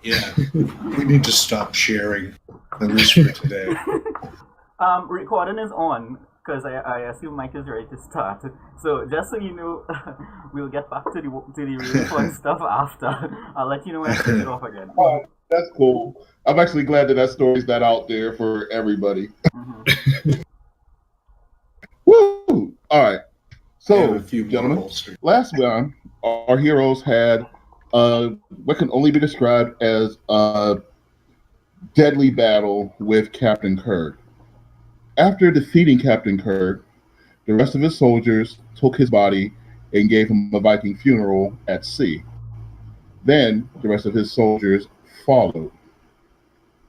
Yeah, we need to stop sharing, at least for today. Recording is on because I assume Mike is ready to start. So just so you know, we'll get back to the really fun stuff after. I'll let you know when I switch it off again. Oh, that's cool. I'm actually glad that story's not out there for everybody. Mm-hmm. Woo! All right. So, a few gentlemen, last time our heroes had what can only be described as a deadly battle with Captain Kirk. After defeating Captain Kirk, the rest of his soldiers took his body and gave him a Viking funeral at sea. Then the rest of his soldiers followed.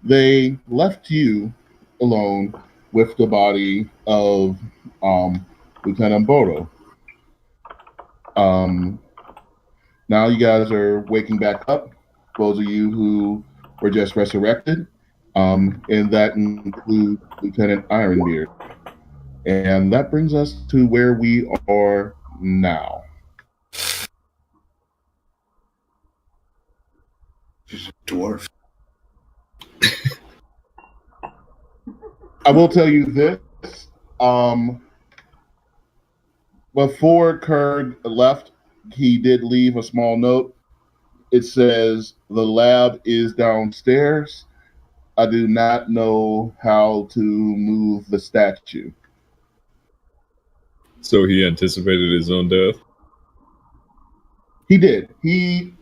They left you alone with the body of um, Lieutenant Bodo. Um, Now you guys are waking back up, those of you who were just resurrected, and that includes Lieutenant Ironbeard. And that brings us to where we are now. She's a dwarf. I will tell you this. Um, Before Kurg left, he did leave a small note. It says, "The lab is downstairs. I do not know how to move the statue." So he anticipated his own death? He did. He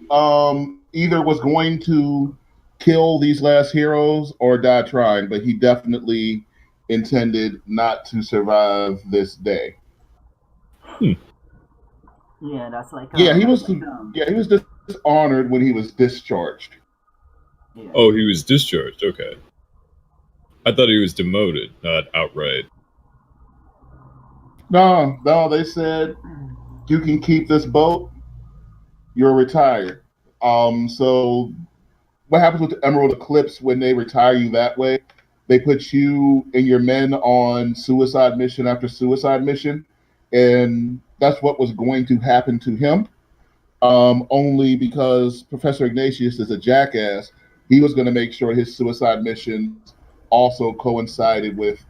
either was going to kill these last heroes or die trying, but he definitely intended not to survive this day. Yeah, that's like He was dishonored when he was discharged. Yeah. Oh, he was discharged. Okay. I thought he was demoted, not outright. No, they said you can keep this boat. You're retired. So what happens with the Emerald Eclipse when they retire you that way? They put you and your men on suicide mission after suicide mission, and that's what was going to happen to him. Only because Professor Ignatius is a jackass, he was going to make sure his suicide missions also coincided with,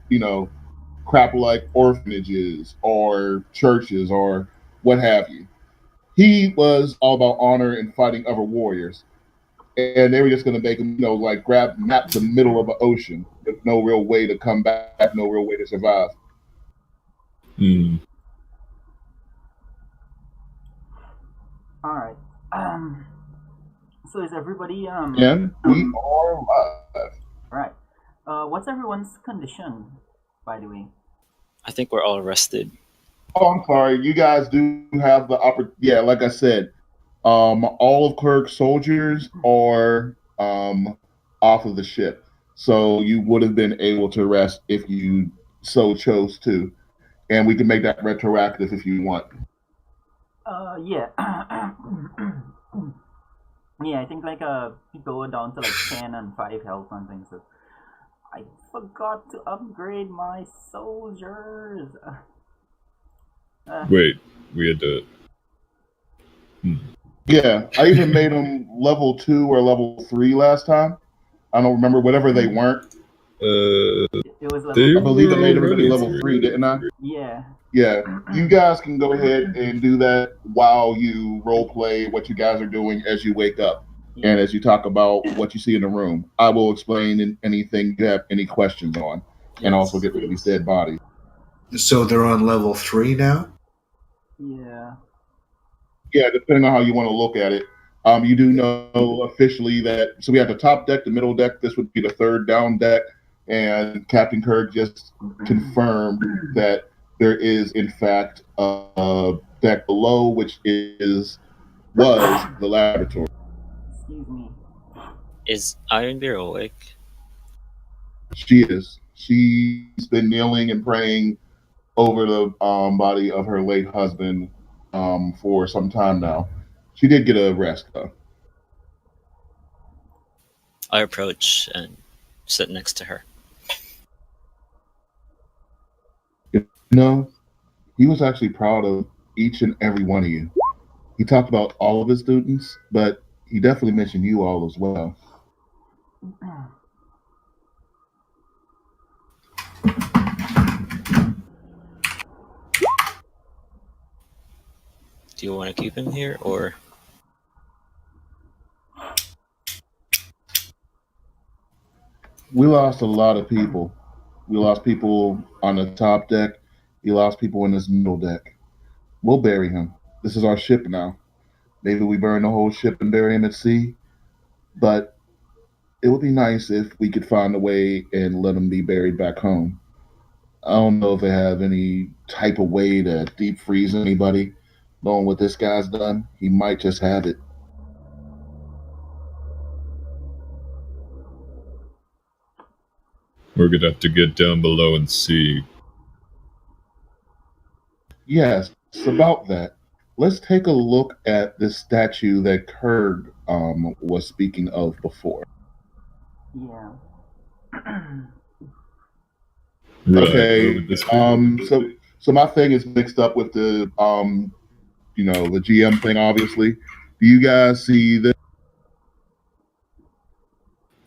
crap like orphanages or churches or what have you. He was all about honor and fighting other warriors. And they were just going to make him, grab map the middle of the ocean with no real way to come back, no real way to survive. Hmm. All right. So is everybody And we are live. Right. What's everyone's condition, by the way? I think we're all rested. Oh, I'm sorry. You guys do have the opportunity. Yeah, like I said, all of Kirk's soldiers are off of the ship, so you would have been able to rest if you so chose to, and we can make that retroactive if you want. Yeah. Yeah, I think people were down to like 10 and 5 health and things. So I forgot to upgrade my soldiers. Wait, we had to. Yeah, I even made them level 2 or level 3 last time. I don't remember, whatever they weren't. It was level I believe I made everybody level 3, didn't I? Yeah. Yeah, you guys can go ahead and do that while you role play what you guys are doing as you wake up and as you talk about what you see in the room. I will explain anything you have any questions on, and also get rid of these dead bodies. So they're on level 3 now? Yeah. Yeah, depending on how you want to look at it. You do know officially that, so we have the top deck, the middle deck, this would be the third down deck, and Captain Kirk just confirmed that there is, in fact, a deck below, which was the laboratory. Excuse me. Is Ironbeard awake? She is. She's been kneeling and praying over the body of her late husband for some time now. She did get a rest, though. I approach and sit next to her. He was actually proud of each and every one of you. He talked about all of his students, but he definitely mentioned you all as well. Do you want to keep him here, or We lost a lot of people. We lost people on the top deck. We lost people in this middle deck. We'll bury him. This is our ship now. Maybe we burn the whole ship and bury him at sea. But it would be nice if we could find a way and let him be buried back home. I don't know if they have any type of way to deep freeze anybody. Knowing what this guy's done, he might just have it. We're gonna have to get down below and see. Yes, it's about that. Let's take a look at this statue that Kurg was speaking of before. Yeah. Right. Okay. Where would this be? So my thing is mixed up with the the GM thing. Obviously, do you guys see this?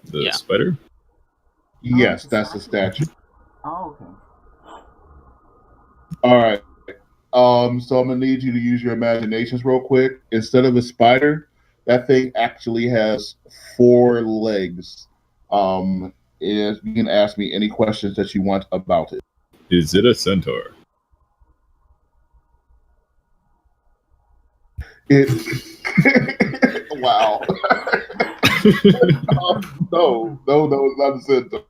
The Yeah. spider? Yes, that's the statue. Oh, okay. All right. So I'm gonna need you to use your imaginations real quick. Instead of a spider, that thing actually has 4 legs. And you can ask me any questions that you want about it. Is it a centaur? It. Wow. No, it's not a centaur.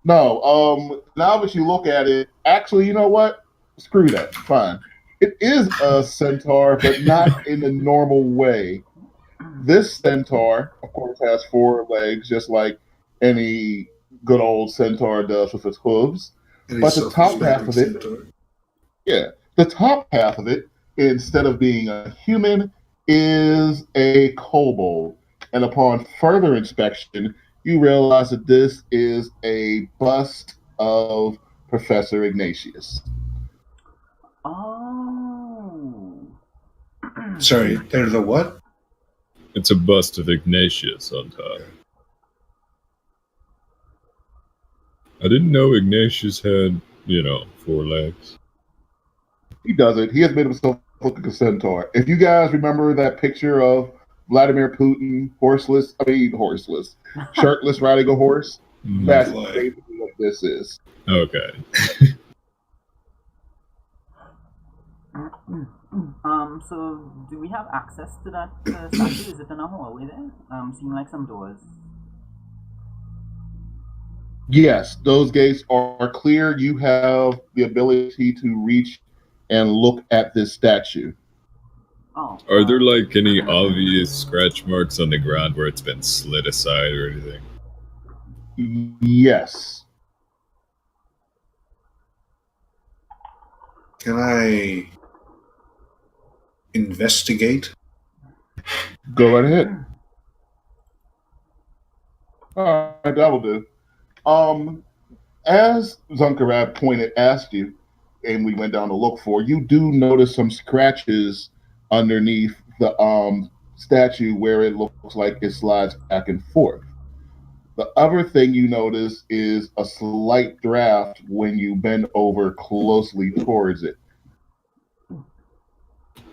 No, now that you look at it, actually, you know what? Screw that. Fine. It is a centaur, but not in the normal way. This centaur, of course, has 4 legs, just like any good old centaur does with its hooves. Any But the top half self-respecting of it, centaur. yeah, the top half of it, instead of being a human, is a kobold. And upon further inspection, you realize that this is a bust of Professor Ignatius. Oh. Sorry, they're the what? It's a bust of Ignatius on top. I didn't know Ignatius had, 4 legs. He does it. He has made himself look like a centaur. If you guys remember that picture of Vladimir Putin shirtless riding a horse, that's Fly. basically what this is. Okay. So do we have access to that statue? Is it in a hallway there? Seem like some doors. Yes, those gates are clear. You have the ability to reach and look at this statue. Oh. Are there like any obvious scratch marks on the ground where it's been slid aside or anything? Yes. Can I investigate? Go right ahead. All right, that will do. As Zunkarab asked you, and we went down to look for, you do notice some scratches underneath the statue where it looks like it slides back and forth. The other thing you notice is a slight draft when you bend over closely towards it.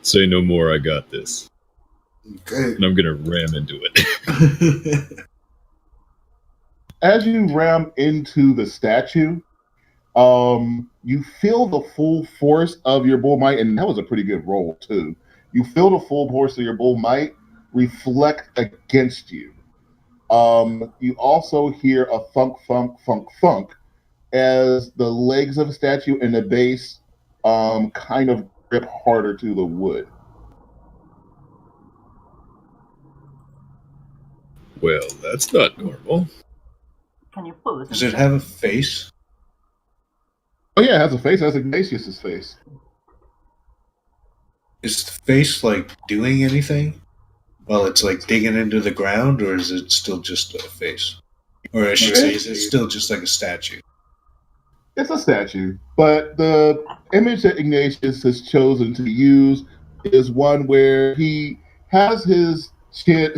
Say no more, I got this. Okay. And I'm gonna ram into it. As you ram into the statue, you feel the full force of your bull might, and that was a pretty good roll too. You feel the full force of your bull might reflect against you. You also hear a thunk, thunk, thunk, thunk as the legs of the statue and the base kind of grip harder to the wood. Well, that's not normal. Can you pull it? Does it have a face? Oh yeah, it has a face. It has Ignatius's face. Is the face like doing anything while it's like digging into the ground, or is it still just a face? Or I should say, is it still just like a statue? It's a statue, but the image that Ignatius has chosen to use is one where he has his hand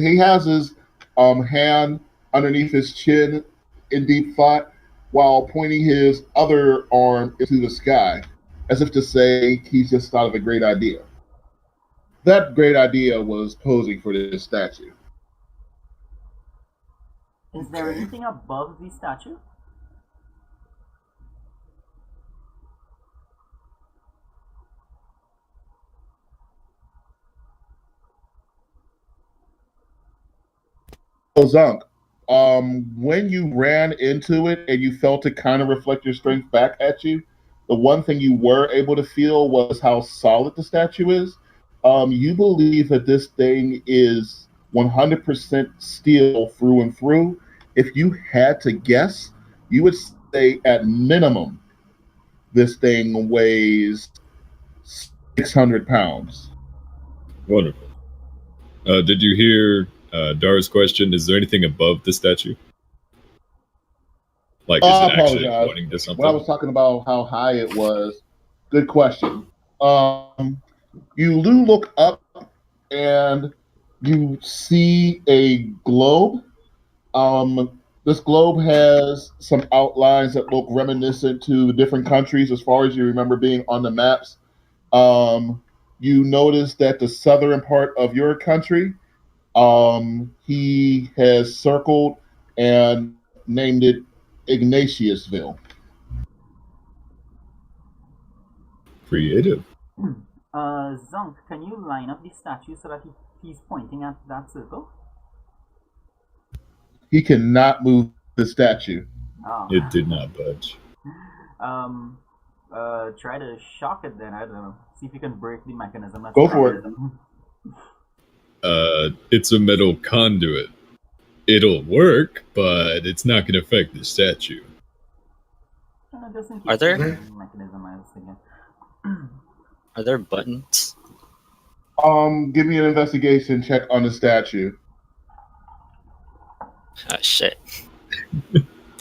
underneath his chin in deep thought, while pointing his other arm into the sky, as if to say he's just thought of a great idea. That great idea was posing for this statue. Is there Okay. anything above the statue? So Zunk, when you ran into it and you felt it kind of reflect your strength back at you, the one thing you were able to feel was how solid the statue is. You believe that this thing is 100% steel through and through. If you had to guess, you would say at minimum this thing weighs 600 pounds. Wonderful. Did you hear Dara's question? Is there anything above the statue? Like, is I it actually apologize. pointing to When I something? was talking about how high it was, good question. You do look up and you see a globe. This globe has some outlines that look reminiscent to the different countries as far as you remember being on the maps. You notice that the southern part of your country, he has circled and named it Ignatiusville. Creative. Zunk, can you line up the statue so that he's pointing at that circle? He cannot move the statue. Oh. It did not budge. um, try to shock it then. I don't know. See if you can break the mechanism. That's Go for it. It's a metal conduit. It'll work, but it's not going to affect the statue. Just in case Are there- there's a mechanism, I was thinking. Are there buttons? Give me an investigation check on the statue. Ah, shit.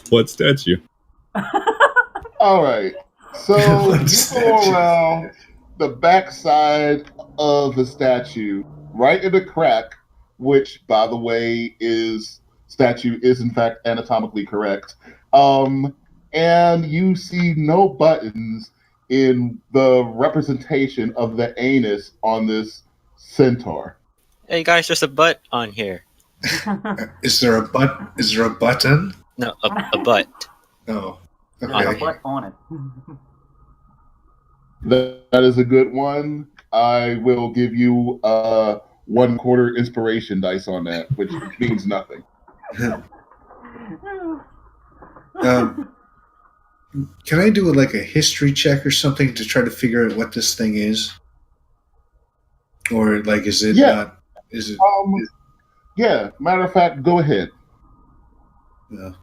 What statue? All right. So you go around the backside of the statue, right in the crack, which, by the way, statue is in fact anatomically correct. And you see no buttons in the representation of the anus on this centaur. Hey guys, there's a butt on here. Is there a button? No, a butt. Oh. There's a Okay. butt on it. That is a good one. I will give you 1/4 inspiration dice on that, which means nothing. Can I do like a history check or something to try to figure out what this thing is? Or like is it Yeah. not is it Yeah, matter of fact, go ahead. no.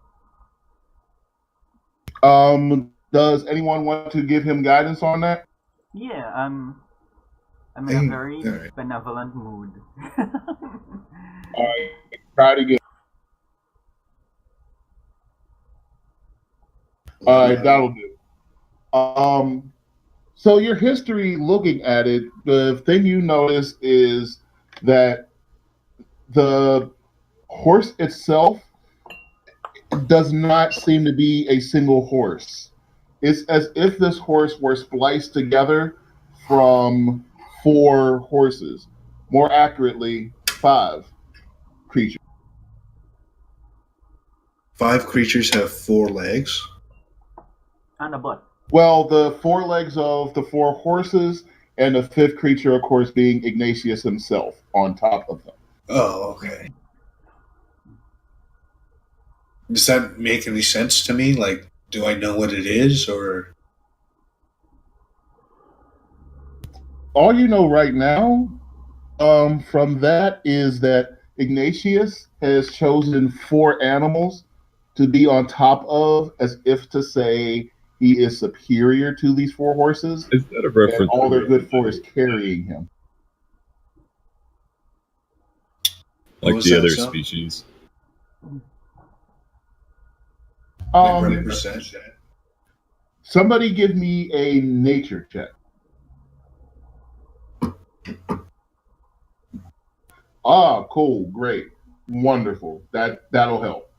Does anyone want to give him guidance on that? Yeah, I'm in a very Alright. benevolent mood. All right, try to get. All right, that'll do. So your history, looking at it, the thing you notice is that the horse itself does not seem to be a single horse. It's as if this horse were spliced together from 4 horses. More accurately, 5 creatures. 5 creatures have 4 legs. And a butt. Well, the 4 legs of the 4 horses, and the 5th creature, of course, being Ignatius himself on top of them. Oh, okay. Does that make any sense to me? Like, do I know what it is, or All you know right now from that is that Ignatius has chosen 4 animals to be on top of, as if to say he is superior to these 4 horses, Is that a and reference? all to they're good for is carrying him. What like was the that, other Sal? species? like represent? Somebody give me a nature check. Ah, cool, great, wonderful. That'll help.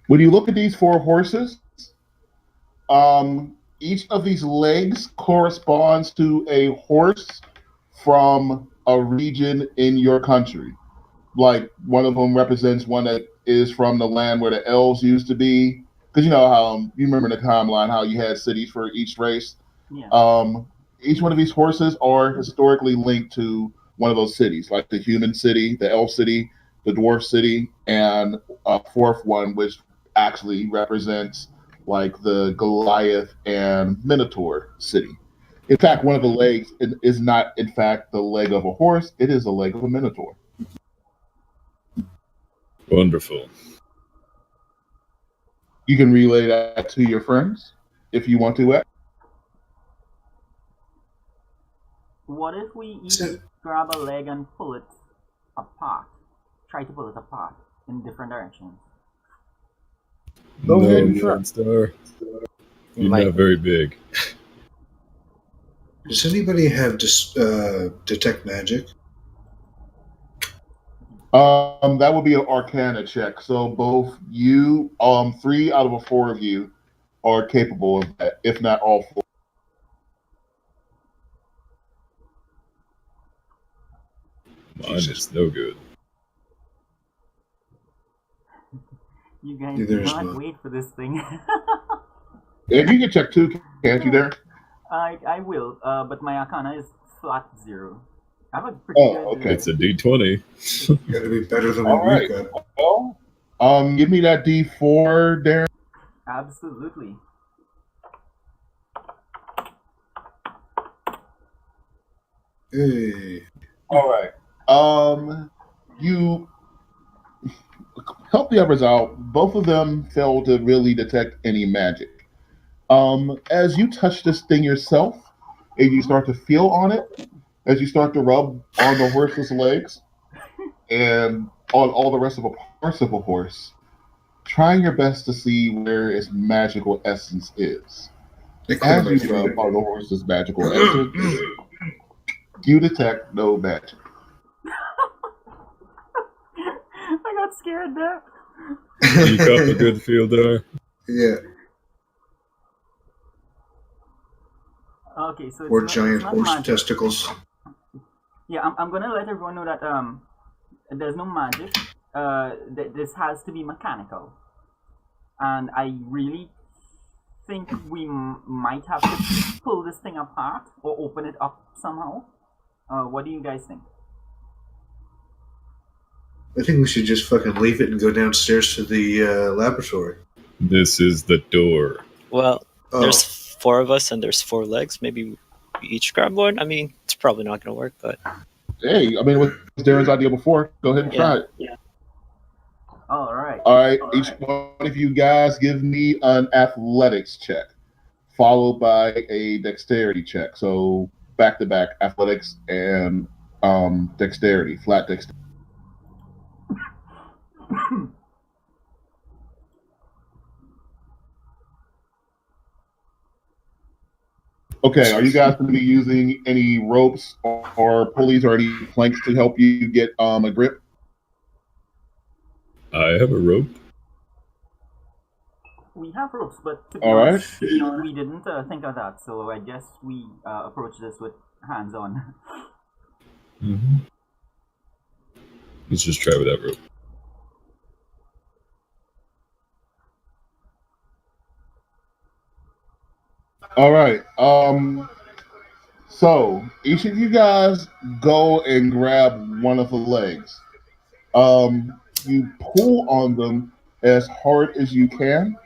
When you look at these four horses, each of these legs corresponds to a horse from a region in your country. Like one of them represents one that is from the land where the elves used to be. Because you know how you remember in the timeline how you had cities for each race. Yeah. Each one of these horses are historically linked to one of those cities, like the human city, the elf city, the dwarf city, and a fourth one which actually represents like the Goliath and Minotaur city. In fact, one of the legs is not, in fact, the leg of a horse; it is a leg of a Minotaur. Wonderful. You can relay that to your friends if you want to. What if we each So- grab a leg and pull it apart? Try to pull it apart in different directions. Go no, ahead and try. Morningstar. You're Might- not very big. Does anybody have detect magic? That would be an Arcana check. So both you, 3 out of the 4 of you, are capable of that, if not all 4. Mine is no good. You guys Yeah, do there's not none. wait for this thing. And you can check too, can't you, Darren? I will, but my Arcana is flat 0. I have a pretty Oh, good. okay. It's a D20. Got to be better than All what right. we've got. Well, give me that D4, Darren. Absolutely. Hey. All right. You help the others out. Both of them failed to really detect any magic. As you touch this thing yourself, and you start to feel on it, as you start to rub on the horse's legs and on all the rest of the parts of a horse, trying your best to see where its magical essence is. They clear As my you throat. rub on the horse's magical essence, you detect no magic. I got scared there. Keep up a good field there. Yeah. Okay, so Or it's giant not horse magic. testicles. Yeah, I'm gonna let everyone know that there's no magic. This has to be mechanical, and I really think we might have to pull this thing apart or open it up somehow. What do you guys think? I think we should just fucking leave it and go downstairs to the laboratory. This is the door. Well, Oh, there's 4 of us and there's 4 legs. Maybe we each grab one. I mean, it's probably not going to work, but Hey, I mean, it was Darren's idea before. Go ahead and try it. All right. All right, each one of you guys give me an athletics check, followed by a dexterity check. So back to back, athletics and dexterity, flat dexterity. Okay, are you guys going to be using any ropes or pulleys or any planks to help you get a grip? I have a rope. We have ropes, but to be All right. honest, we didn't think of that. So I guess we approach this with hands on. Mm-hmm. Let's just try with that rope. All right. So each of you guys go and grab one of the legs. You pull on them as hard as you can,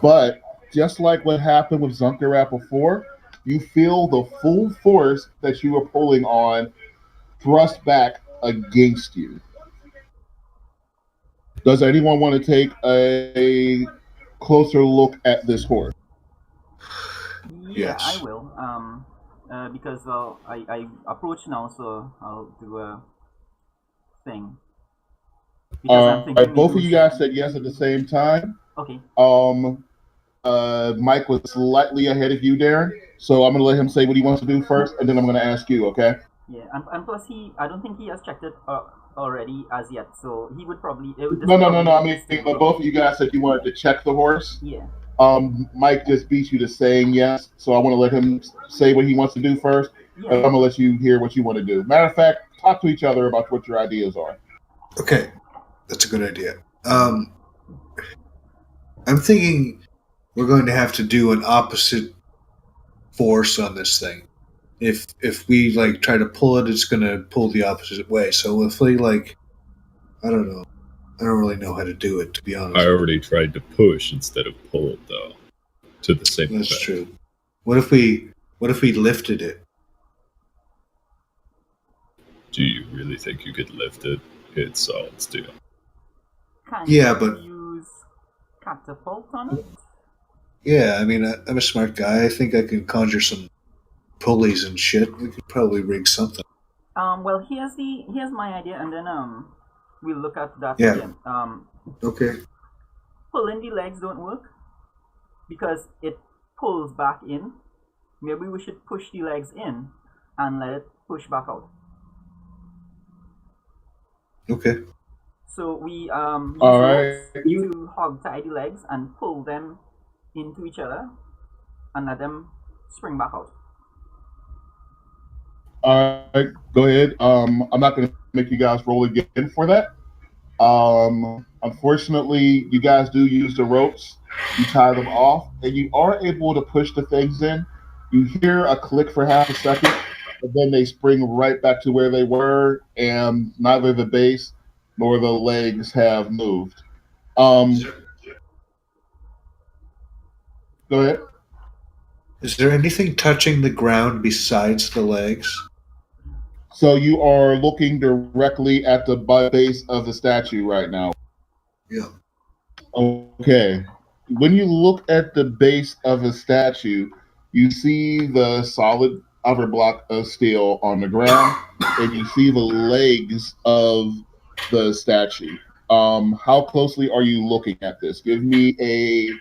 but just like what happened with Zunkerat before, you feel the full force that you were pulling on thrust back against you. Does anyone want to take a closer look at this horse? Yeah, Yes. I will. Because I approach now, so I'll do a thing. Because I'm thinking Both of maybe you we guys should- said yes at the same time. Okay. Mike was slightly ahead of you, Darren. So I'm going to let him say what he wants to do first, and then I'm going to ask you, okay? Yeah, and plus I don't think he has checked it already as yet, so he would probably. It would, this No, would no, no, probably no. I be mean, his thing. but both of you guys said you wanted to check the horse. Yeah. Mike just beat you to saying yes, so I want to let him say what he wants to do first, Yeah. and I'm going to let you hear what you want to do. Matter of fact, talk to each other about what your ideas are. Okay, that's a good idea. I'm thinking we're going to have to do an opposite force on this thing. If we like try to pull it, it's going to pull the opposite way. So if we like, I don't know. I don't really know how to do it, to be honest. I already tried to push instead of pull it, though, to the same That's effect. true. What if we lifted it? Do you really think you could lift it? It's solid steel. Can Yeah, you but use catapult on it? yeah, I mean, I'm a smart guy. I think I can conjure some pulleys and shit. We could probably rig something. Well, here's my idea, and then we'll look at that Yeah. again. Okay. Pulling the legs don't work because it pulls back in. Maybe we should push the legs in and let it push back out. Okay. So we use All right. ropes to hog tie the legs and pull them into each other and let them spring back out. All right, go ahead. I'm not going to make you guys roll again for that. Unfortunately, you guys do use the ropes. You tie them off, and you are able to push the things in. You hear a click for half a second, but then they spring right back to where they were, and neither the base nor the legs have moved. Go ahead. Is there anything touching the ground besides the legs? So you are looking directly at the base of the statue right now. Yeah. Okay. When you look at the base of a statue, you see the solid outer block of steel on the ground, and you see the legs of the statue. How closely are you looking at this? Give me a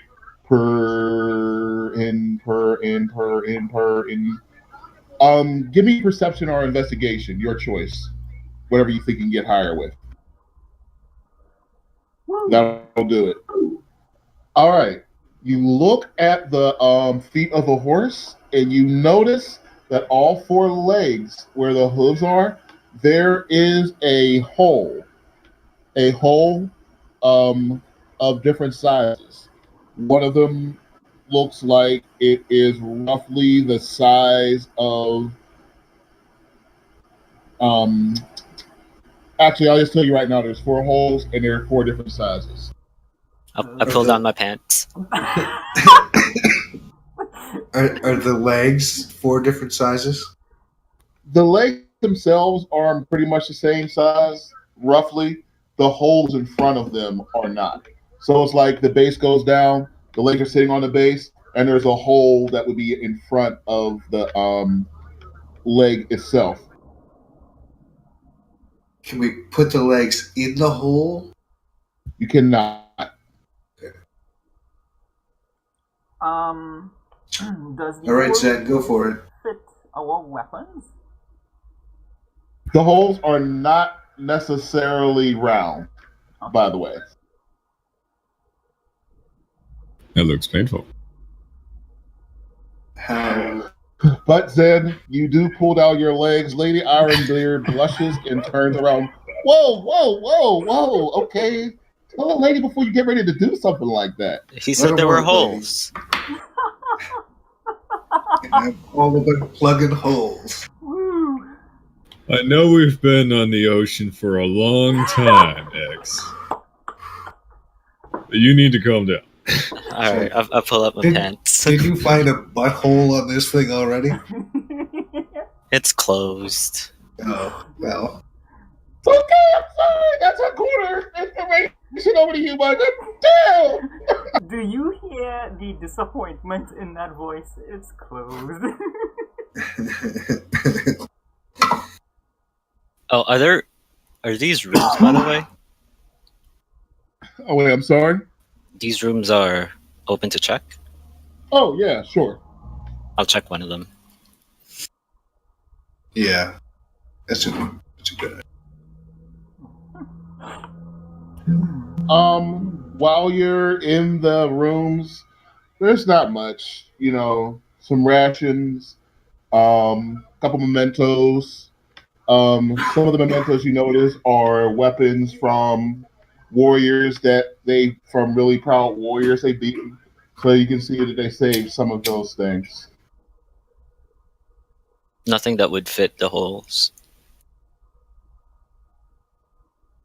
give me perception or investigation, your choice. Whatever you think you can get higher with. Woo. That'll do it. All right. You look at the feet of a horse, and you notice that all four legs, where the hooves are, there is a hole of different sizes. One of them looks like it is roughly the size of. Um, Actually, I'll just tell you right now. There's four holes, and there are four different sizes. I pulled down my pants. Are the legs four different sizes? The legs themselves are pretty much the same size, roughly. The holes in front of them are not. So it's like the base goes down, the legs are sitting on the base, and there's a hole that would be in front of the leg itself. Can we put the legs in the hole? You cannot. Does the All right, hole Zed, go for it. fit our weapons? The holes are not necessarily round, by the way. That looks painful. How? But then you do pull down your legs. Lady Ironbeard blushes and turns around. Whoa, whoa, whoa, whoa. Okay. Tell a lady before you get ready to do something like that. He said there were holes. And I'm all about plugging holes. Woo. I know we've been on the ocean for a long time, X. But you need to calm down. Alright, I pull up my pants. Did you find a butthole on this thing already? It's closed. Oh, well. Okay, I'm sorry. That's a quarter information over to you, my good. Damn! Do you hear the disappointment in that voice? It's closed. Oh, are these rooms, by the way? Oh, wait, I'm sorry. These rooms are open to check? Oh yeah, sure. I'll check one of them. Yeah, that's a good. While you're in the rooms, there's not much. You know, some rations, a couple mementos. Some of the mementos you notice are weapons from warriors that they from really proud warriors they beaten. So you can see that they saved some of those things. Nothing that would fit the holes.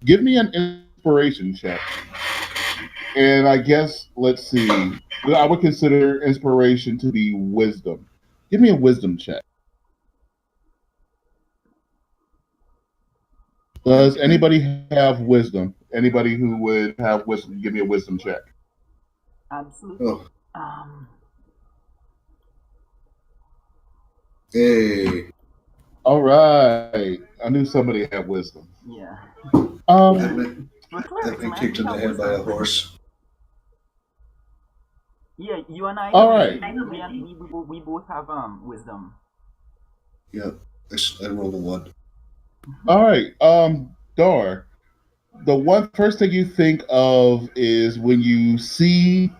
Give me an inspiration check. And I guess let's see. I would consider inspiration to be wisdom. Give me a wisdom check. Does anybody have wisdom? Anybody who would have wisdom, give me a wisdom check. Absolutely. Oh, Um, hey, All right. I knew somebody had wisdom. yeah. that Um, man, But that clerics, man man, kicked we in the have head by a wisdom. horse. Yeah, you and I. all right. We both have wisdom. Yep, I rolled a 1. All right. Dar, the one first thing you think of is when you see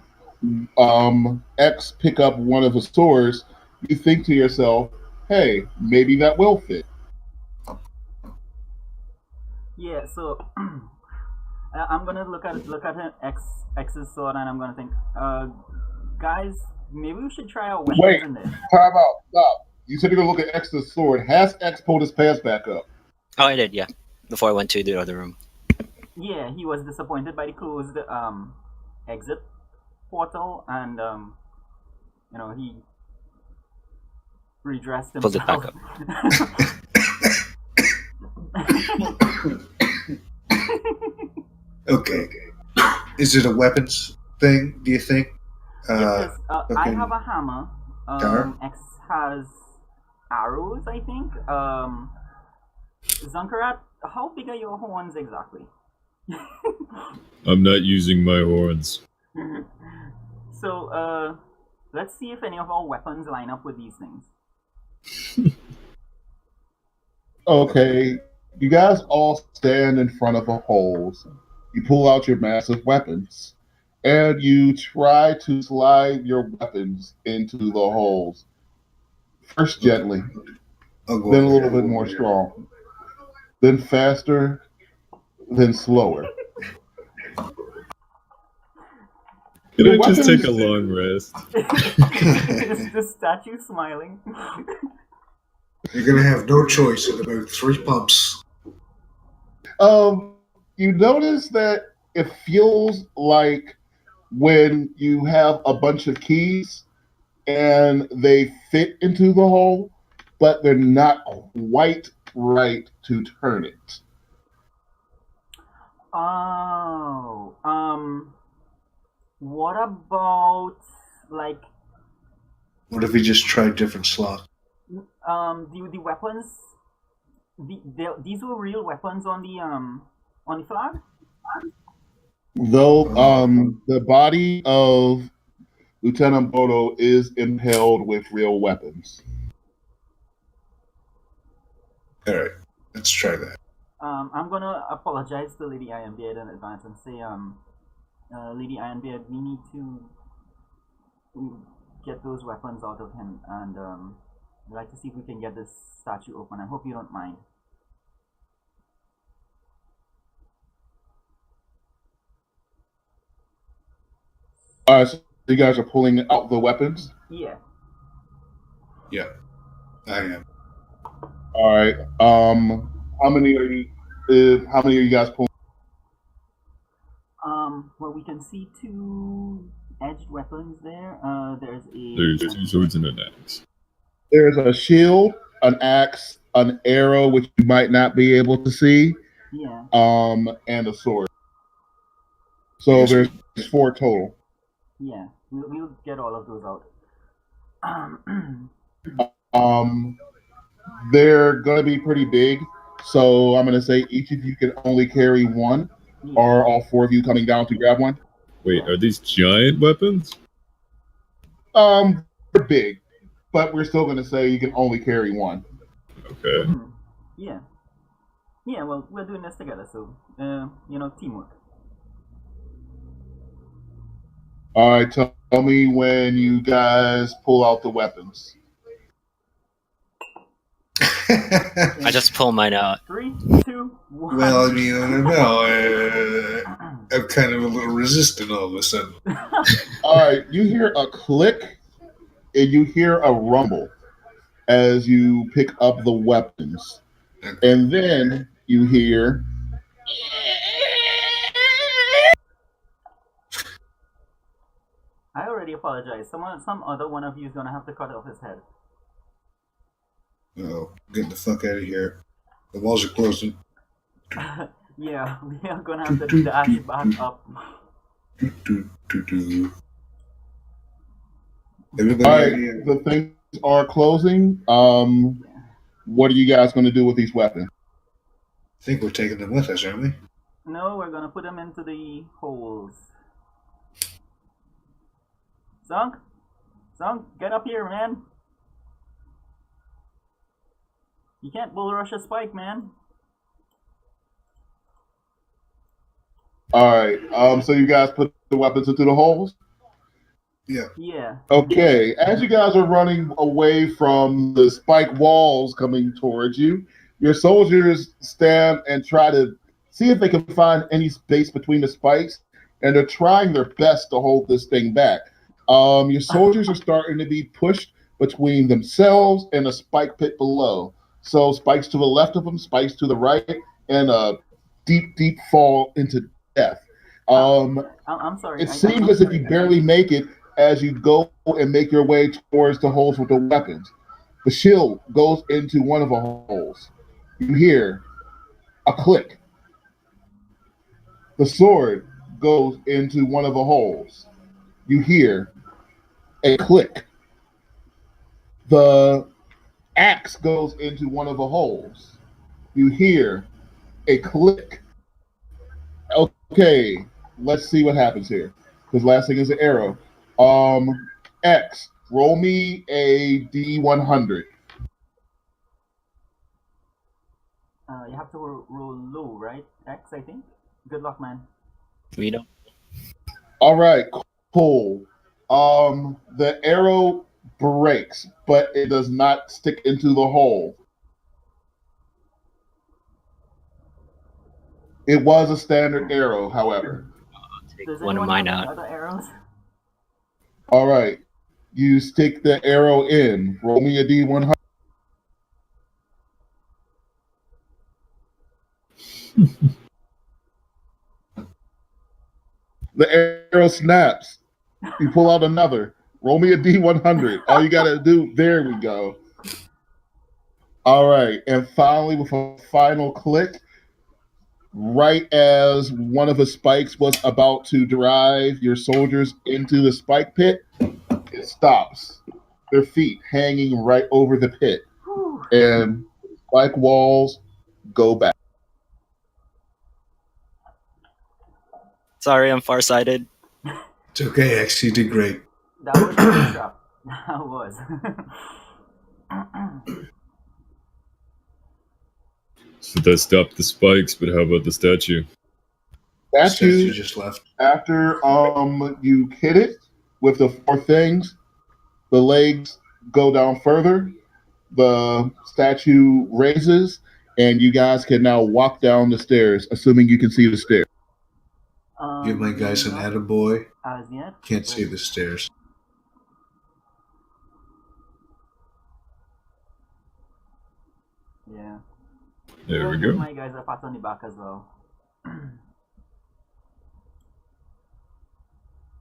X pick up one of the swords, you think to yourself, hey, maybe that will fit. Yeah. So I'm gonna look at an X's sword, and I'm gonna think, guys, maybe we should try our Wait, weapons in there. time out. Stop. You said you're gonna look at X's sword. Has X pulled his pants back up? Oh, I did, yeah. Before I went to the other room. Yeah, he was disappointed by the closed exit portal, and he redressed Pulled it back himself. Okay, is it a weapons thing? Do you think? Yeah, because I fucking have a hammer. Dar? X has arrows, I think. Zankarat, how big are your horns exactly? I'm not using my horns. So, let's see if any of our weapons line up with these things. Okay, you guys all stand in front of the holes. You pull out your massive weapons, and you try to slide your weapons into the holes. First gently, I'll go then a over little here. bit more strong, then faster, then slower. Can Your I just take weapons- a long rest? Is the statue smiling? You're gonna have no choice in about 3 pumps. You notice that it feels like when you have a bunch of keys and they fit into the hole, but they're not quite right to turn it. Oh, what about like What if we just tried different slots? the weapons? These were real weapons on the flag. Though the body of Lieutenant Bodo is impaled with real weapons. All right, let's try that. I'm gonna apologize to Lady Ironbeard in advance and say, Lady Ironbeard, we need to get those weapons out of him, and we'd like to see if we can get this statue open. I hope you don't mind. So you guys are pulling out the weapons? Yeah. Yeah, I am. All right. How many are you? How many are you guys pulling? Well, we can see two edged weapons there. There's a. There's 2 swords and an axe. There's a shield, an axe, an arrow, which you might not be able to see, Yeah. and a sword. So there's 4 total. Yeah. We'll get all of those out. They're gonna be pretty big, so I'm gonna say each of you can only carry one. Yeah. Are all 4 of you coming down to grab one? Wait, are these giant weapons? They're big, but we're still going to say you can only carry one. Okay. Yeah. Yeah, well, we're doing this together, so, teamwork. All right, tell me when you guys pull out the weapons. I just pull mine out. 3, 2, 1. Well, I mean, I don't know. I'm kind of a little resistant all of a sudden. All right, you hear a click and you hear a rumble as you pick up the weapons. Okay. And then you hear I already apologize. Some other one of you is gonna have to cut off his head. Oh, get the fuck out of here. The walls are closing. Yeah, we are gonna have to dash back up. Everybody, all right, the things are closing. What are you guys going to do with these weapons? I think we're taking them with us, aren't we? No, we're gonna put them into the holes. Zunk, get up here, man. You can't bull rush a spike, man. All right. So you guys put the weapons into the holes? Yeah. Yeah. Okay. As you guys are running away from the spike walls coming towards you, your soldiers stand and try to see if they can find any space between the spikes, and they're trying their best to hold this thing back. Your soldiers are starting to be pushed between themselves and a spike pit below. So spikes to the left of them, spikes to the right, and a deep, deep fall into death. I'm sorry. It seems as if you barely make it as you go and make your way towards the holes with the weapons. The shield goes into one of the holes. You hear a click. The sword goes into one of the holes. You hear a click. The axe goes into one of the holes. You hear a click. Okay, let's see what happens here. Because last thing is an arrow. X, roll me a D100. You have to roll low, right? X, I think. Good luck, man. We know. All right, cool. The arrow breaks, but it does not stick into the hole. It was a standard arrow, however. Take Does one of anyone mine have any out. other arrows? All right, you stick the arrow in. Roll me a D100. The arrow snaps. You pull out another. Roll me a D100. All you got to do, there we go. All right, and finally, with a final click, right as one of the spikes was about to drive your soldiers into the spike pit, it stops. Their feet hanging right over the pit, Whew. and spike walls go back. Sorry, I'm farsighted. It's okay, X. You did great. That was a good trap. That was. So that stopped the spikes, but how about the statue? Statue Statue, just left. after you hit it with the four things, the legs go down further, the statue raises, and you guys can now walk down the stairs, assuming you can see the stairs. Give my guys an not attaboy. as yet. Can't see the stairs. Yeah. There we Give go. my guys a pat on the back as well.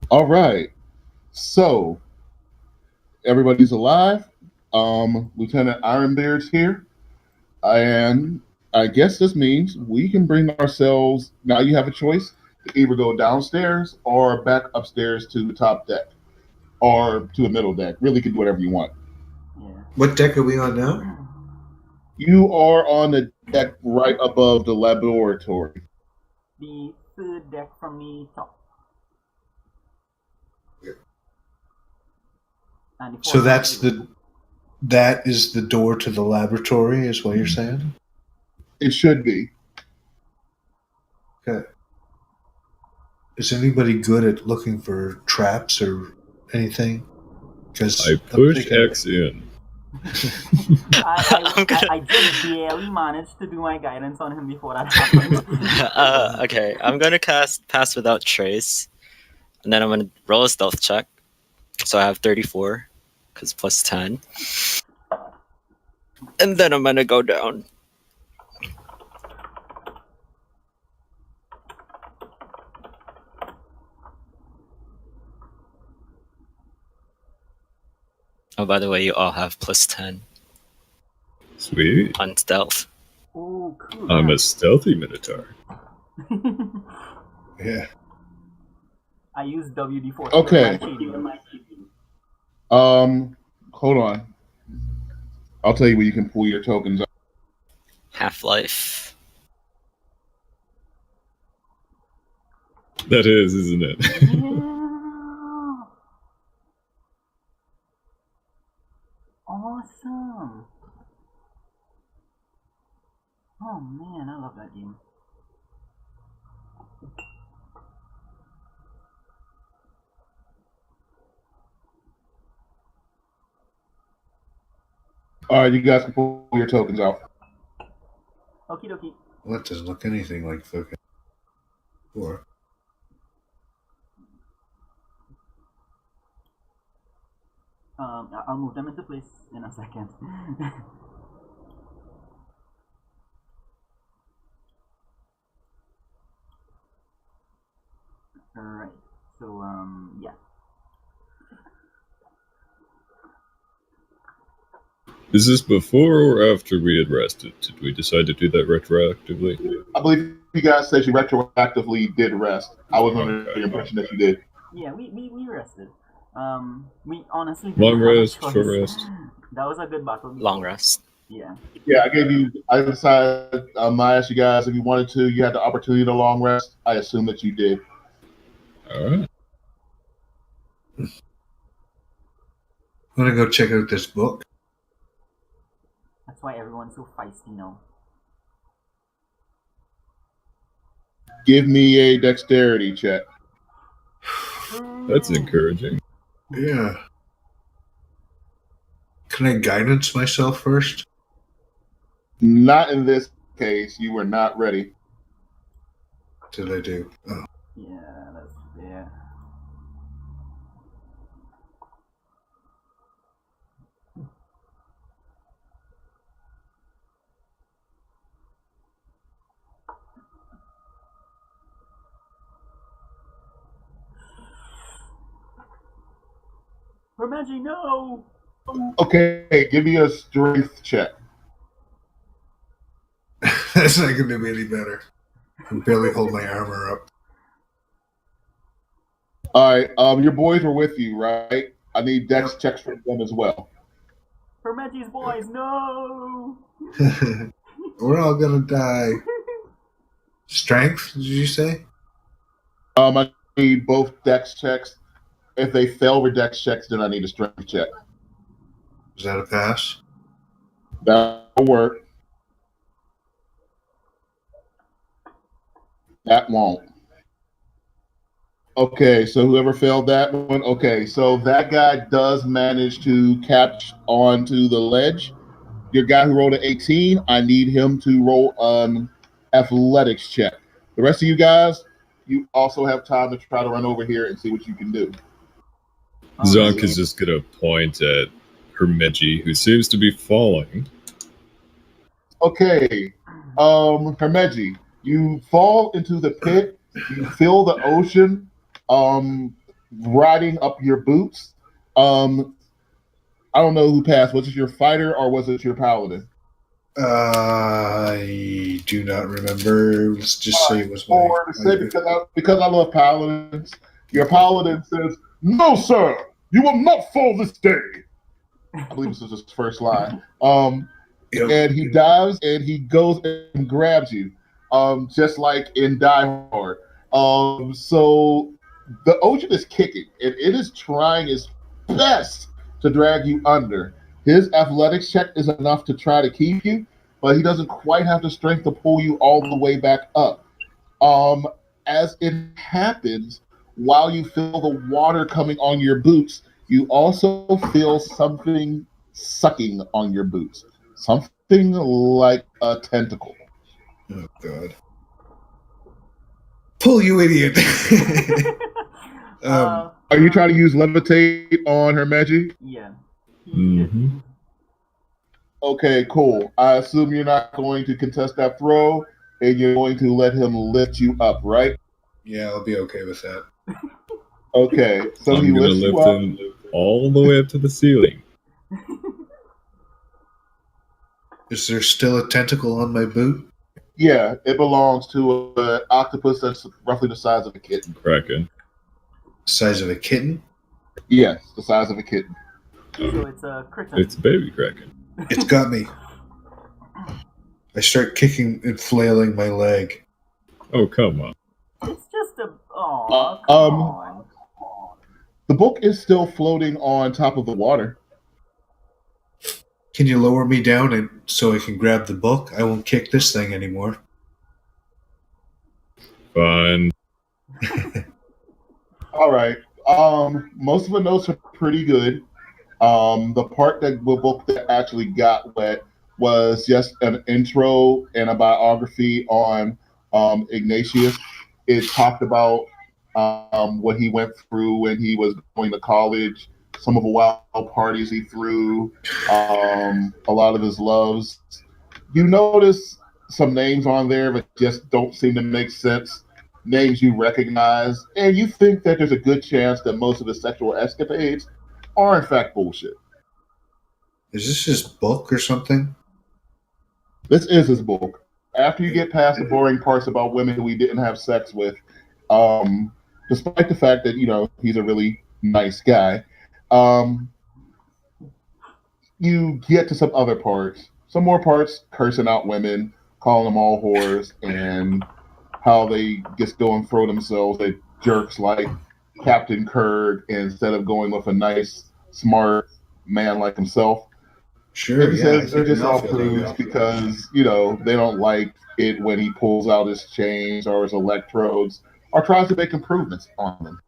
All right. So everybody's alive. Lieutenant Ironbeard's here. And I guess this means we can bring ourselves, now you have a choice to either go downstairs or back upstairs to the top deck or to the middle deck. Really can do whatever you want. Yeah. What deck are we on now? You are on the deck right above the laboratory. The third deck from the top. And the So fourth that's one- that is the door to the laboratory, is what you're saying? It should be. Okay. Is anybody good at looking for traps or anything? Because I push X in. I just barely managed to do my guidance on him before that happened. Okay, I'm gonna cast Pass Without Trace, and then I'm gonna roll a stealth check. So I have 34, because plus 10. And then I'm gonna go down. Oh, by the way, you all have plus 10 Sweet. on stealth. Oh, cool. I'm a stealthy minotaur. yeah. I use WD-4. Okay. Hold on. I'll tell you where you can pull your tokens up. Half-Life. That is, isn't it? Yeah. Awesome. Oh man, I love that game. All right, you guys can pull your tokens out. Okie dokie. Well, that doesn't look anything like fucking. Or I'll move them into place in a second. Alright, so, yeah. Is this before or after we had rested? Did we decide to do that retroactively? I believe you guys said you retroactively did rest. I was under Okay. the impression that you did. Yeah, we rested. We honestly Long didn't have a rest, choice. short rest. That was a good battle. Long rest. Yeah. Yeah, I decided, I asked you guys if you wanted to, you had the opportunity to long rest. I assume that you did. Alright. I'm gonna go check out this book. That's why everyone's so feisty now. Give me a dexterity check. That's encouraging. Yeah. Can I guidance myself first? Not in this case. You were not ready. What did I do? Oh. Yeah, that's fair. Reggie, no! Okay, give me a strength check. That's not gonna be any better. I can barely hold my armor up. All right, your boys were with you, right? I need dex checks from them as well. Reggie's boys, no! We're all gonna die. Strength, did you say? I need both dex checks. If they fail with dex checks, then I need a strength check. Is that a pass? That'll work. That won't. Okay, so whoever failed that one, okay, so that guy does manage to catch onto the ledge. Your guy who rolled an 18, I need him to roll an athletics check. The rest of you guys, you also have time to try to run over here and see what you can do. Zonk is just gonna point at Hermegi, who seems to be falling. Okay, Hermegi, you fall into the pit. You feel the ocean riding up your boots. I don't know who passed. Was it your fighter or was it your paladin? I do not remember. Let's just say it was my. Because I love paladins. Your paladin says, "No, sir, you will not fall this day." I believe this is his first line. And he dives and he goes and grabs you, just like in Die Hard. So the ocean is kicking and it is trying its best to drag you under. His athletics check is enough to try to keep you, but he doesn't quite have the strength to pull you all the way back up. Um, as it happens, while you feel the water coming on your boots, you also feel something sucking on your boots. Something like a tentacle. Oh God! Pull, you idiot! Are you trying to use levitate on her magic? Yeah. He Mm-hmm. did. Okay, cool. I assume you're not going to contest that throw, and you're going to let him lift you up, right? Yeah, I'll be okay with that. Okay, so he I'm gonna lifts you lift up. him all the way up to the ceiling. Is there still a tentacle on my boot? Yeah, it belongs to an octopus that's roughly the size of a kitten. Kraken. Size of a kitten? Yes, the size of a kitten. So it's a critter. It's baby Kraken. It's got me. I start kicking and flailing my leg. Oh, come on. It's just a. Aw, come on. The book is still floating on top of the water. Can you lower me down and so I can grab the book? I won't kick this thing anymore. Fine. All right. Most of the notes are pretty good. The part that the book that actually got wet was just an intro and a biography on Ignatius. It talked about what he went through when he was going to college, some of the wild parties he threw, a lot of his loves. You notice some names on there that just don't seem to make sense. Names you recognize, and you think that there's a good chance that most of the sexual escapades are in fact bullshit. Is this his book or something? This is his book. After you get past the boring parts about women who he didn't have sex with, despite the fact that he's a really nice guy, um, you get to some other parts, some more parts cursing out women, calling them all whores, and how they just go and throw themselves at jerks like Captain Kirk instead of going with a nice, smart man like himself. Sure, And he yeah. says they're just all prudes because, they don't like it when he pulls out his chains or his electrodes or tries to make improvements on them.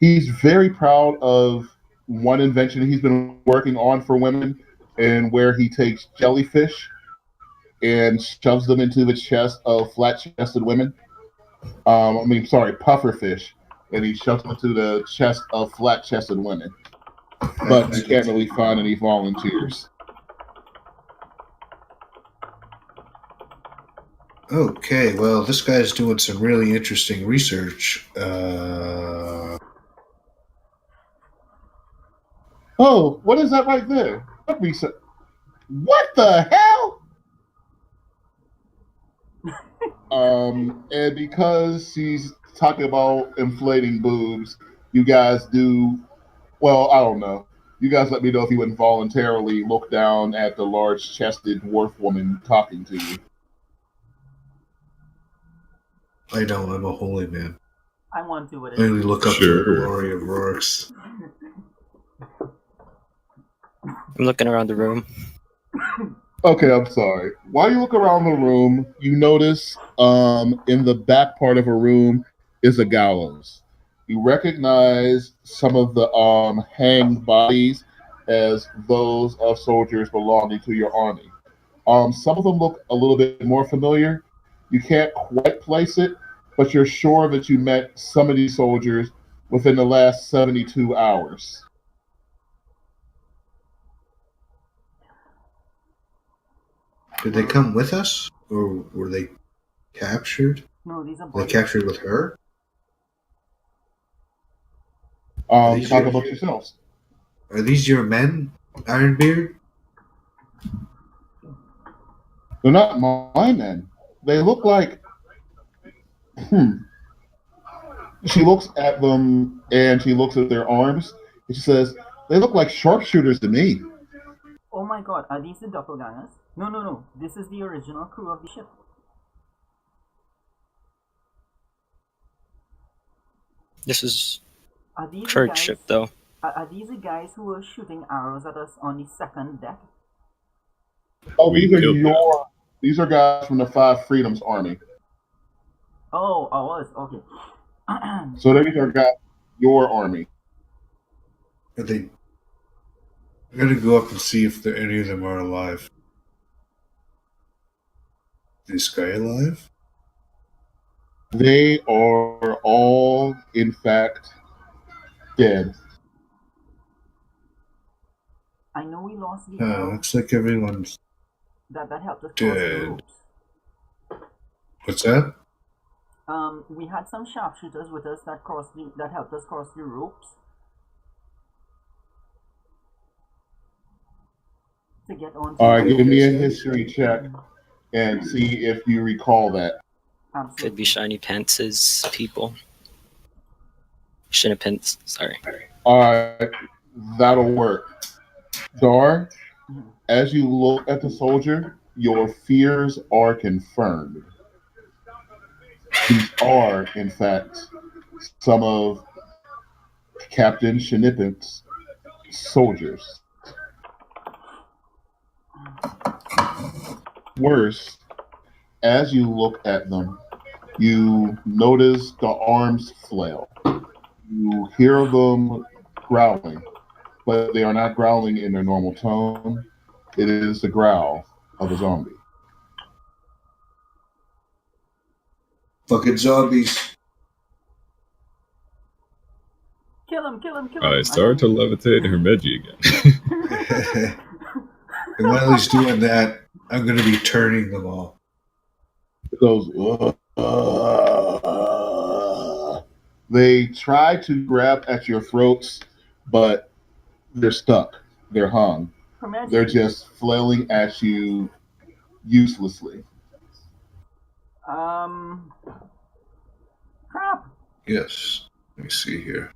He's very proud of one invention he's been working on for women, and where he takes jellyfish and shoves them into the chest of flat-chested women. Pufferfish, and he shoves them into the chest of flat-chested women. But you can't really find any volunteers. Okay, well, this guy's doing some really interesting research. Oh, what is that right there? What research? What the hell? And because she's talking about inflating boobs, you guys do. Well, I don't know. You guys let me know if you involuntarily look down at the large-chested dwarf woman talking to you. I know, I'm a holy man. I want to, but I only look up to Sure. the glory of Rorks. I'm looking around the room. Okay, I'm sorry. While you look around the room, you notice in the back part of a room is a gallows. You recognize some of the hanged bodies as those of soldiers belonging to your army. Some of them look a little bit more familiar. You can't quite place it, but you're sure that you met some of these soldiers within the last 72 hours. Did they come with us? Or were they captured? No, these are Were they bodies. captured with her? Talk about yourselves. Are these your men, Ironbeard? They're not my men. They look like. She looks at them and she looks at their arms and she says, "They look like sharpshooters to me." Oh my god, are these the doppelgangers? No. This is the original crew of the ship. This is Are these the Church guys? ship, though. Are these the guys who were shooting arrows at us on the second deck? Oh, We killed them. these are guys from the Five Freedoms Army. Oh, I was okay. So these are guys your army. Are they? I'm gonna go up and see if any of them are alive. Is this guy alive? They are all, in fact, dead. I know we lost the arrow Looks like everyone's that helped us cross the dead. ropes. What's that? We had some sharpshooters with us that helped us cross the ropes to get on. All right, give me a history check and see if you recall that. Absolutely. Could be Shiny Pants' people. Shinapants, sorry. All right, that'll work. Dar, Mhm. as you look at the soldier, your fears are confirmed. These are, in fact, some of Captain Shinipant's soldiers. Worse, as you look at them, you notice the arms flail. You hear them growling, but they are not growling in their normal tone. It is the growl of a zombie. Fucking zombies. Kill him! Kill him! Kill him! I started to levitate her Meji again. And while he's doing that, I'm gonna be turning them all. It goes. They try to grab at your throats, but they're stuck. They're hung. They're just flailing at you uselessly. Crap! Yes. Let me see here.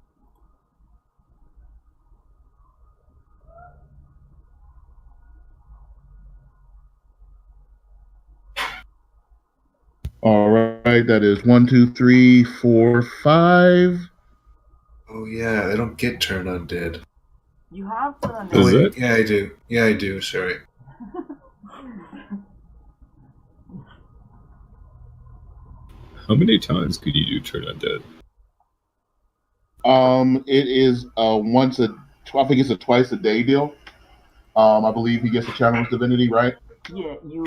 All right, that is 1, 2, 3, 4, 5. Oh yeah, I don't get turn undead. You have to undead. Oh Is wait, it? yeah I do. Yeah I do. Sorry. How many times could you do turn undead? It is I think it's a twice a day deal. I believe he gets a challenge divinity, right? Yeah, you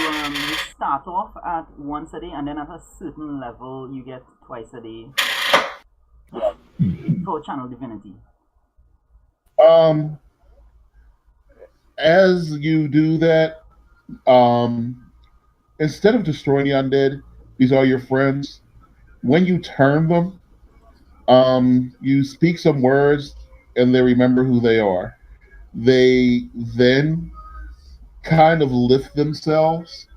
start off at once a day, and then at a certain level, you get twice a day for channel divinity. As you do that, instead of destroying the undead, these are your friends. When you turn them, you speak some words, and they remember who they are. They then kind of lift themselves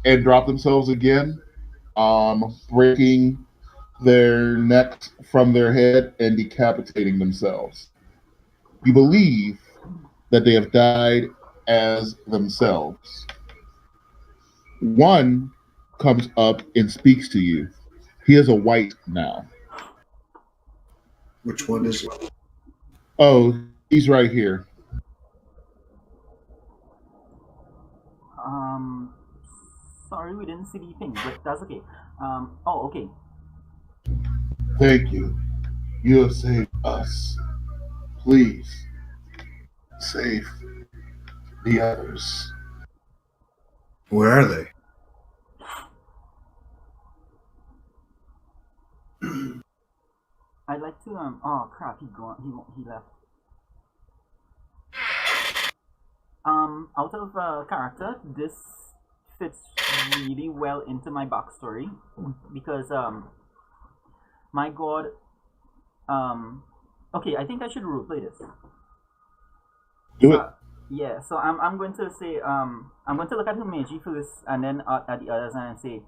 and drop themselves again, breaking their necks from their head and decapitating themselves. You believe that they have died as themselves. One comes up and speaks to you. He is a white now. Which one is it? Oh, he's right here. Sorry we didn't see the thing, but that's okay. Oh, okay. Thank you. You have saved us. Please save the others. Where are they? I'd like to oh crap, he left. Out of character, this fits really well into my backstory because my god okay, I think I should roleplay this. Do it. Yeah, so I'm going to say I'm going to look at Himeji first and then at the others and say,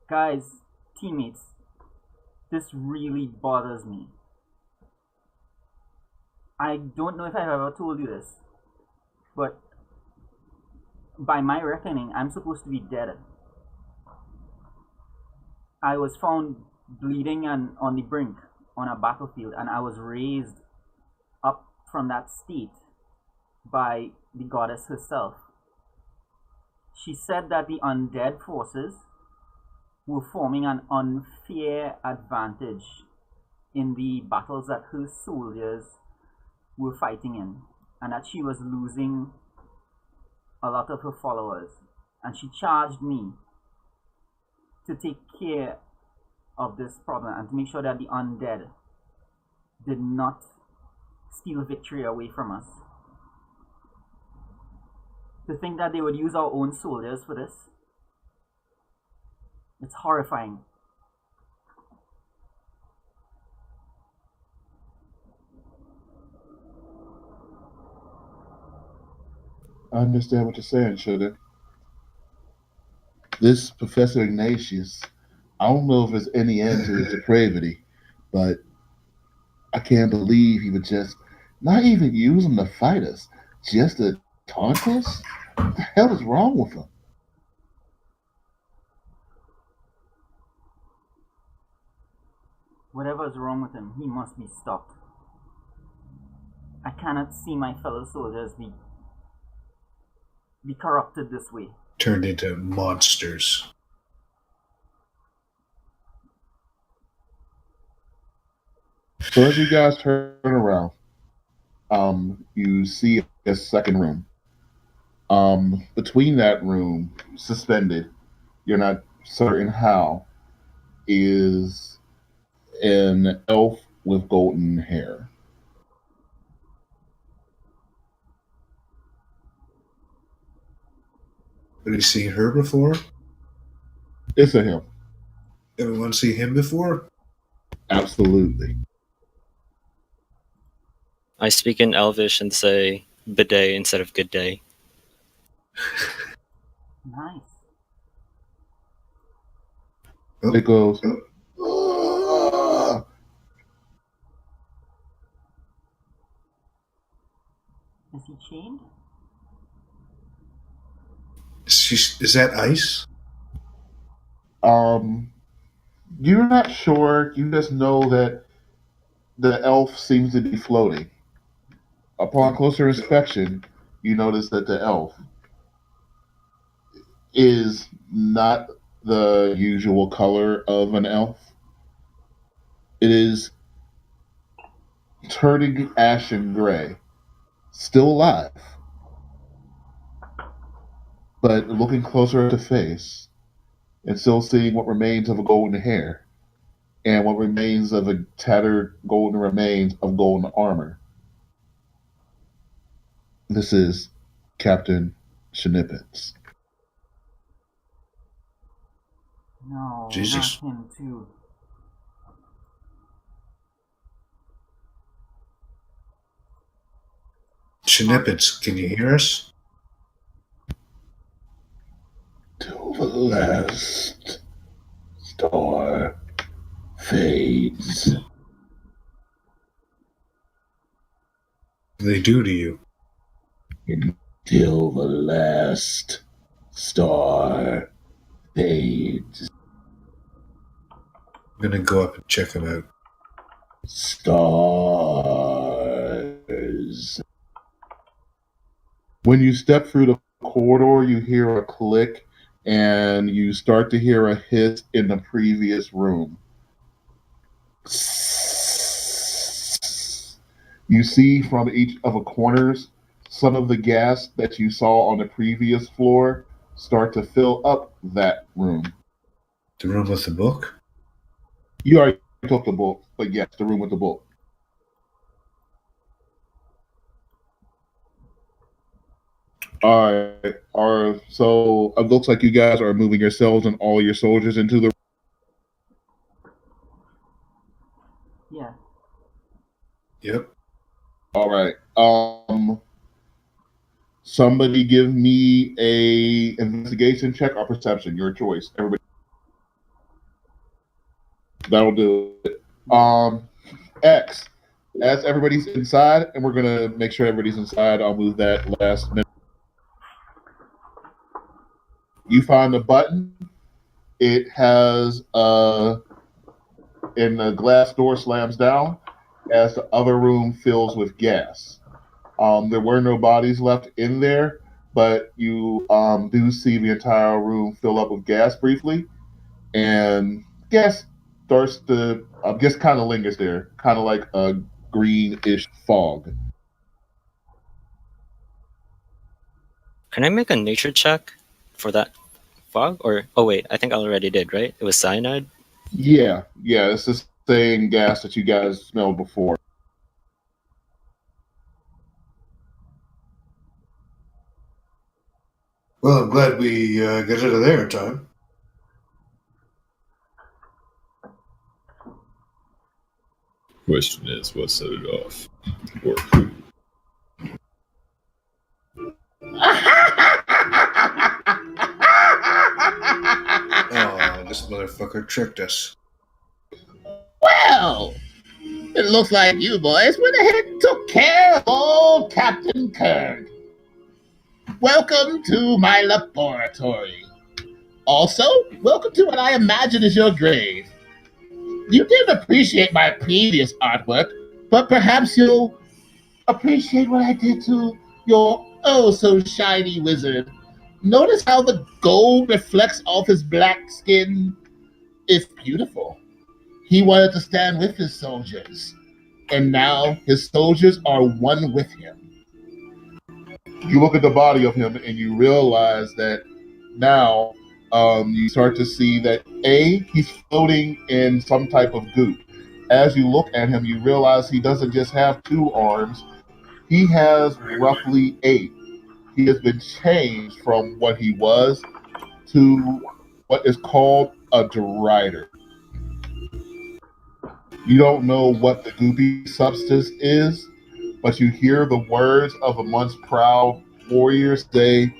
guys, teammates, this really bothers me. I don't know if I've ever told you this, but by my reckoning, I'm supposed to be dead. I was found bleeding and on the brink on a battlefield, and I was raised up from that state by the goddess herself. She said that the undead forces were forming an unfair advantage in the battles that her soldiers were fighting in, and that she was losing a lot of her followers. And she charged me to take care of this problem and to make sure that the undead did not steal victory away from us. To think that they would use our own soldiers for this, it's horrifying. I understand what you're saying, Sugar. This Professor Ignatius, I don't know if there's any end to his depravity, but I can't believe he would just not even use them to fight us, just to taunt us? What the hell is wrong with him? Whatever is wrong with him, he must be stopped. I cannot see my fellow soldiers be corrupted this way. Turned into monsters. So as you guys turn around, you see a second room. Between that room, suspended, you're not certain how, is an elf with golden hair. Have you seen her before? It's a him. Everyone see him before? Absolutely. I speak in Elvish and say bidet instead of good day. Nice. Oh, It goes, Is he chained? is that ice? you're not sure. You just know that the elf seems to be floating. Upon closer inspection, you notice that the elf is not the usual color of an elf. It is turning ashen gray, still alive, but looking closer at the face and still seeing what remains of a golden hair and what remains of a tattered golden remains of golden armor. This is Captain Schnippets. No, Jesus. not him too. Schnippets, can you hear us? Till the last star fades. What do they do to you? Until the last star fades. I'm gonna go up and check him out. Stars. When you step through the corridor, you hear a click and you start to hear a hiss in the previous room. You see from each of the corners some of the gas that you saw on the previous floor start to fill up that room. The room with the book? You already took the book, but yes, the room with the book. All right. So it looks like you guys are moving yourselves and all your soldiers into the. Yeah. Yep. All right. Somebody give me a investigation check or perception. Your choice. Everybody. That'll do it. X. As everybody's inside, and we're gonna make sure everybody's inside. I'll move that last minute. You find the button. It has a and the glass door slams down as the other room fills with gas. There were no bodies left in there, but you do see the entire room fill up with gas briefly, and gas starts to just kind of lingers there, kind of like a greenish fog. Can I make a nature check for that fog? Or oh wait, I think I already did, right? It was cyanide. Yeah, it's the same gas that you guys smelled before. Well, I'm glad we got out of there in time. Question is, what set it off? Or who? Oh, this motherfucker tricked us. Well, it looks like you boys went ahead and took care of old Captain Kirk. Welcome to my laboratory. Also, welcome to what I imagine is your grave. You didn't appreciate my previous artwork, but perhaps you'll appreciate what I did to your oh so shiny wizard. Notice how the gold reflects off his black skin? It's beautiful. He wanted to stand with his soldiers, and now his soldiers are one with him. You look at the body of him and you realize that now you start to see that he's floating in some type of goop. As you look at him, you realize he doesn't just have 2 arms, he has roughly 8. He has been changed from what he was to what is called a derider. You don't know what the goopy substance is, but you hear the words of a once proud warrior say,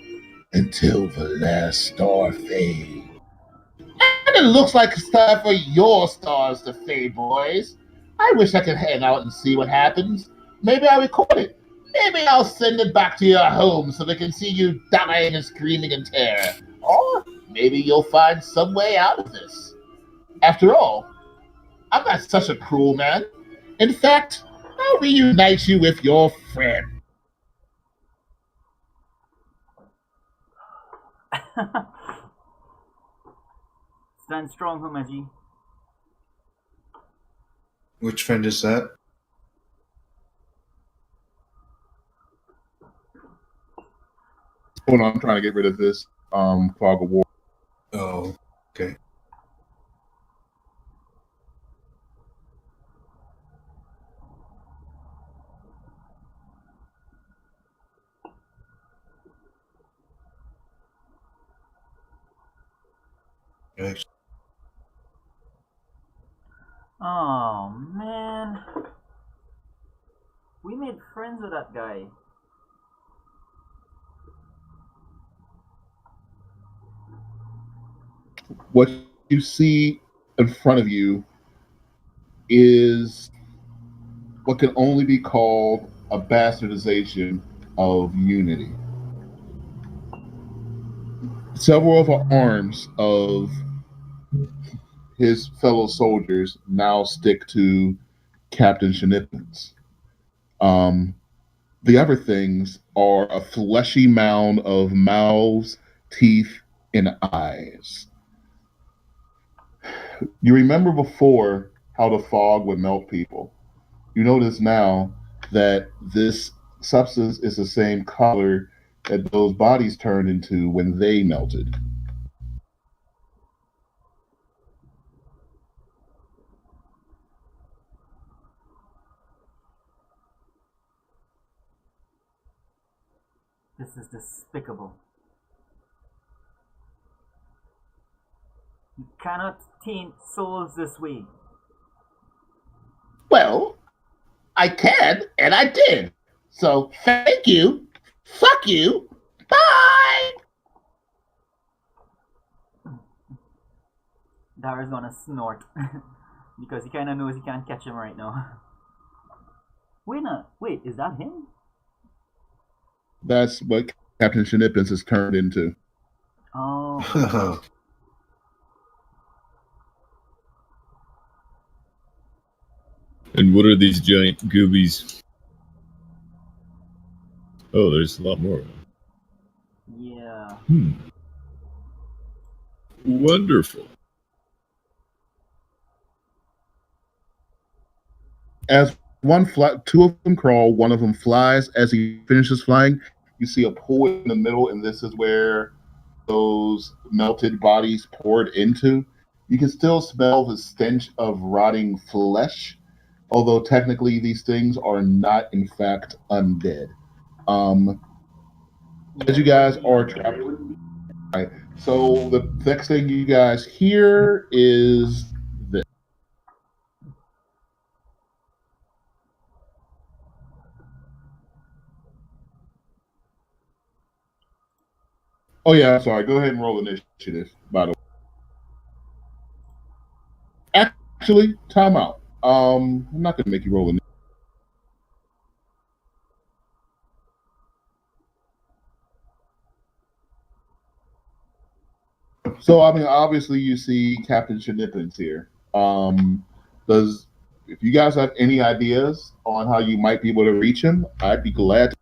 "Until the last star fades." And it looks like it's time for your stars to fade, boys. I wish I could hang out and see what happens. Maybe I'll record it. Maybe I'll send it back to your home so they can see you dying and screaming in terror. Or maybe you'll find some way out of this. After all, I'm not such a cruel man. In fact, I'll reunite you with your friend. Stand strong, Humaji. Which friend is that? Hold on, I'm trying to get rid of this fog of war. Oh, okay. Nice. Oh man, we made friends with that guy. What you see in front of you is what can only be called a bastardization of unity. Several of the arms of his fellow soldiers now stick to Captain Shenipin's. The other things are a fleshy mound of mouths, teeth, and eyes. You remember before how the fog would melt people. You notice now that this substance is the same color that those bodies turned into when they melted. This is despicable. You cannot taint souls this way. Well, I can, and I did. So thank you. Fuck you. Bye. Dara's gonna snort because he kind of knows he can't catch him right now. Wait, is that him? That's what Captain Shenipins has turned into. Oh, And what are these giant goobies? Oh, there's a lot more of them. Yeah. Wonderful. As two of them crawl, one of them flies. As he finishes flying, you see a pool in the middle, and this is where those melted bodies poured into. You can still smell the stench of rotting flesh, although technically these things are not, in fact, undead. As you guys are trapped, right? So the next thing you guys hear is this. Oh yeah, I'm sorry. Go ahead and roll initiative. By the way, actually, timeout. I'm not going to make you roll initiative. So I mean, obviously, you see Captain Shenipin's here. Does if you guys have any ideas on how you might be able to reach him, I'd be glad.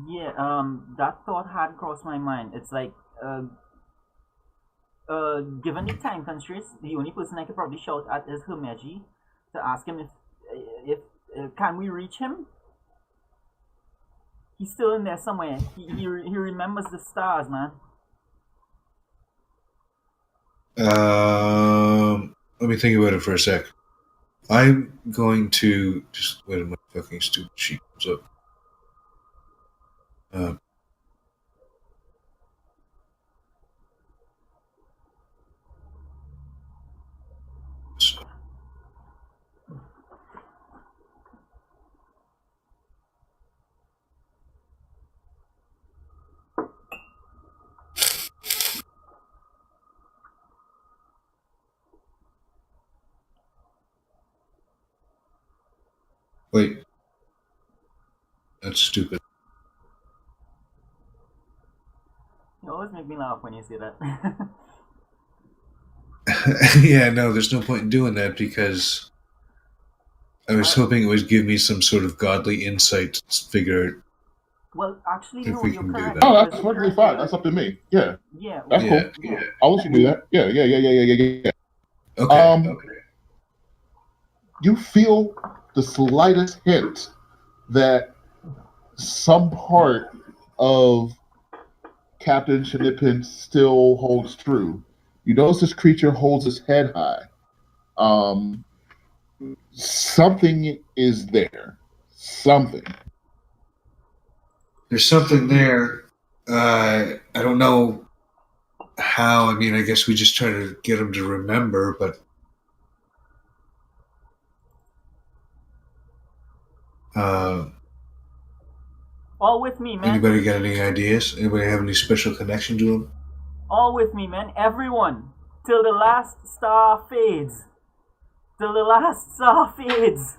Yeah, that thought had crossed my mind. It's like, given the time constraints, the only person I could probably shout at is Himeji to ask him if can we reach him? He's still in there somewhere. He remembers the stars, man. Let me think about it for a sec. I'm going to just wait a minute. Fucking stupid sheet comes up. Wait, that's stupid. You always make me laugh when you say that. Yeah, no, there's no point in doing that because I was hoping it would give me some sort of godly insight to figure Well, actually, if no, we you're can do correct. that. Oh, that's perfectly fine. That's up to me. Yeah, Yeah, that's Yeah, cool. yeah. I'll let you do that. Yeah. Okay. You feel the slightest hint that some part of Captain Shenipin still holds true. You notice this creature holds his head high. Something is there. Something. There's something there. I don't know how. I mean, I guess we just try to get him to remember, but all with me, man. anybody got any ideas? Anybody have any special connection to him? All with me, man. Everyone, till the last star fades. Till the last star fades.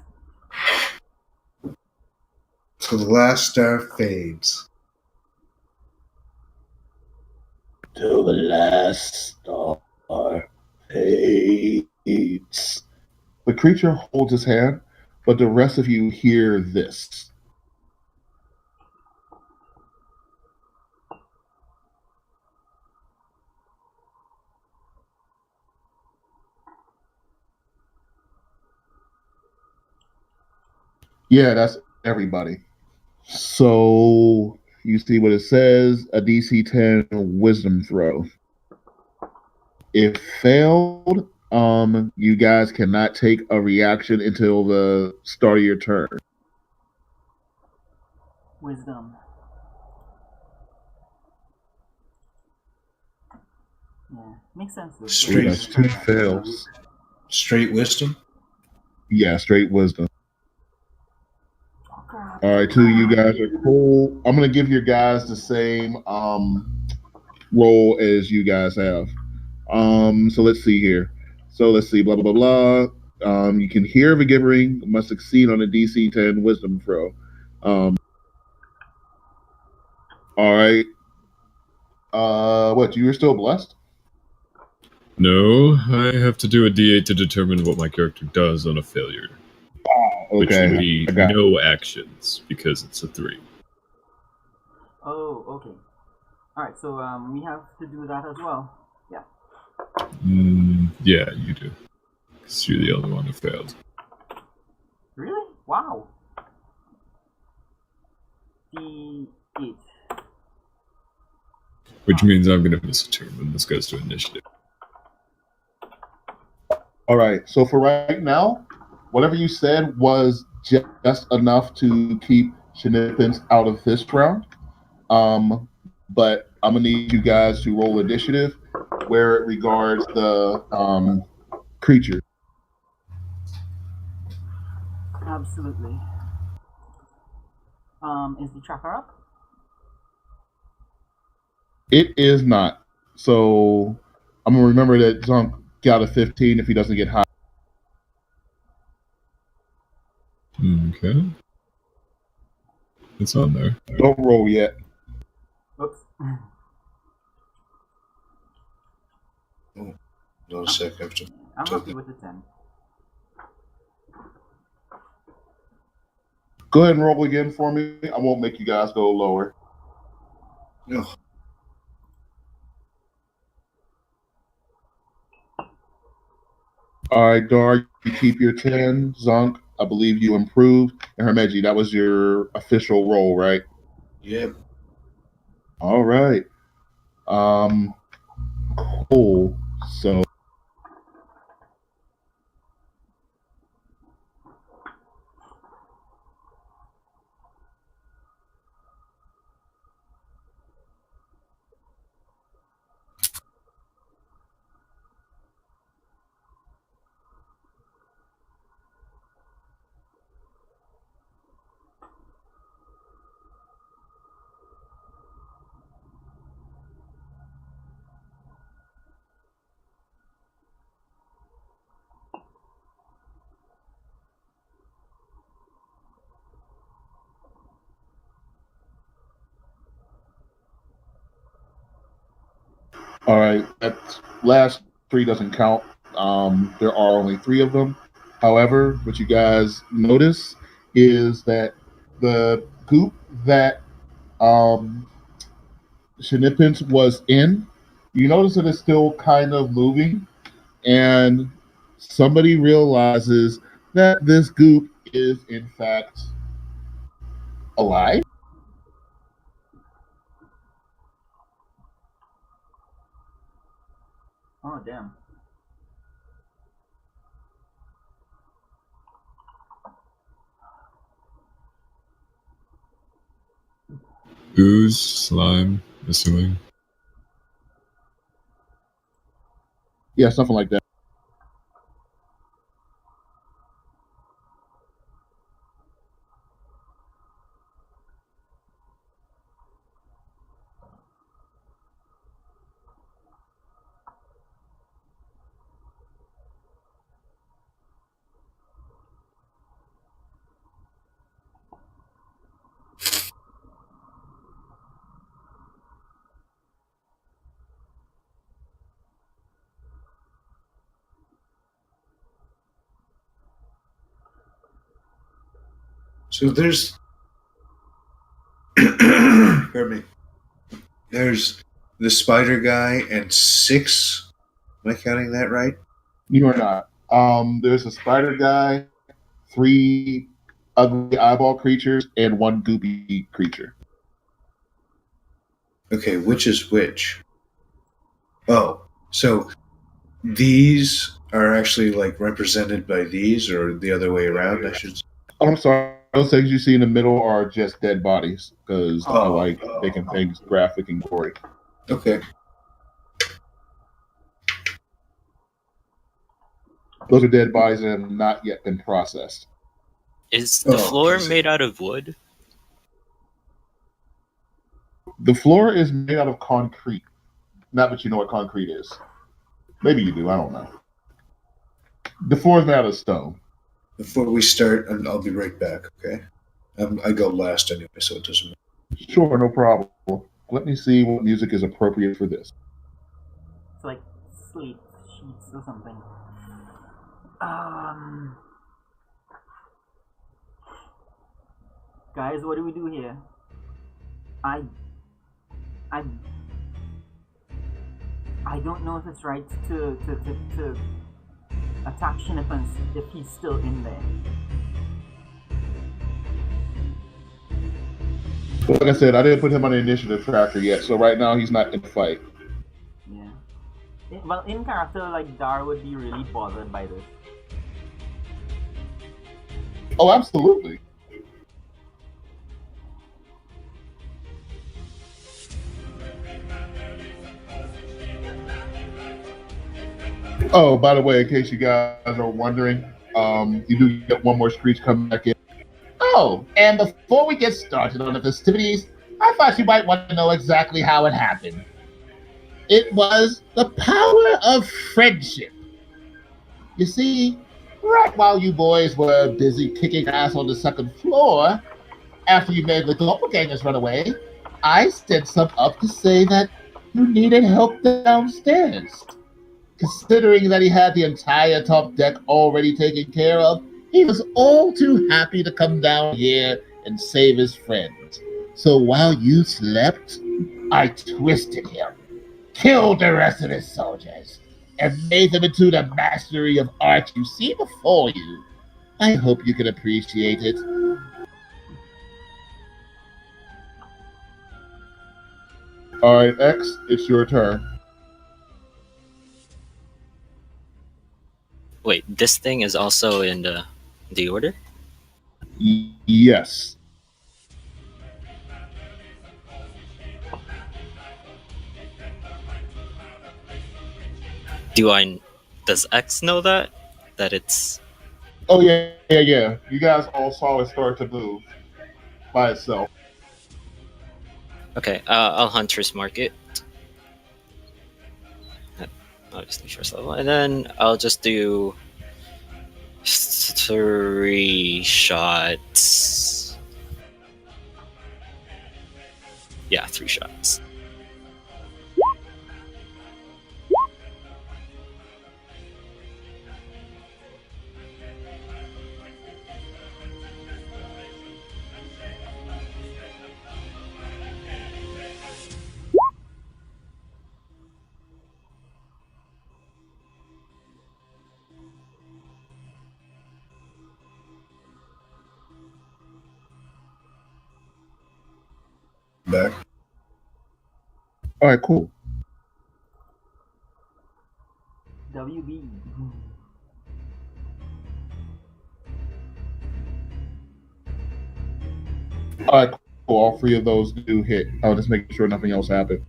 Till the last star fades. Till the last star fades. The creature holds his hand, but the rest of you hear this. Yeah, that's everybody. So you see what it says, a DC 10 wisdom throw. If failed, you guys cannot take a reaction until the start of your turn. Wisdom. Yeah, makes sense. Straight. That's 2 fails. Straight wisdom? Yeah, straight wisdom. Oh, crap. All right, 2 of you guys are cool. I'm gonna give your guys the same roll as you guys have. So let's see here. So let's see, blah blah blah blah. You can hear the gibbering, must succeed on a DC 10 wisdom throw. All right. What? You were still blessed? No, I have to do a D8 to determine what my character does on a failure. which would Okay. be I got it. no actions because it's a 3. Oh, okay. All right, so we have to do that as well. Yeah. Yeah, you do. Because you're the only one who failed. Really? Wow. D8. Which means I'm going to miss a turn when this goes to initiative. All right. So for right now, whatever you said was just enough to keep Shenanigans out of this round. But I'm gonna need you guys to roll initiative where it regards the creature. Absolutely. Is the tracker up? It is not. So I'm gonna remember that Zunk got a 15 if he doesn't get high. Okay. It's on there. Don't roll yet. Oops. No sec, I have to I'm took happy it. with the 10. Go ahead and roll again for me. I won't make you guys go lower. No. All right, Dar, you keep your 10. Zunk, I believe you improved. And Hermeji, that was your official roll, right? Yep. All right. Cool. So all right, that last 3 doesn't count. There are only 3 of them. However, what you guys notice is that the goop that Shenipins was in, you notice that it's still kind of moving, and somebody realizes that this goop is in fact alive. Oh, damn. Ooze, slime, assuming. Yeah, something like that. So there's pardon me. There's the spider guy and 6. Am I counting that right? You are not. There's a spider guy, 3 ugly eyeball creatures, and 1 goopy creature. Okay, which is which? Oh, so these are actually like represented by these, or the other way around, I should say. Oh, I'm sorry. Those things you see in the middle are just dead bodies because I Oh. like making things graphic and gory. Okay. Those are dead bodies that have not yet been processed. Is the Oh, floor I see. made out of wood? The floor is made out of concrete. Not that you know what concrete is. Maybe you do. I don't know. The floor is made out of stone. Before we start, and I'll be right back, okay? I go last anyway, so it doesn't matter. Sure, no problem. Let me see what music is appropriate for this. It's like slate sheets or something. Um. Guys, what do we do here? I I I don't know if it's right to attack Shinifan if he's still in there. Like I said, I didn't put him on the initiative tracker yet, so right now he's not in the fight. Yeah. Well, in character, like Dar would be really bothered by this. Oh, absolutely. Oh, by the way, in case you guys are wondering, you do get one more screech coming back in. Oh, and before we get started on the festivities, I thought you might want to know exactly how it happened. It was the power of friendship. You see, right while you boys were busy kicking ass on the second floor, after you made the doppelgangers run away, I sent some up to say that you needed help downstairs. Considering that he had the entire top deck already taken care of, he was all too happy to come down here and save his friends. So while you slept, I twisted him, killed the rest of his soldiers, and made them into the mastery of art you see before you. I hope you can appreciate it. All right, X, it's your turn. Wait, this thing is also in the order? Yes. Does X know that? That it's Oh, yeah. You guys all saw it start to move by itself. okay, I'll Hunter's Mark it. Obviously first level. And then I'll just do 3 shots. Yeah, 3 shots. Back. All right, cool. WB. All right, cool. All 3 of those do hit. I'll just make sure nothing else happened.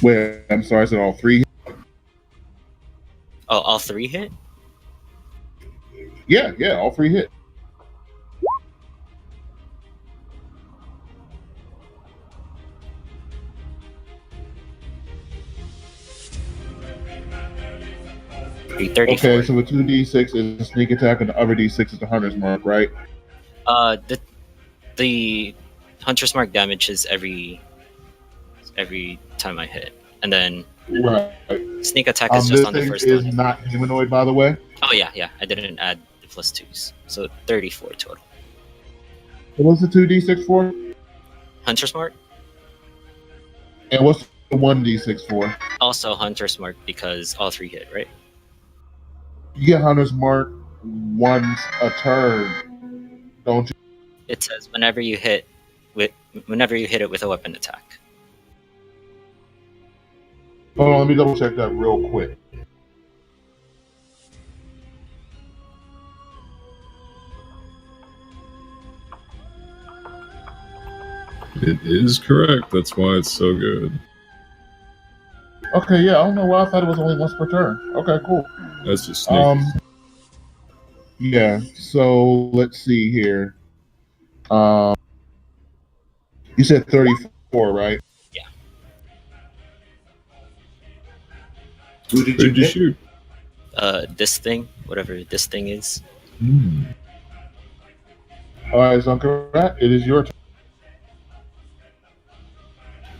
Wait, I'm sorry, I said all 3? Oh, all 3 hit? Yeah, all 3 hit. Okay, so the 2d6 is a sneak attack, and the other d6 is the hunter's mark, right? The Hunter's Mark damage is every time I hit, and then Right. sneak attack is just This on the thing first is one. not humanoid, by the way. Oh yeah, I didn't add the +2s, so 34 total. What's the 2d6 for? Hunter's Mark, And what's the 1d6 for? also Hunter's Mark because all 3 hit, right? You get hunter's mark once a turn, don't you? It says whenever you hit it with a weapon attack. Hold on, let me double check that real quick. It is correct. That's why it's so good. Okay, yeah, I don't know why I thought it was only once per turn. Okay, cool. That's just sneaky. Yeah, so let's see here. You said 34, right? Yeah. Who did Where'd you hit? shoot? This thing, whatever this thing is. All right, Zunkarat, it is your turn.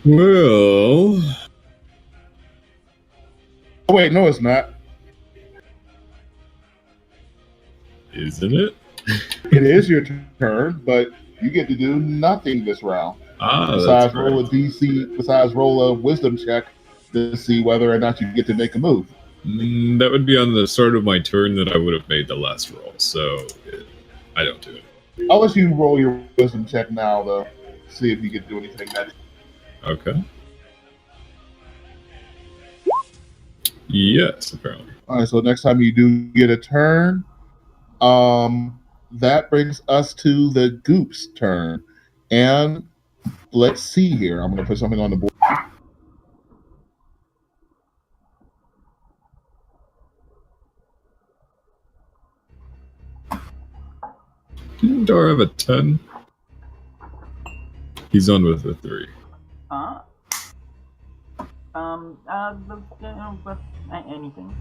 Well, Oh, wait, no, it's not. Isn't it? It is your turn, but you get to do nothing this round. That's Besides roll a right. DC, besides roll a wisdom check to see whether or not you get to make a move. That would be on the start of my turn that I would have made the last roll, so I don't do it. I'll let you roll your wisdom check now, though. See if you can do anything next. Okay. Yes, apparently. All right, so next time you do get a turn, that brings us to the Goop's turn. And let's see here. I'm going to put something on the board. Didn't Dar have a 10? He's on with a 3. But anything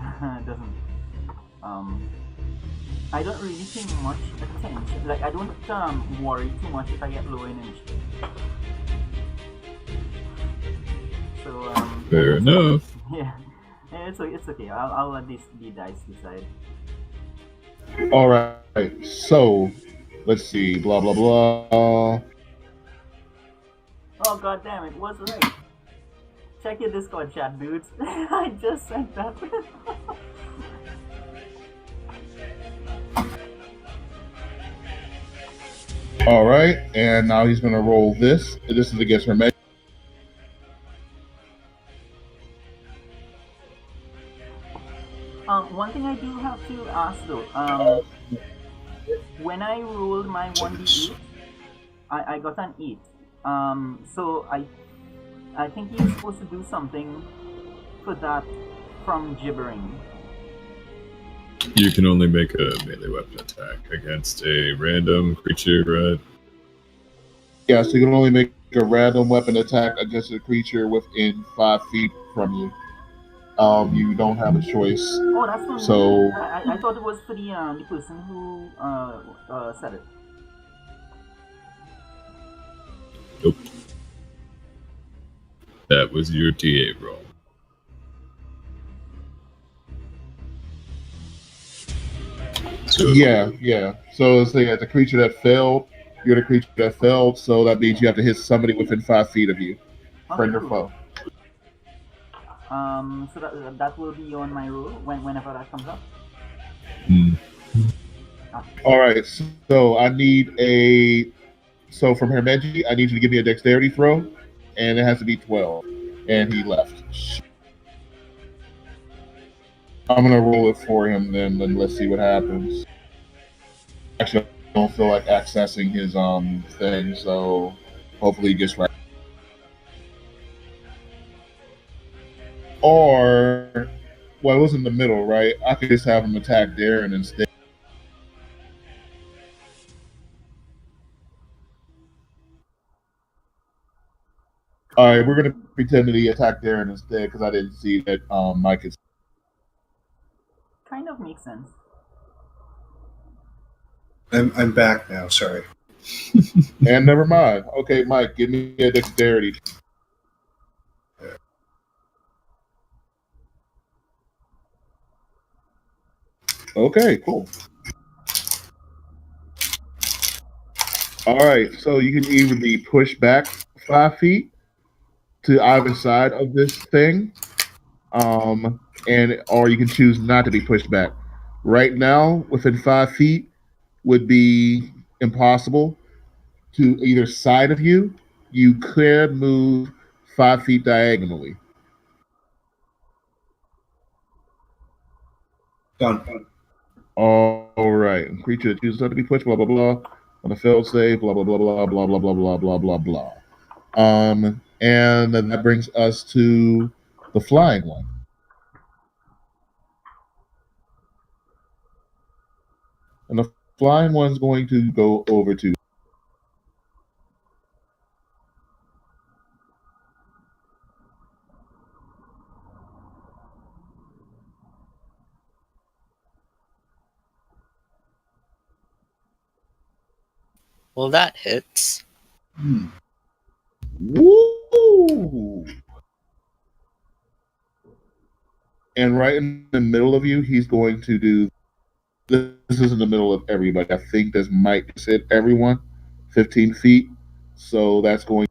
doesn't. I don't really pay much attention. Like I don't worry too much if I get low energy. So Fair enough. Yeah, it's okay. I'll let the dice decide. All right, so let's see. Blah, blah, blah. Oh god damn it! What's right? Check your Discord chat, dudes. I just sent that. All right, and now he's going to roll this. This is against her magic. One thing I do have to ask though, when I rolled my 1d8, I got an 8. So I think you're supposed to do something for that from gibbering. You can only make a melee weapon attack against a random creature, right? Yeah, so you can only make a random weapon attack against a creature within 5 feet from you. You don't have a choice. Oh, that's for So me. I thought it was for the person who said it. Nope. That was your TA roll. So, yeah. So it's the creature that failed. You're the creature that failed, so that means you have to hit somebody within 5 feet of you, friend or foe. So that will be on my roll whenever that comes up. All right, so I need a. So from Hermeji, I need you to give me a dexterity throw, and it has to be 12. And he left. I'm gonna roll it for him then, and let's see what happens. Actually, I don't feel like accessing his thing, so hopefully he gets right. Or, well, it was in the middle, right? I could just have him attack Darren instead. All right, we're gonna pretend that he attacked Darren instead because I didn't see that Mike is. Kind of makes sense. I'm back now. Sorry. And never mind. Okay, Mike, give me a dexterity. Okay, cool. All right, so you can either be pushed back 5 feet to either side of this thing, and or you can choose not to be pushed back. Right now, within 5 feet would be impossible. To either side of you, you could move 5 feet diagonally. Done. All right. Creature that chooses not to be pushed, blah, blah, blah. On a failed save, blah, blah, blah, blah, blah, blah, blah, blah, blah, blah, blah. And then that brings us to the flying one. And the flying one's going to go over to. Well, that hits. Woo! And right in the middle of you, he's going to do this is in the middle of everybody. I think this might just hit everyone, 15 feet. So that's going.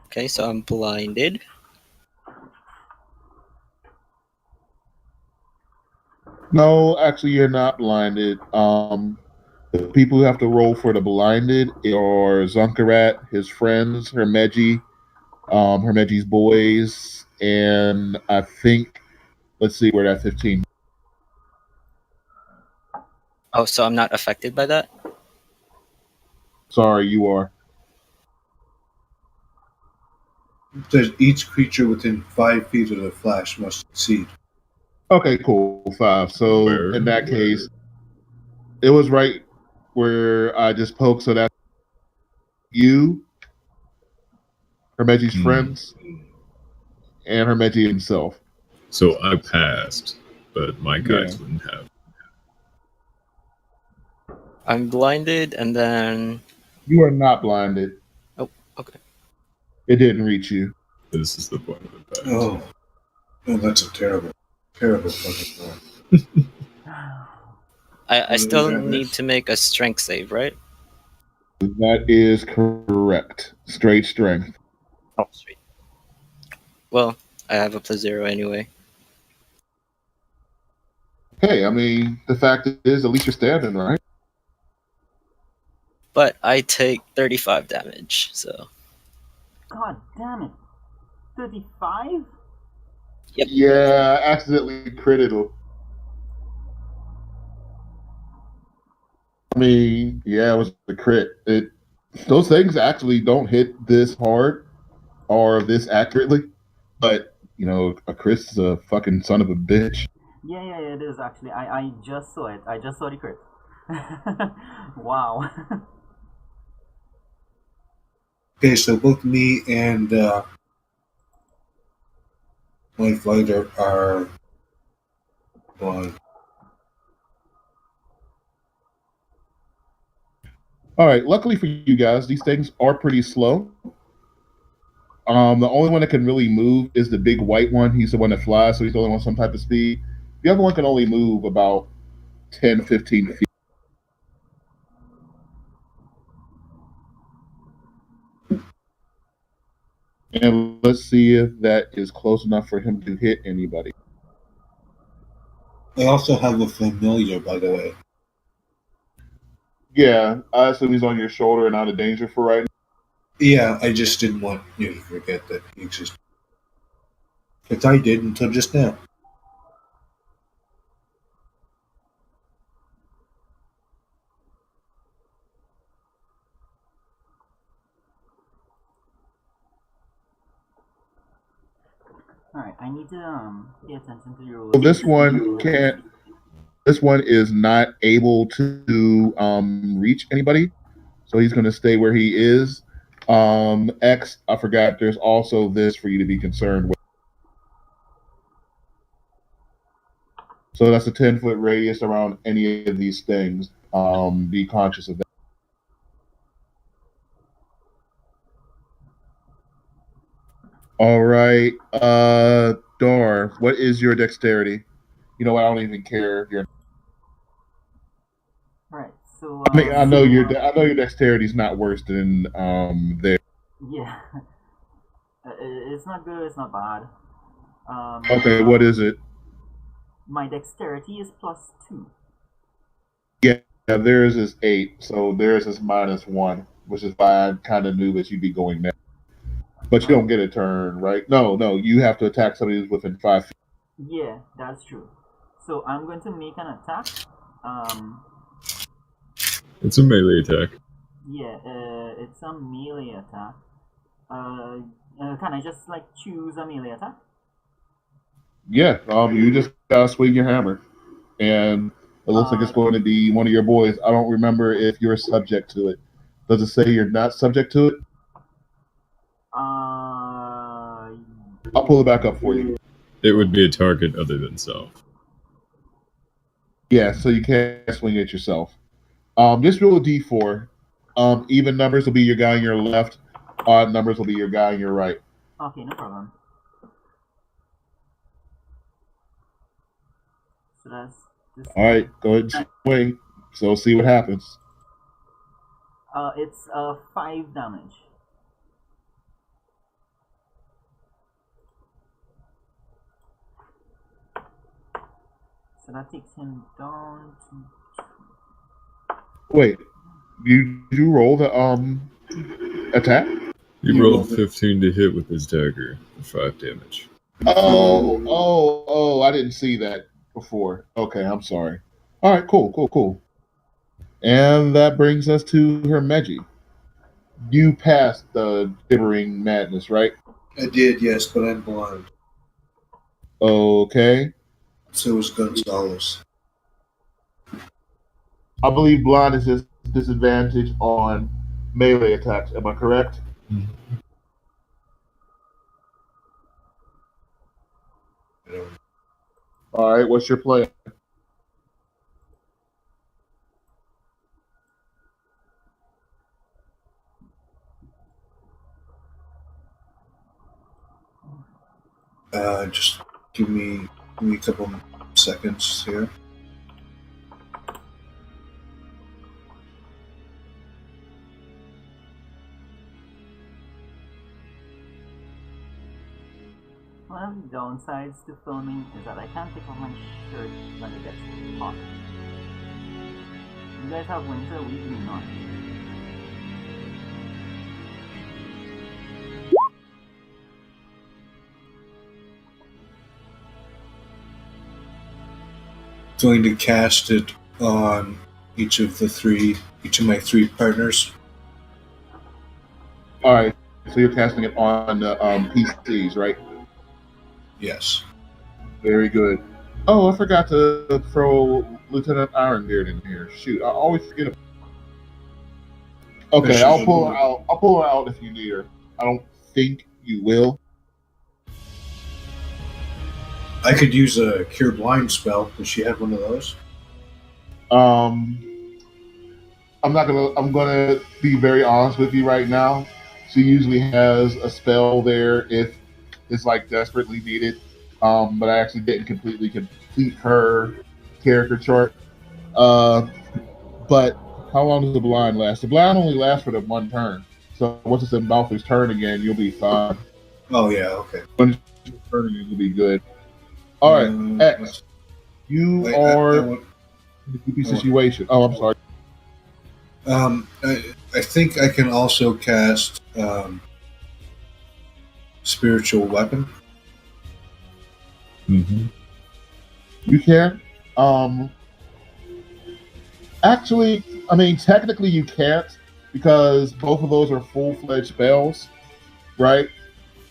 Okay, so I'm blinded. No, actually, you're not blinded. The people who have to roll for the blinded are Zunkarat, his friends, Hermeji's boys, and I think, let's see where that 15. Oh, so I'm not affected by that? Sorry, you are. Says each creature within 5 feet of the flash must succeed. Okay, cool. 5. So Where? in that case, it was right where I just poked. So that's you, Hermeji's friends, and Hermeji himself. So I passed, but my guys Yeah. wouldn't have. I'm blinded, and then... You are not blinded. Oh, okay. It didn't reach you. This is the point of the pact. Oh, that's a terrible, terrible fucking plan. I still damage. need to make a strength save, right? That is correct. Straight strength. Oh, sweet. Well, I have a +0 anyway. Hey, I mean, the fact is, at least you're standing, right? But I take 35 damage, so... God damn it. 35? Yep. Yeah, accidentally critical. I mean, yeah, it was a crit. Those things actually don't hit this hard or this accurately, but you know, a crit's a fucking son of a bitch. Yeah, it is actually. I just saw it. I just saw the crit. Wow. Okay, so both me and my fighter are blind. All right, luckily for you guys, these things are pretty slow. The only one that can really move is the big white one. He's the one that flies, so he's the only one with some type of speed. The other one can only move about 10, 15 feet. And let's see if that is close enough for him to hit anybody. I also have a familiar, by the way. Yeah, I assume he's on your shoulder and out of danger for right now. Yeah, I just didn't want you to forget that he existed. Because I did until just now. Alright, I need to pay attention to your. So this one can't. This one is not able to reach anybody, so he's going to stay where he is. X, I forgot. There's also this for you to be concerned with. So that's a 10-foot radius around any of these things. Be conscious of that. All right, Dar, what is your dexterity? You know what? I don't even care. Right, so. I mean, I know your dexterity is not worse than there. Yeah. It's not good, it's not bad. Okay, what is it? My dexterity is +2. Yeah, theirs is 8, so theirs is -1, which is why I kind of knew that you'd be going there. But you don't get a turn, right? No, you have to attack somebody who's within 5 feet. Yeah, that's true. So I'm going to make an attack. It's a melee attack. Yeah, it's a melee attack. Can I just like choose a melee attack? Yeah, you just gotta swing your hammer, and it looks like it's going to be one of your boys. I don't remember if you're subject to it. Does it say you're not subject to it? I'll pull it back up for you. It would be a target other than self. Yeah, so you can't swing it yourself. Just roll a d4. Even numbers will be your guy on your left. Odd numbers will be your guy, and you're right. Okay, no problem. So that's this. All right, go ahead and swing. So see what happens. It's 5 damage. So that takes him down to. Wait, you roll the attack? You You rolled rolled it. 15 to hit with his dagger for 5 damage. Oh! I didn't see that before. Okay, I'm sorry. All right, cool. And that brings us to Hermeji. You passed the gibbering madness, right? I did, yes, but I'm blind. Okay. So is Gonzalez. I believe blind is his disadvantage on melee attacks. Am I correct? All right, what's your plan? Just give me a couple seconds here. One of the downsides to filming is that I can't take off my shirt when it gets hot. You guys have winter, we do not. Going to cast it on each of my 3 partners. All right, so you're casting it on the PCs, right? Yes. Very good. Oh, I forgot to throw Lieutenant Ironbeard in here. Shoot, I always forget about. Okay, I'll pull her out. I'll pull her out if you need her. I don't think you will. I could use a Cure Blind spell. Does she have one of those? I'm gonna be very honest with you right now. She usually has a spell there if it's like desperately needed. But I actually didn't completely complete her character chart. But how long does the blind last? The blind only lasts for the 1 turn. So once it's in Malfoy's turn again, you'll be fine. Oh yeah, okay. When it's your turn again, you'll be good. All right, X. You are in a goofy situation. Oh, I'm sorry. I think I can also cast Spiritual Weapon. Mm-hmm. You can. Actually, I mean, technically you can't because both of those are full-fledged spells, right?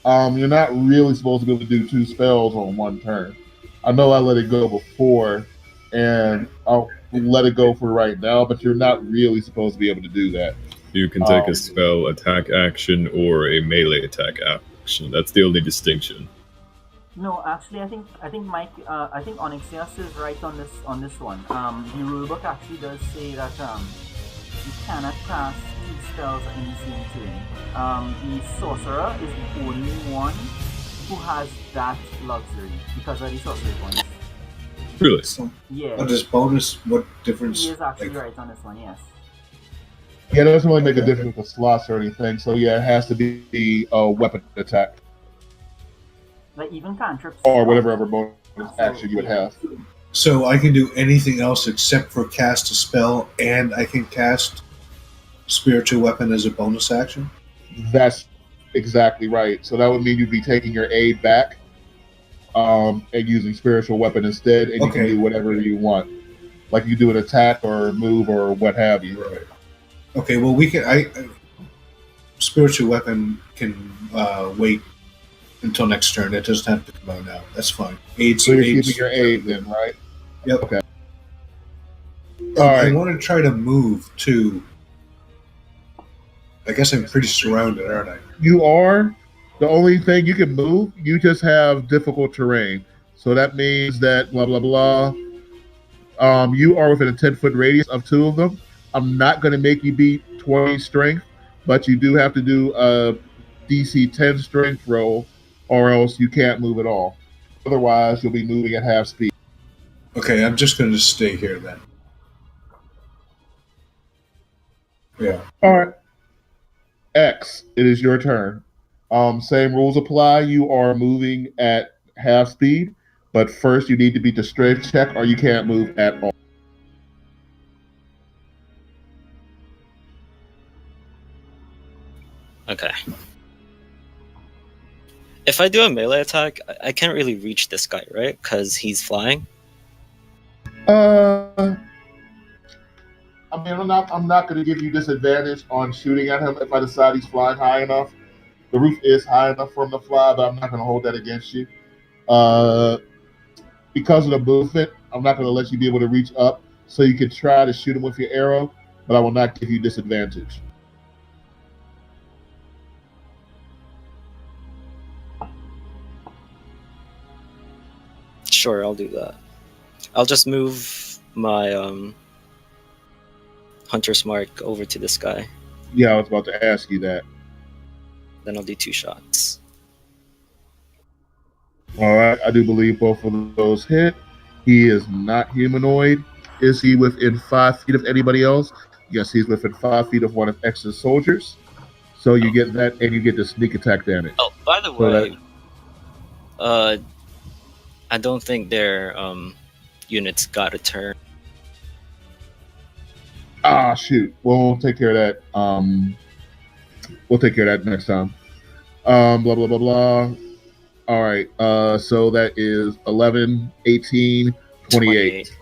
You're not really supposed to be able to do 2 spells on 1 turn. I know I let it go before, and I'll let it go for right now, but you're not really supposed to be able to do that. You can take a spell attack action or a melee attack action. That's the only distinction. No, actually, I think Mike, I think Onyxius is right on this one. The rulebook actually does say that you cannot cast 2 spells in the same turn. The sorcerer is the only one who has that luxury because of the sorcery points. Really? Yeah. What is bonus? What difference? He is actually right on this one. Yes. Yeah, it doesn't really make a difference with the slots or anything. So yeah, it has to be a weapon attack Like even cantrips or whatever other bonus action you would have. So I can do anything else except for cast a spell, and I can cast Spiritual Weapon as a bonus action? That's exactly right. So that would mean you'd be taking your aid back and using Spiritual Weapon instead, and you can do whatever you want. Like you do an attack or move or what have you. Right. Okay, well, we can. Spiritual Weapon can wait until next turn. It doesn't have to come out now. That's fine. So you're keeping your aid then, right? Yep. Okay. All right. I want to try to move to. I guess I'm pretty surrounded, aren't I? You are. The only thing you can move, you just have difficult terrain. So that means that blah blah blah. You are within a 10-foot radius of 2 of them. I'm not going to make you beat 20 strength, but you do have to do a DC 10 strength roll, or else you can't move at all. Otherwise, you'll be moving at half speed. Okay, I'm just going to stay here then. Yeah. All right. X, it is your turn. Same rules apply. You are moving at half speed, but first you need to beat the strength check, or you can't move at all. Okay. If I do a melee attack, I can't really reach this guy, right? Because he's flying. Uh, I mean, I'm not going to give you disadvantage on shooting at him if I decide he's flying high enough. The roof is high enough for him to fly, but I'm not going to hold that against you. Uh, because of the movement, I'm not going to let you be able to reach up, so you can try to shoot him with your arrow, but I will not give you disadvantage. Sure, I'll do that. I'll just move my Hunter's Mark over to this guy. Yeah, I was about to ask you that. Then I'll do 2 shots. All right, I do believe both of those hit. He is not humanoid. Is he within 5 feet of anybody else? Yes, he's within 5 feet of one of X's soldiers. So you get that, and you get the sneak attack damage. Oh, by the So way, I don't think their units got a turn. Shoot. We'll take care of that. We'll take care of that next time. Blah blah blah blah. All right. So that is 11, 18, 28.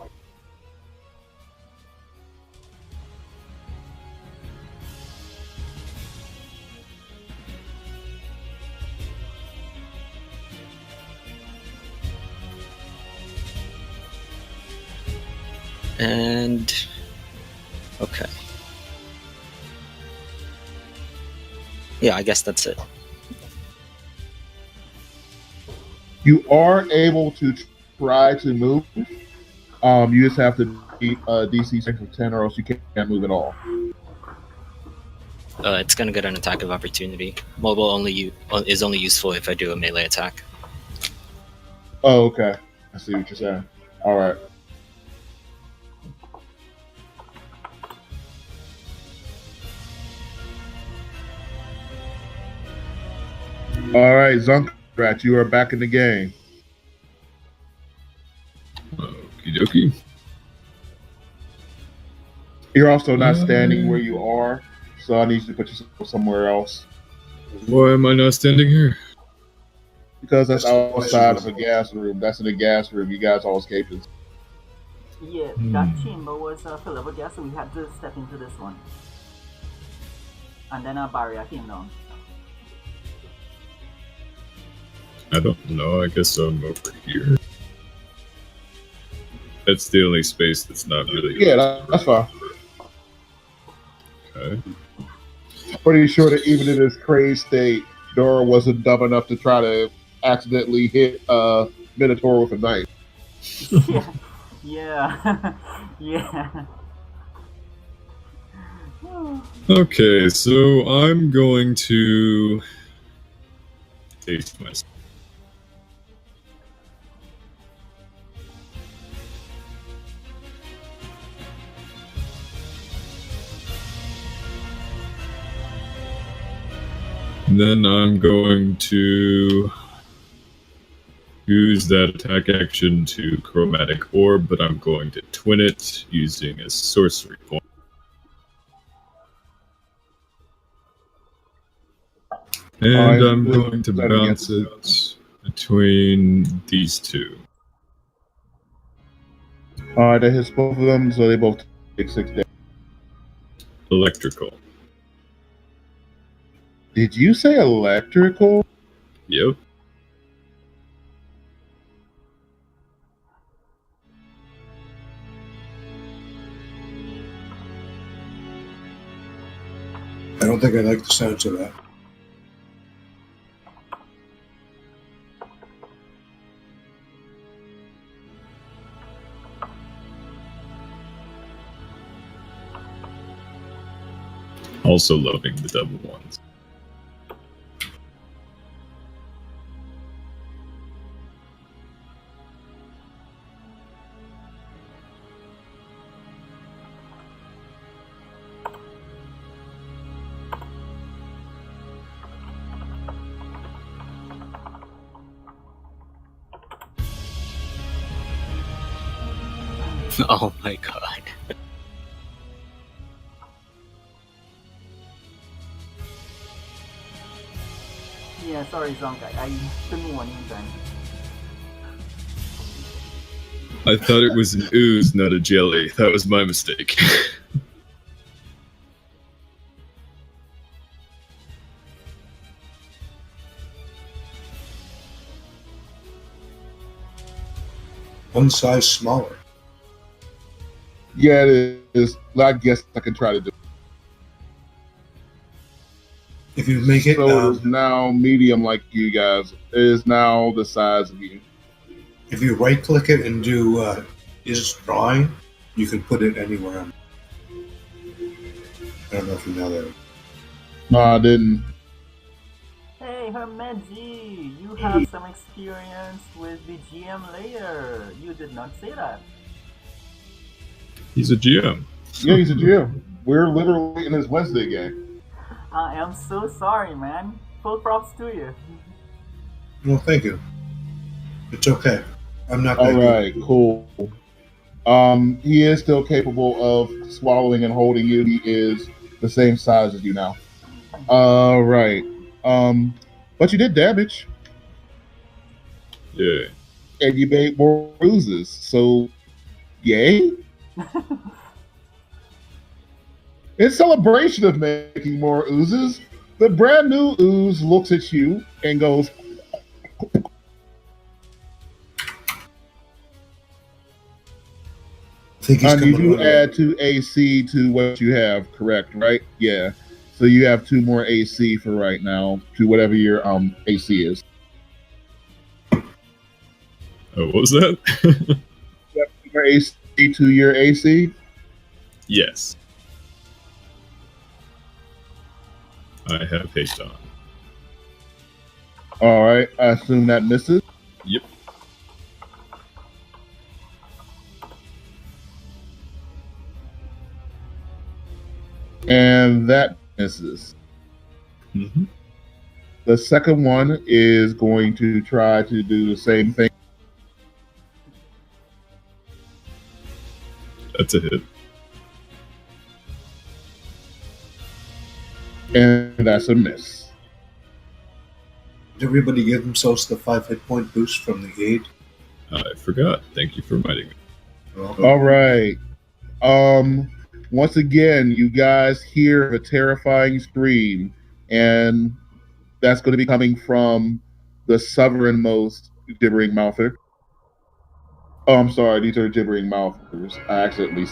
And okay. Yeah, I guess that's it. You are able to try to move. You just have to beat DC strength of 10, or else you can't move at all. It's gonna get an attack of opportunity. Mobile is only useful if I do a melee attack. Oh, okay. I see what you're saying. All right. All right, Zunkrat, you are back in the game. Okie dokie. You're also not standing where you are, so I need you to put yourself somewhere else. Why am I not standing here? Because that's outside of a gas room. That's in a gas room. You guys all escaped it. Yeah, that chamber was filled with gas, so we had to step into this one. And then a barrier came down. I don't know. I guess I'm over here. That's the only space that's not really. Yeah, that's fine. Okay. Pretty sure that even in this crazed state, Dora wasn't dumb enough to try to accidentally hit Minotaur with a knife. Yeah. Yeah. Okay, so I'm going to taste myself. Then I'm going to use that attack action to Chromatic Orb, but I'm going to twin it using a sorcery point. And I'm going to bounce it between these two. That hits both of them, so they both take 6 damage. Electrical. Did you say electrical? Yep. I don't think I like the sounds of that. Also loving the double ones. Oh my god. Yeah, sorry, Zonk. I couldn't warn you in time. I thought it was an ooze, not a jelly. That was my mistake. One size smaller. Yeah, it is. I guess I can try to do it. If you make it, So it is now medium like you guys. It is now the size of you. if you right click it and do is drawing, you can put it anywhere. I don't know if you know that. No, I didn't. Hey, Hermeji, you have some experience with the GM layer. You did not say that. He's a GM. Yeah, he's a GM. We're literally in his Wednesday game. I am so sorry, man. Full props to you. Well, thank you. It's okay. I'm not. All that right, cool. He is still capable of swallowing and holding you. He is the same size as you now. All right. But you did damage, Yeah. and you made more bruises. So, yay! In celebration of making more oozes, the brand new ooze looks at you and goes, I think he's and you coming do around. add 2 AC to what you have, correct, right? Yeah. So you have 2 more AC for right now to whatever your AC is. Oh, what was that? You have 2 more AC to your AC? Yes. I have haste on. All right. I assume that misses. Yep. And that misses. Mm-hmm. The second one is going to try to do the same thing. That's a hit. And that's a miss. Did everybody give themselves the 5 hit point boost from the aid? I forgot. Thank you for reminding me. All right. Once again, you guys hear a terrifying scream, and that's going to be coming from the southernmost gibbering mouther. Oh, I'm sorry. These are gibbering mouthers. I accidentally.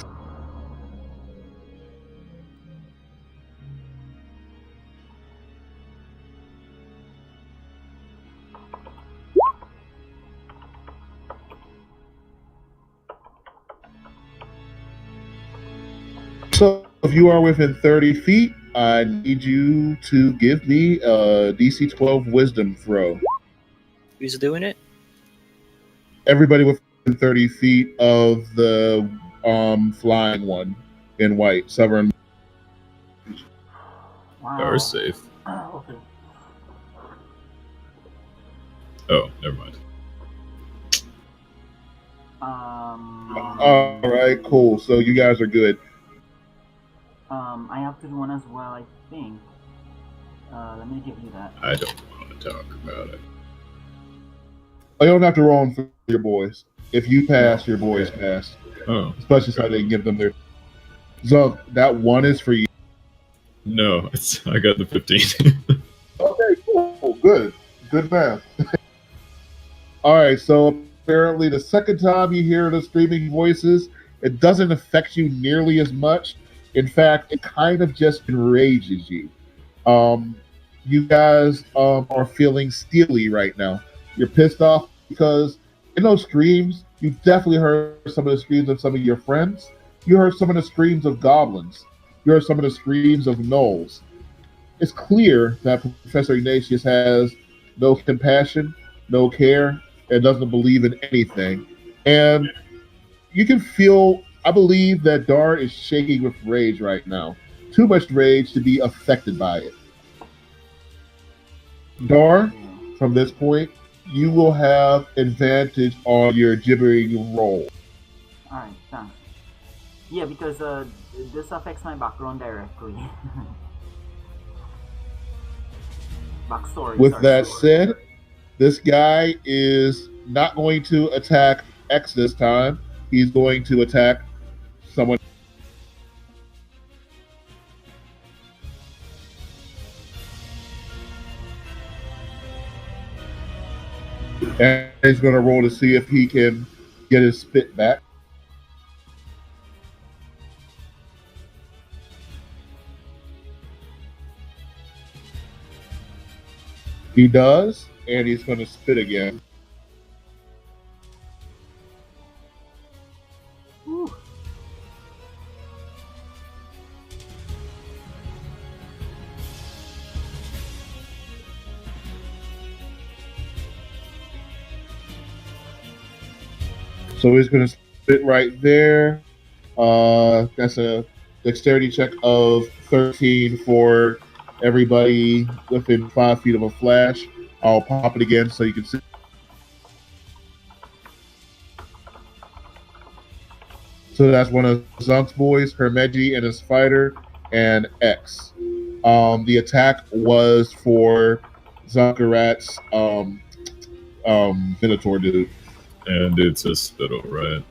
So if you are within 30 feet, I need you to give me a DC 12 wisdom throw. Who's doing it? Everybody within 30 feet of the flying one in white, southern. Wow. Are safe. Okay. Oh, never mind. All right, cool. So you guys are good. I have to do one as well, I think. Let me give you that. I don't want to talk about it. Oh, you don't have to roll them for your boys. If you pass, your boys pass. Oh. Especially so they can give them their. So that one is for you. No, I got the 15. Okay, cool. Good. Good math. All right, so apparently the second time you hear the screaming voices, it doesn't affect you nearly as much. In fact, it kind of just enrages you. You guys are feeling steely right now. You're pissed off because in those screams, you definitely heard some of the screams of some of your friends. You heard some of the screams of goblins. are some of the screams of gnolls. It's clear that Professor Ignatius has no compassion, no care, and doesn't believe in anything. And you can feel, I believe that Dar is shaking with rage right now. Too much rage to be affected by it. Dar, from this point, you will have advantage on your gibbering roll. Alright, thanks. Yeah, because this affects my background directly. Backstory. With Sorry. that said, this guy is not going to attack X this time. He's going to attack someone. And he's going to roll to see if he can get his spit back. He does, and he's going to spit again. Whew. So he's going to spit right there. That's a dexterity check of 13 for everybody within 5 feet of a flash. I'll pop it again so you can see. So that's one of Zunk's boys, Hermegi and his fighter, and X. The attack was for Zunkarat's Minotaur dude. And it's a spittle, right?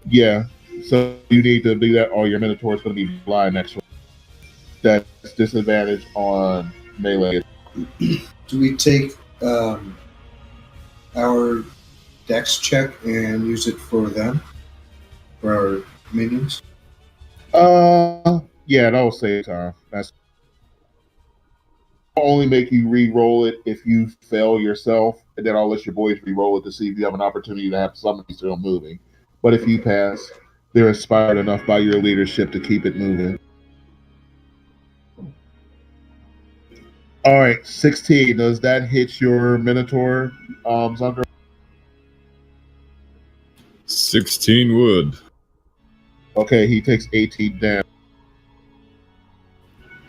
Yeah. So you need to do that, or your Minotaur is going to be blind next one. That's disadvantage on melee. Do we take our dex check and use it for them? For our minions? Yeah, that'll save time. That's I'll only make you re-roll it if you fail yourself, and then I'll let your boys re-roll it to see if you have an opportunity to have somebody still moving. But if you pass, they're inspired enough by your leadership to keep it moving. All right, 16. Does that hit your Minotaur, Zunker? 16 wood. Okay, he takes 18 damage.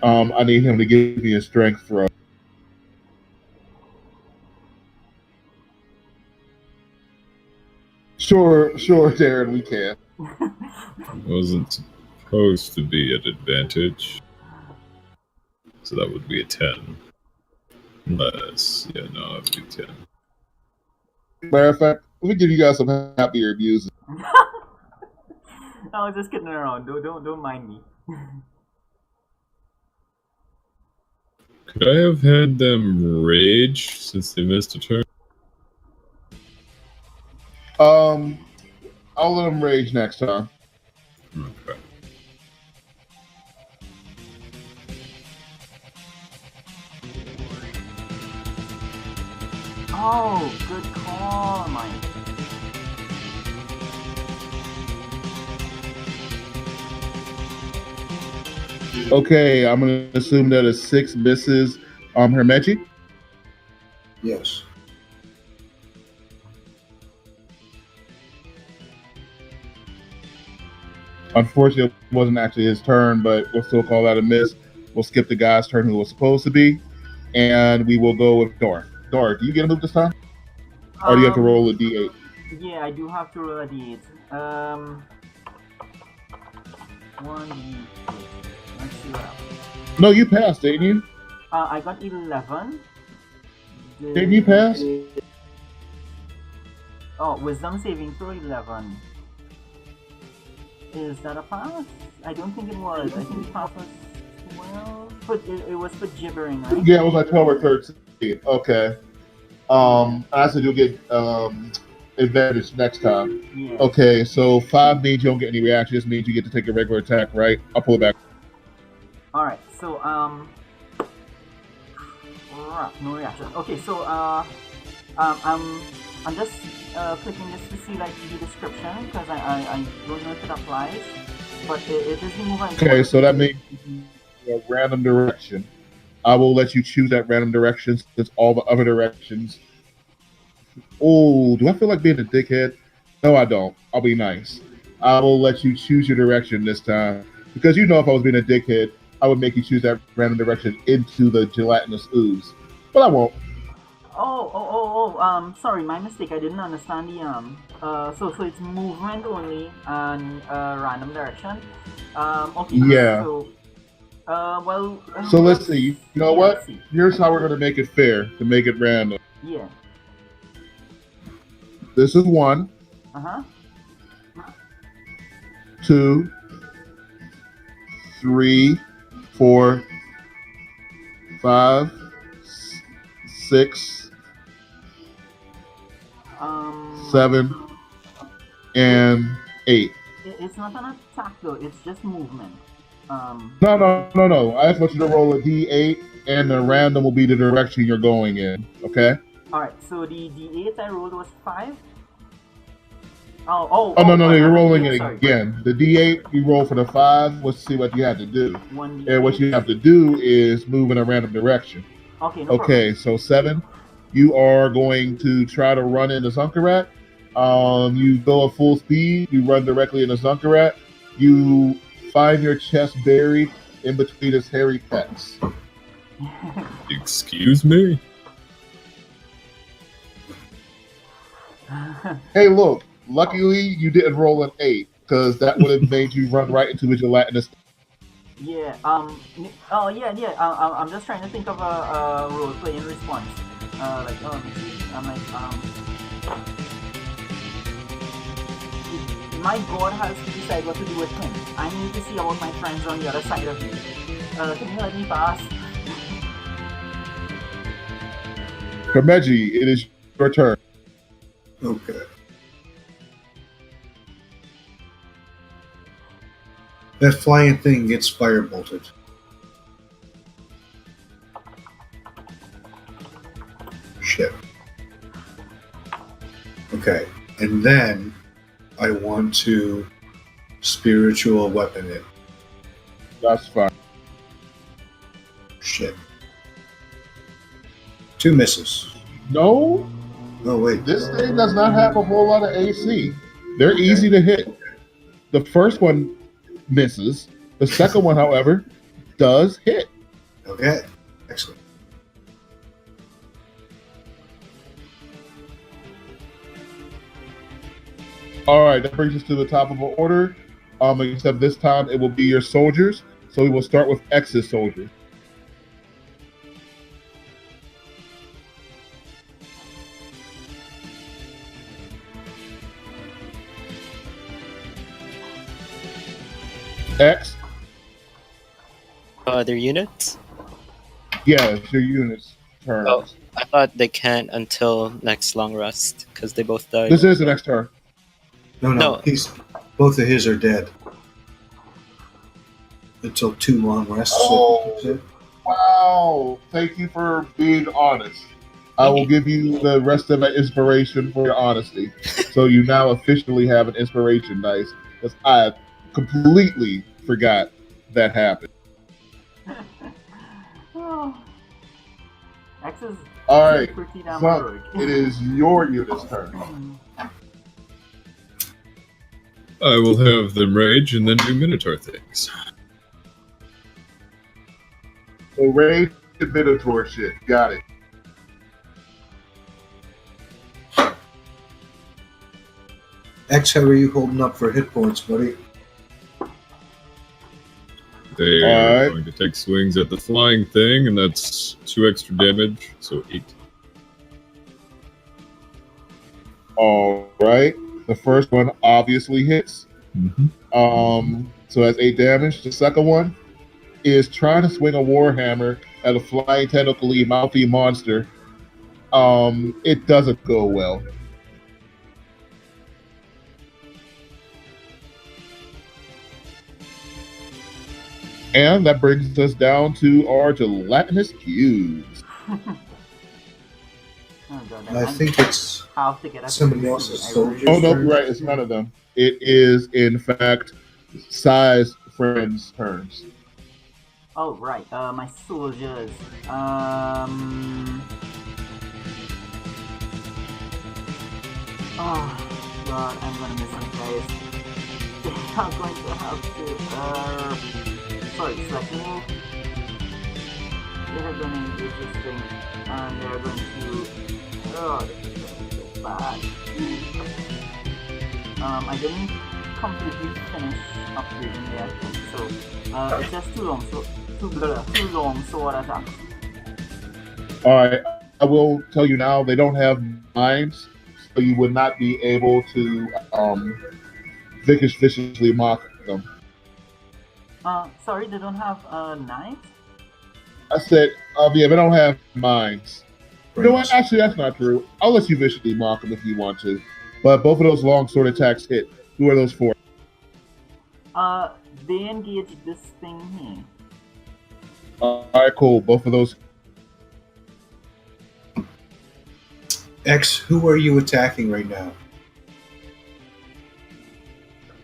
I need him to give me a strength throw. Sure, Darren, we can. Wasn't supposed to be at advantage. So that would be a 10. Unless, yeah, no, it would be 10. Matter of fact, let me give you guys some happier music. I was just kidding around. Don't mind me. Could I have had them rage since they missed a turn? I'll let him rage next time. Okay. Oh, good call, Mike. Okay, I'm gonna assume that a 6 misses Hermegi. Yes. Unfortunately, it wasn't actually his turn, but we'll still call that a miss. We'll skip the guy's turn who was supposed to be, and we will go with Dor. Dor, do you get a move this time? Or do you have to roll a d8? Yeah, I do have to roll a d8. 1d8. Let's see what happens. No, you passed, didn't you? I got 11. Didn't you pass? Oh, wisdom saving throw 11. Is that a pass? I don't think it was. I think the pass was 12. But it was for gibbering, right? Yeah, it was like 12 or 13. Okay. I said you'll get advantage next time. Yeah. Okay, so 5 means you don't get any reaction. This means you get to take a regular attack, right? I'll pull it back. Alright, so no reaction. Okay, so I'm just clicking this to see like the description because I don't know if it applies. but it is the move I Okay, want. so that means a random direction. I will let you choose that random direction since all the other directions. Oh, do I feel like being a dickhead? No, I don't. I'll be nice. I will let you choose your direction this time because you know if I was being a dickhead, I would make you choose that random direction into the gelatinous ooze. But I won't. Sorry, my mistake. I didn't understand the so it's movement only and random direction. Okay. Yeah. So, So let's see. You know yeah, what? let's see. Here's how we're going to make it fair to make it random. Yeah. This is 1, Uh huh. 2, 3, 4, 5, 6, Um. 7, and 8. It's not an attack though. It's just movement. No. I just want you to roll a d8, and the random will be the direction you're going in. Okay? All right. So the D8 I rolled was 5. Oh no, you're rolling it sorry. again. The d8 you roll for the 5. Let's see what you have to do. 1d8. And what you have to do is move in a random direction. Okay. No Okay, so 7, you are going to try to run into Zunkarat. You go at full speed. You run directly into Zunkarat. You find your chest buried in between his hairy pecs. Problem. Excuse me? Hey, look. Luckily, you didn't roll an 8 because that would have made you run right into his gelatinous. Yeah. I'm just trying to think of a role playing response. I'm like my god has to decide what to do with him. I need to see all my friends on the other side of me. Can you let me pass? Kameji, it is your turn. Okay. That flying thing gets firebolted. Shit. Okay. And then I want to spiritual weapon it. That's fine. Shit. 2 misses. No, Oh, wait. this thing does not have a whole lot of AC. They're easy to hit. The first one misses. The second one, however, does hit. Okay. Excellent. All right, that brings us to the top of our order. Except this time it will be your soldiers. So we will start with X's soldiers. X, Their units? yeah, it's your unit's turn. Oh, I thought they can't until next long rest because they both died. This is the next turn. No. No. Both of his are dead. Until 2 long rests. Oh. Wow, thank you for being honest. I will give you the rest of my inspiration for your honesty. So you now officially have an inspiration dice because I completely forgot that happened. Oh. X is All right, pretty damn Zunk, heroic. it is your unit's turn. I will have them rage and then do Minotaur things. So rage and Minotaur shit. Got it. X, how are you holding up for hit points, buddy? They All are right. going to take swings at the flying thing, and that's 2 extra damage, so 8. All right. The first one obviously hits. Mm-hmm. So that's 8 damage. The second one is trying to swing a warhammer at a flying tentacly mouthy monster. It doesn't go well. And that brings us down to our gelatinous cubes. Oh god, I think it's have to get a somebody PC. else's I soldiers. Oh, no, turn. right. It's none of them. It is, in fact, Size friends' turns. Oh, right. My soldiers. Oh, God, I'm gonna miss some guys. They are going to have to, sorry, select move. They are gonna engage this thing, and they're going to, oh, this is gonna be so bad. I didn't completely finish upgrading yet, so, it's just too long sword attacks. All right, I will tell you now. They don't have mines, so you would not be able to viciously mock them. Sorry, they don't have, knives? I said, yeah, they don't have mines. You know what? Actually, that's not true. I'll let you viciously mock them if you want to. But both of those long sword attacks hit. Who are those for? They engage this thing here. All right, cool. Both of those. X, who are you attacking right now?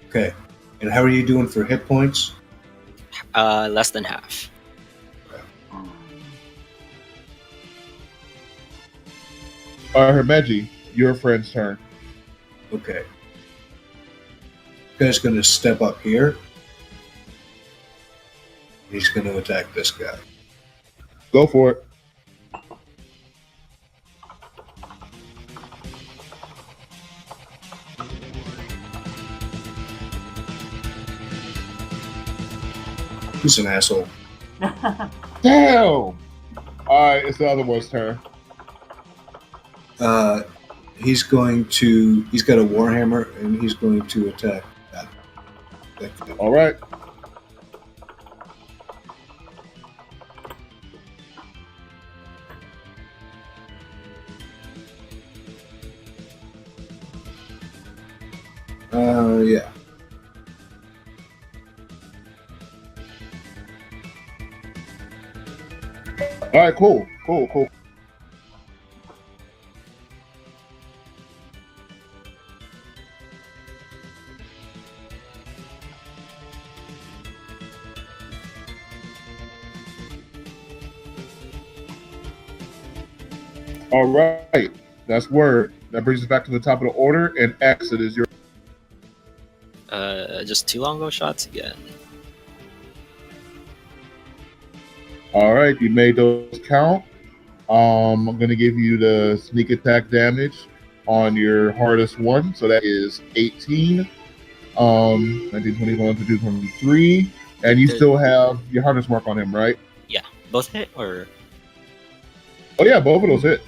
Okay. And how are you doing for hit points? Less than half. All right, Hermeji, your friend's turn. Okay. This guy's going to step up here. He's going to attack this guy. Go for it. He's an asshole. Damn! All right, it's the other one's turn. He's got a warhammer, and he's going to attack that guy. All right. Yeah. All right, cool. All right, that's word. That brings us back to the top of the order, and X, it is your. Just 2 longbow shots again. All right, you made those count. I'm going to give you the sneak attack damage on your hardest one. So that is 18, 19, 21, 22, 23. And you still have your hunter's mark on him, right? Yeah. Both hit, or? Oh, yeah, both of those hit.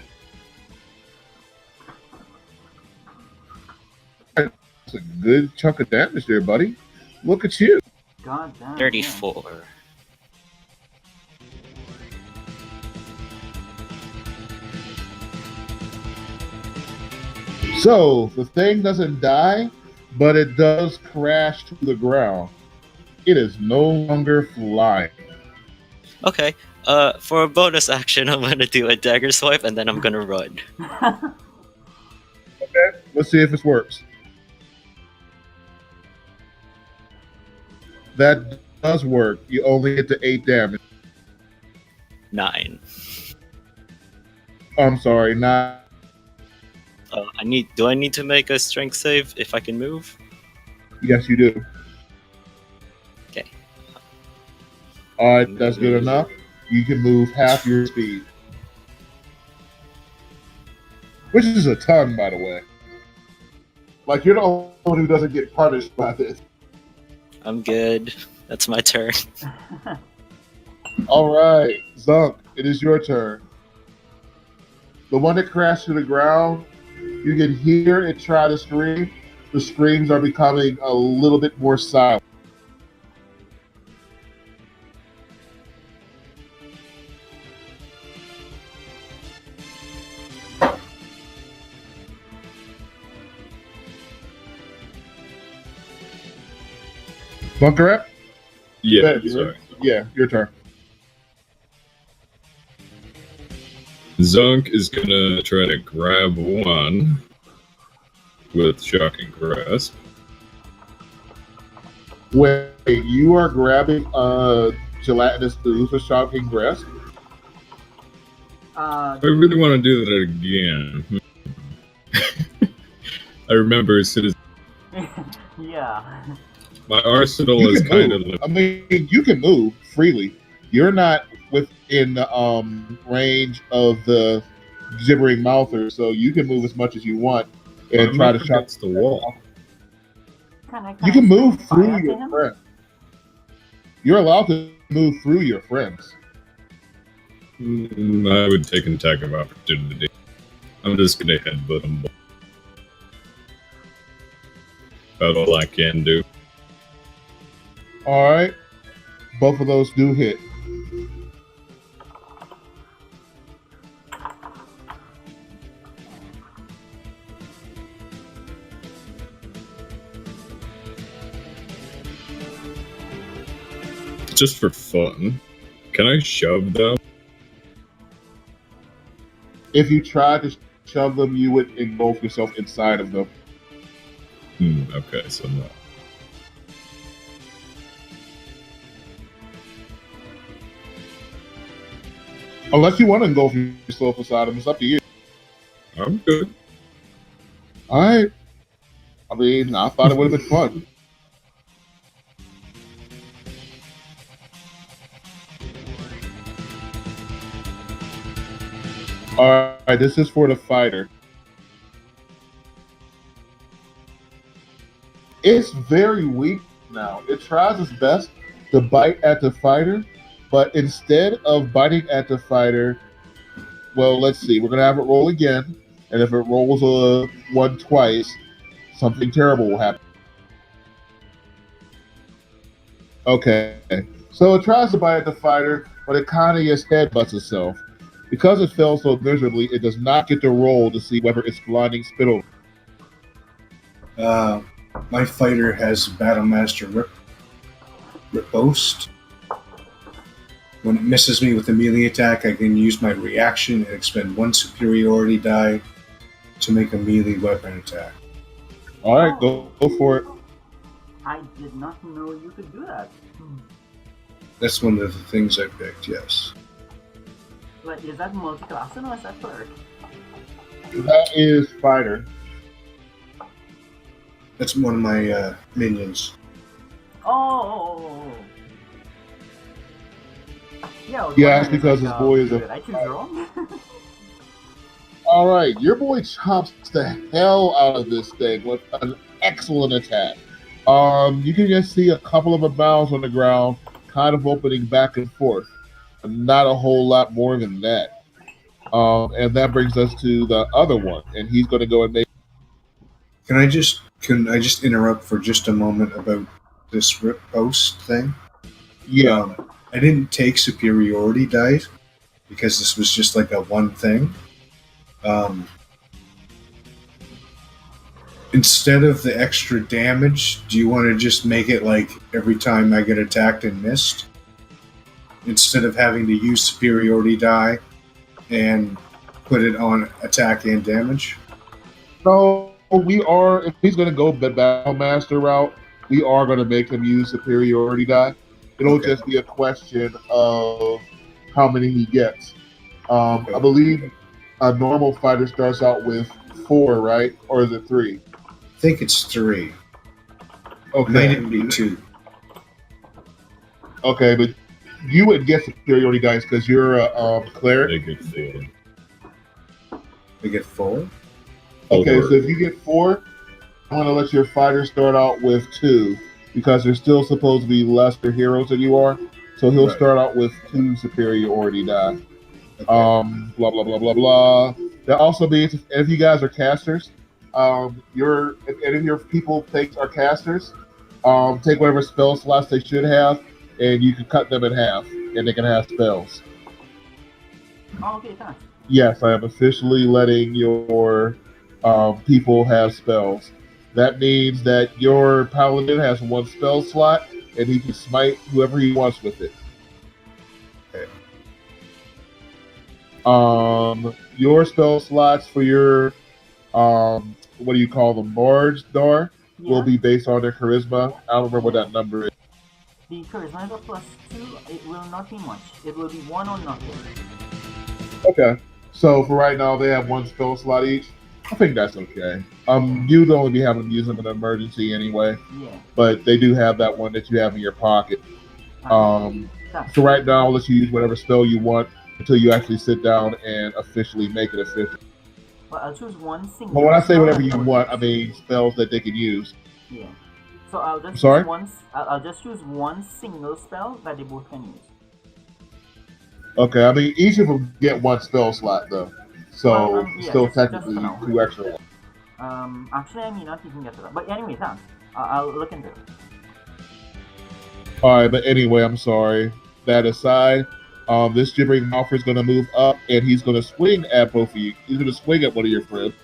That's a good chunk of damage there, buddy. Look at you. God damn. 34. Yeah. So the thing doesn't die, but it does crash to the ground. It is no longer flying. Okay. For a bonus action, I'm gonna do a dagger swipe, and then I'm gonna run. Okay, let's see if this works. That does work. You only get to 8 damage. 9. I'm sorry, not. Do I need to make a strength save if I can move? Yes, you do. Okay. All right, that's good enough. You can move half your speed, which is a ton, by the way. Like, you're the only one who doesn't get punished by this. I'm good. That's my turn. All right, Zunk, it is your turn. The one that crashed to the ground, you can hear it try to scream. The screams are becoming a little bit more silent. Bunker up? Yeah, sorry. Yeah, your turn. Zunk is gonna try to grab one with Shocking Grasp. Wait, you are grabbing a gelatinous ooze with shocking breast? Uh, I really want to do that again. I remember as soon as yeah. my arsenal You is can kind of move. I mean, you can move freely. You're not within the range of the gibbering mouther, so you can move as much as you want and I'm try up to shock. against the wall. Can You I can spring move through fire to your him? friends. You're allowed to move through your friends. I would take an attack of opportunity. I'm just gonna headbutt them. About all I can do. All right, both of those do hit. Just for fun. Can I shove them? If you try to shove them, you would engulf yourself inside of them. Okay, so no. Unless you want to engulf yourself inside them, it's up to you. I'm good. All right. I mean, I thought it would have been fun. All right, this is for the fighter. It's very weak now. It tries its best to bite at the fighter, but instead of biting at the fighter, well, let's see. We're going to have it roll again, and if it rolls a one twice, something terrible will happen. Okay. So it tries to bite at the fighter, but it kind of just headbutts itself. Because it fell so miserably, it does not get to roll to see whether it's blinding spittle. My fighter has Battlemaster Riposte. When it misses me with a melee attack, I can use my reaction and expend one superiority die to make a melee weapon attack. All right, go for it. I did not know you could do that. That's one of the things I picked, yes. Like, is that multi-classing or is that cleric? That is fighter. That's one of my minions. Oh. Yeah, I was Yeah, that's wondering, because like, his boy is did a. I choose wrong? All right, your boy chops the hell out of this thing with an excellent attack. You can just see a couple of mouths on the ground, kind of opening back and forth. Not a whole lot more than that. And that brings us to the other one, and he's going to go and make. Can I just interrupt for just a moment about this Riposte thing? Yeah. I didn't take superiority dice because this was just like a one thing. Instead of the extra damage, do you want to just make it like every time I get attacked and missed? Instead of having to use superiority die and put it on attack and damage? No, we are. If he's going to go the Battle Master route, we are going to make him use superiority die. It'll Okay. just be a question of how many he gets. Okay. I believe a normal fighter starts out with 4, right? Or is it 3? I think it's 3. It might Okay. even be 2. Okay, but you would get superiority dice because you're a cleric. They get 4. They get 4? Okay, so if you get 4, I'm going to let your fighter start out with 2 because they're still supposed to be lesser heroes than you are. So he'll Right. start out with 2 superiority die. Okay. Blah blah blah blah blah. That also means if you guys are casters, if any of your people are casters, take whatever spell slots they should have, and you can cut them in half, and they can have spells. Oh, okay, thanks. Yes, I am officially letting your people have spells. That means that your paladin has 1 spell slot, and he can smite whoever he wants with it. Okay. Your spell slots for your what do you call them? Bards, Dar. will be based on their charisma. I don't remember what that number is. The charisma is a +2. It will not be much. It will be 1 or nothing. Okay. So for right now, they have 1 spell slot each. I think that's okay. You'd only be having to use them in an emergency anyway. Yeah. But they do have that one that you have in your pocket. So right now, I'll let you use whatever spell you want until you actually sit down and officially make it official. Well, I'll choose 1 single. But when I say whatever you want, I mean spells that they can use. Yeah. So I'll just Sorry? choose one. I'll just choose 1 single spell that they both can use. Okay, I mean each of them get 1 spell slot though, so Yeah, still just technically for now. 2 extra ones. Actually, I may not even get to that. But anyway, thanks. I'll look into it. All right, but anyway, I'm sorry. That aside, this gibbering mouther is going to move up, and he's going to swing at both of you. He's going to swing at one of your friends.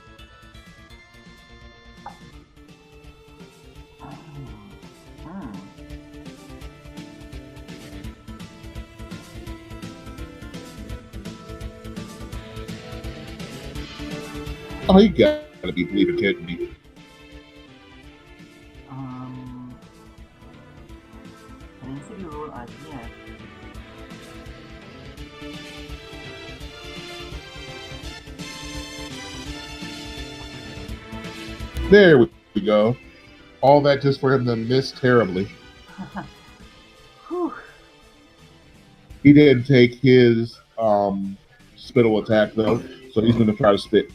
Oh, you gotta be believing, kidding me. I didn't see the roll as yet. There we go. All that just for him to miss terribly. He didn't take his spittle attack though, so he's going to try to spit.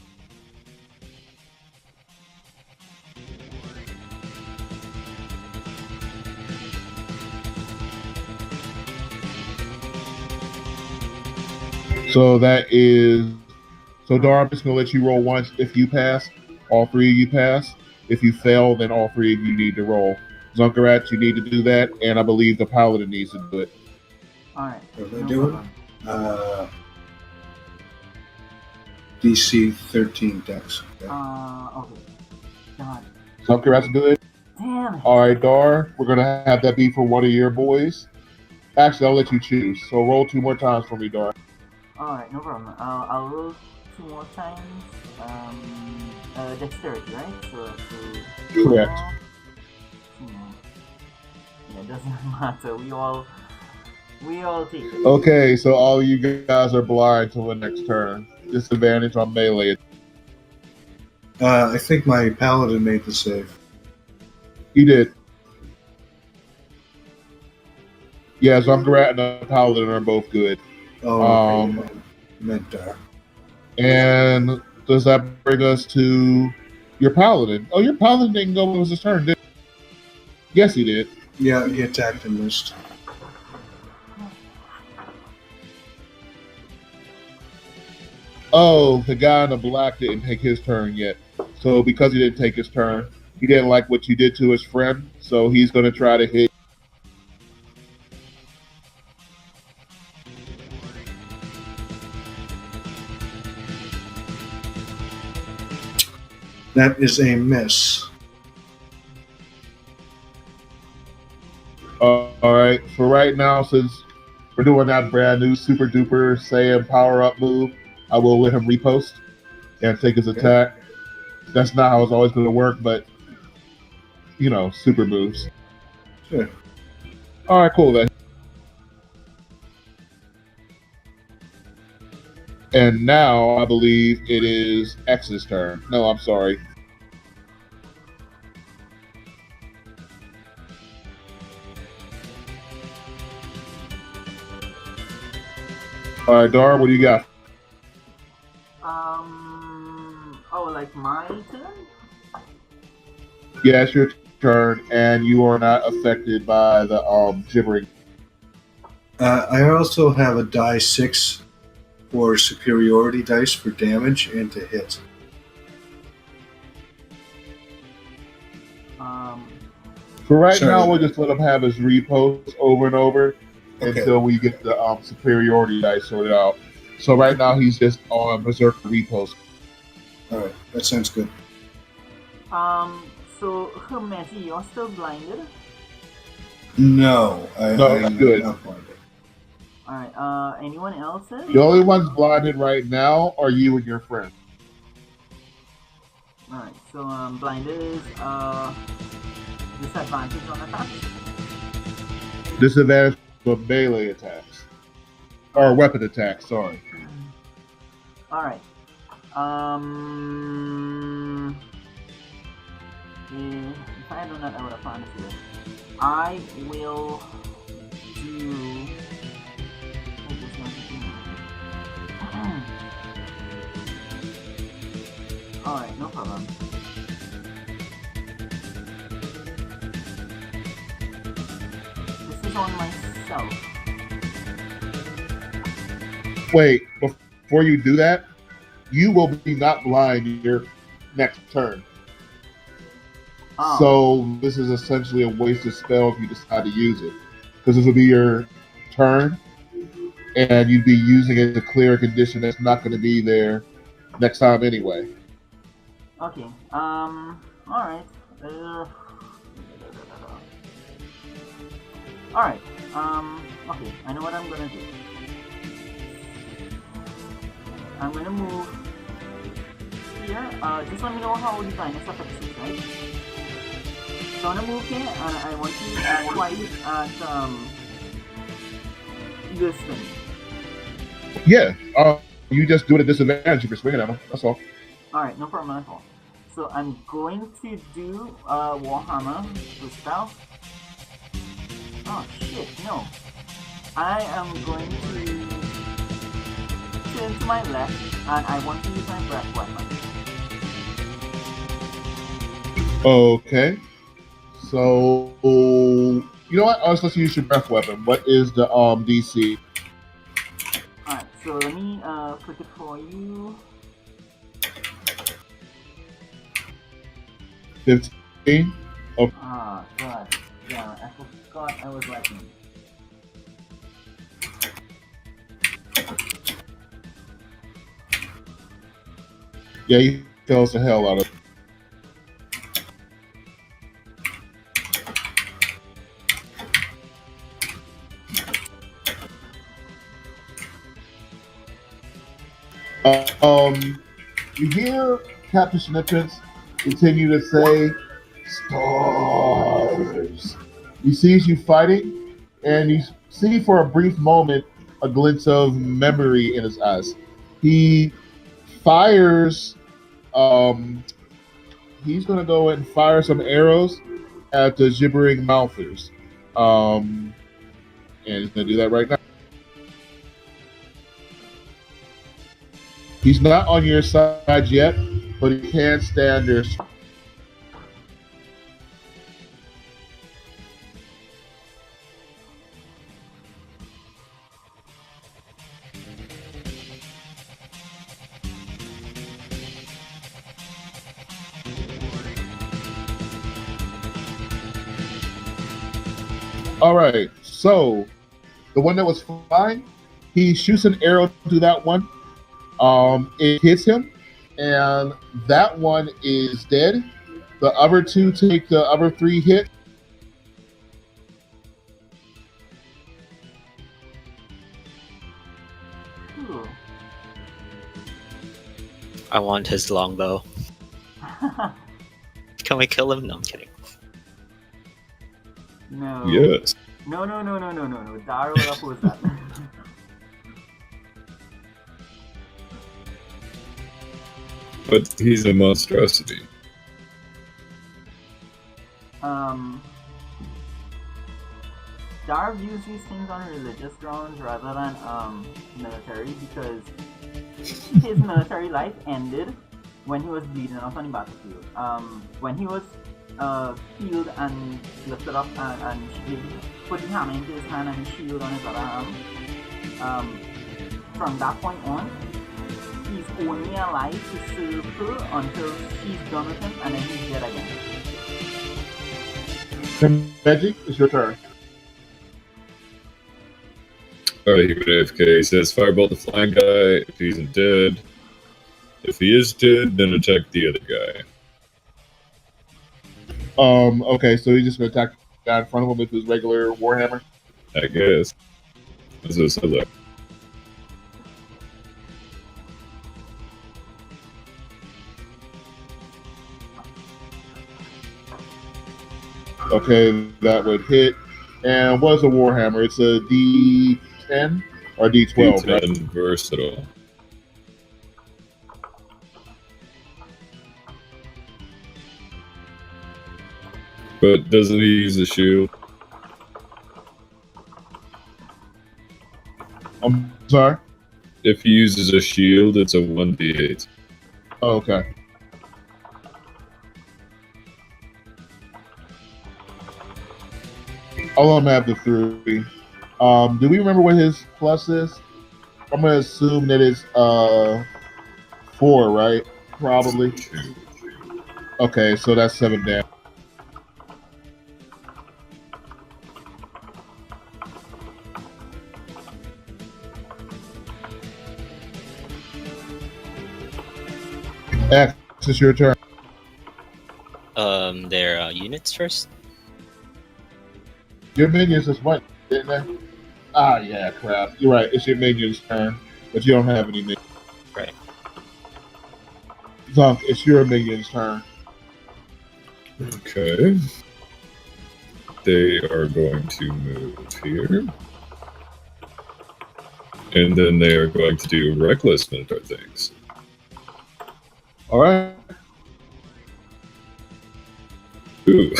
So that is. So Dar, I'm just going to let you roll once. If you pass, all 3 of you pass. If you fail, then all 3 of you need to roll. Zunkarat, you need to do that, and I believe the paladin needs to do it. Alright. What am I doing? DC 13 dex. Okay. Okay. God. Zunkarat's good. Damn it. All right, Dar, we're going to have that be for one of your boys. Actually, I'll let you choose. So roll 2 more times for me, Dar. Alright, no problem. I'll roll 2 more times. Dexterity, right? So Correct. Yeah, it doesn't matter. We all take it. Okay, so all you guys are blind till the next turn. Disadvantage on melee. I think my paladin made the save. He did. Yeah, Zunkarat and the paladin are both good. Oh, okay. Meant Dar. And does that bring us to your paladin? Oh, your paladin didn't go when it was his turn, did he? Yes, he did. Yeah, he attacked and missed. Oh, the guy in the black didn't take his turn yet. So because he didn't take his turn, he didn't like what you did to his friend, so he's going to try to hit. That is a miss. All right. For right now, since we're doing that brand new super duper Saiyan power up move, I will let him repost and take his attack. That's not how it's always going to work, but you know, super moves. Sure. All right, cool then. And now I believe it is X's turn. No, I'm sorry. All right, Dar, what do you got? Oh, like my turn? Yeah, it's your turn, and you are not affected by the gibbering. I also have a die 6 for superiority dice for damage and to hit. For right Sorry. now, we'll just let him have his repost over and over until we get the superiority dice sorted out. So right now, he's just on Berserker repost. Alright, that sounds good. So Hermeti, you're still blinded? No, I'm good. Not blinded. Alright, anyone else is? The only ones blinded right now are you and your friend. Alright, so blinded is Disadvantage on attacks. Disadvantage for melee attacks. Or weapon attacks, sorry. Alright. If I do not have a fantasy, I will do. Alright, no problem. This is on myself. Wait, before you do that, you will be not blind your next turn. Oh. So this is essentially a wasted spell if you decide to use it. Because this will be your turn, and you'd be using it to clear a condition that's not going to be there next time anyway. Okay. Alright. Alright. Okay. I know what I'm gonna do. I'm gonna move here. Just let me know how the brightness affects it, right? So I'm gonna move here, and I want to twice at this thing. Yeah. You just do it at disadvantage if you're swinging at them. That's all. Alright, no problem at all. So I'm going to do Warhammer with stealth. Oh shit, no. I am going to turn to my left, and I want to use my breath weapon. Okay. So you know what? Let's use your breath weapon. What is the DC? Alright, so let me click it for you. 15. Okay. Ah, god. Yeah, I forgot I was liking. Yeah, he tells the hell out of it. You hear Captain Schnippens continue to say, "Stars." He sees you fighting, and you see for a brief moment a glint of memory in his eyes. He fires. He's going to go and fire some arrows at the gibbering mouthers. And he's going to do that right now. He's not on your side yet, but he can stand there. All right, so the one that was flying, he shoots an arrow to that one. It hits him, and that one is dead. The other two take the other 3 hits. Cool. I want his longbow. Can we kill him? No, I'm kidding. No. Yes. No. Dara will oppose that. But he's a monstrosity. Dar views these things on religious grounds rather than military, because his military life ended when he was bleeding out on the battlefield. When he was healed and lifted up and put the hammer into his hand and the shield on his other arm, from that point on, he's only alive to serve her until she's done with him, and then he's dead again. Magic, it's your turn. Alright, he would AFK. He says firebolt the flying guy if he isn't dead. If he is dead, then attack the other guy. Okay, so he's just gonna attack the guy in front of him with his regular warhammer. I guess. That's what it says there. Okay, that would hit. And what is a Warhammer? It's a D10 or D12, right? D10 versatile. But doesn't he use a shield? I'm sorry. If he uses a shield, it's a 1d8. Oh, okay. I'll let him have the 3. Do we remember what his plus is? I'm gonna assume that it's 4, right? Probably. Okay, so that's 7 damage. X, it's your turn. Their units first. Your minions just went, didn't they? Ah, yeah, crap. You're right. It's your minion's turn, but you don't have any minions. Right. Zunk, it's your minion's turn. Okay. They are going to move here. And then they are going to do reckless minotaur things. All right. Ooh,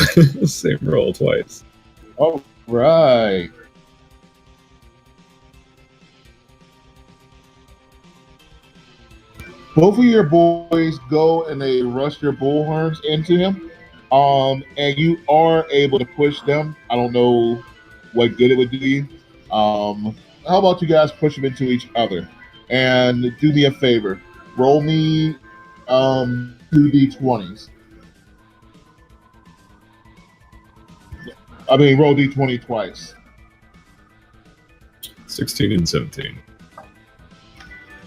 same roll twice. All right. Both of your boys go and they rush your bullhorns into him. And you are able to push them. I don't know what good it would do you. How about you guys push them into each other? And do me a favor. Roll me 2d20s. I mean, roll d20 twice. 16 and 17.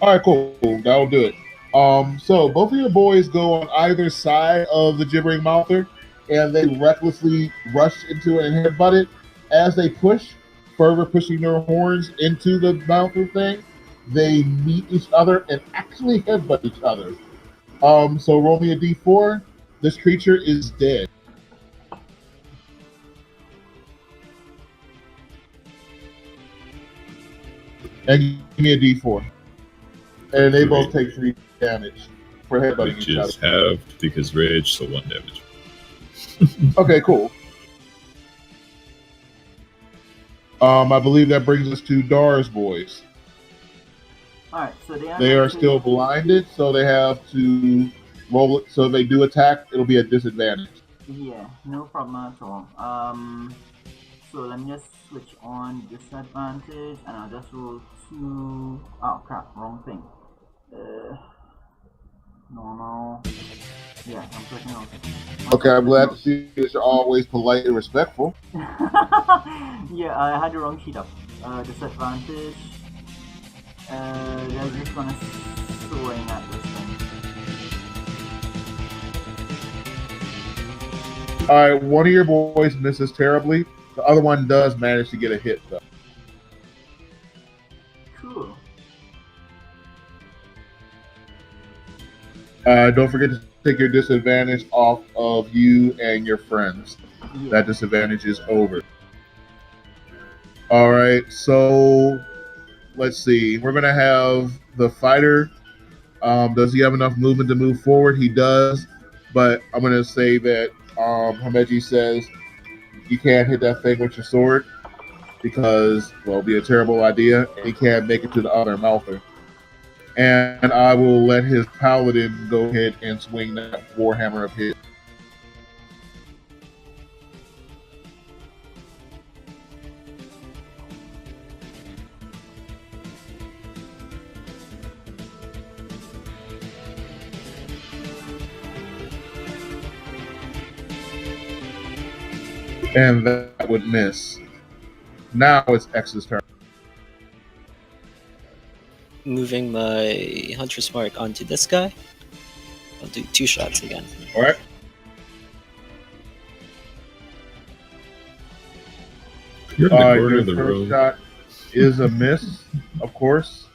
All right, cool. That'll do it. So both of your boys go on either side of the gibbering mouther, and they recklessly rush into it and headbutt it. As they push, further pushing their horns into the mouther thing, they meet each other and actually headbutt each other. So roll me a d4. This creature is dead. And give me a d4. And they both take 3 damage for headbutting Which each is other. halved because rage, so 1 damage. Okay, cool. I believe that brings us to Dar's boys. Alright, so They are still blinded, so they have to roll it. So if they do attack, it'll be a disadvantage. Yeah, no problem at all. So let me just switch on disadvantage and I'll just roll 2. Oh crap, wrong thing. Normal. Yeah, I'm clicking on. Okay, I'm glad to see that you're always polite and respectful. Yeah, I had the wrong sheet up. Disadvantage. They're just gonna swing at this thing. All right, one of your boys misses terribly. The other one does manage to get a hit, though. Cool. Don't forget to take your disadvantage off of you and your friends. Yeah. That disadvantage is over. All right, so let's see. We're gonna have the fighter. Does he have enough movement to move forward? He does, but I'm gonna say that Hameji says you can't hit that thing with your sword because, well, it'll be a terrible idea, and he can't make it to the other mouther. And I will let his paladin go ahead and swing that warhammer of his. And that would miss. Now it's X's turn. Moving my Hunter's Mark onto this guy. I'll do 2 shots again. All right. You're in the corner Your of the first room. shot is a miss, of course.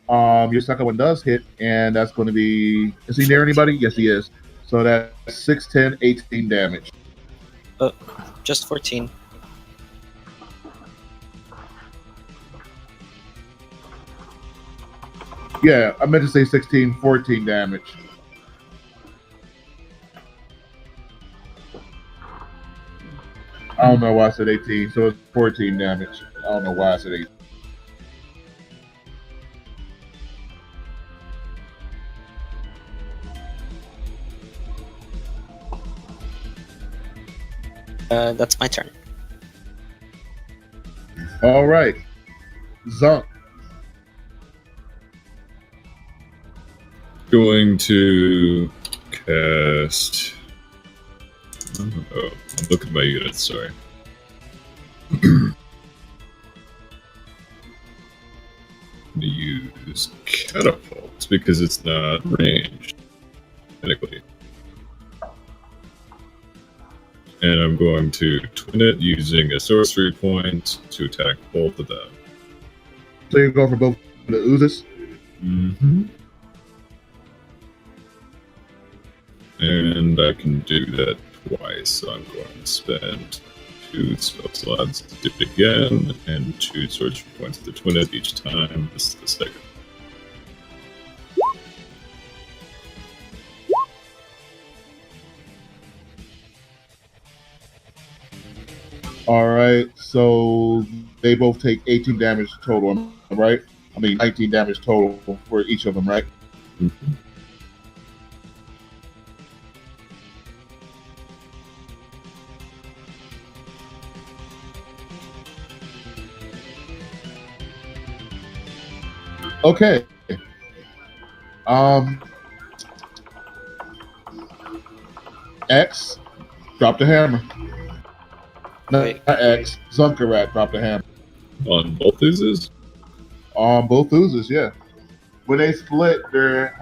Your second one does hit, and that's going to be. Is he near anybody? Yes, he is. So that's 6, 10, 18 damage. Just 14. Yeah, I meant to say 16, 14 damage. I don't know why I said 18, so it's 14 damage. I don't know why I said 18. That's my turn. All right. Zunk. Going to cast. Oh, I'm looking at my units. Sorry. To use catapult because it's not ranged technically, and I'm going to twin it using a sorcery point to attack both of them. So you go for both the oozes? Mm-hmm. And I can do that twice, so I'm going to spend 2 spell slots to do it again, and 2 sorcery points to twin it each time. This is the second. All right. So they both take 18 damage total, right? I mean, 19 damage total for each of them, right? Mm-hmm. Okay. X, drop the hammer. No, Wait. not X. Zunkarat, drop the hammer. On both oozes? On both oozes, yeah. When they split, their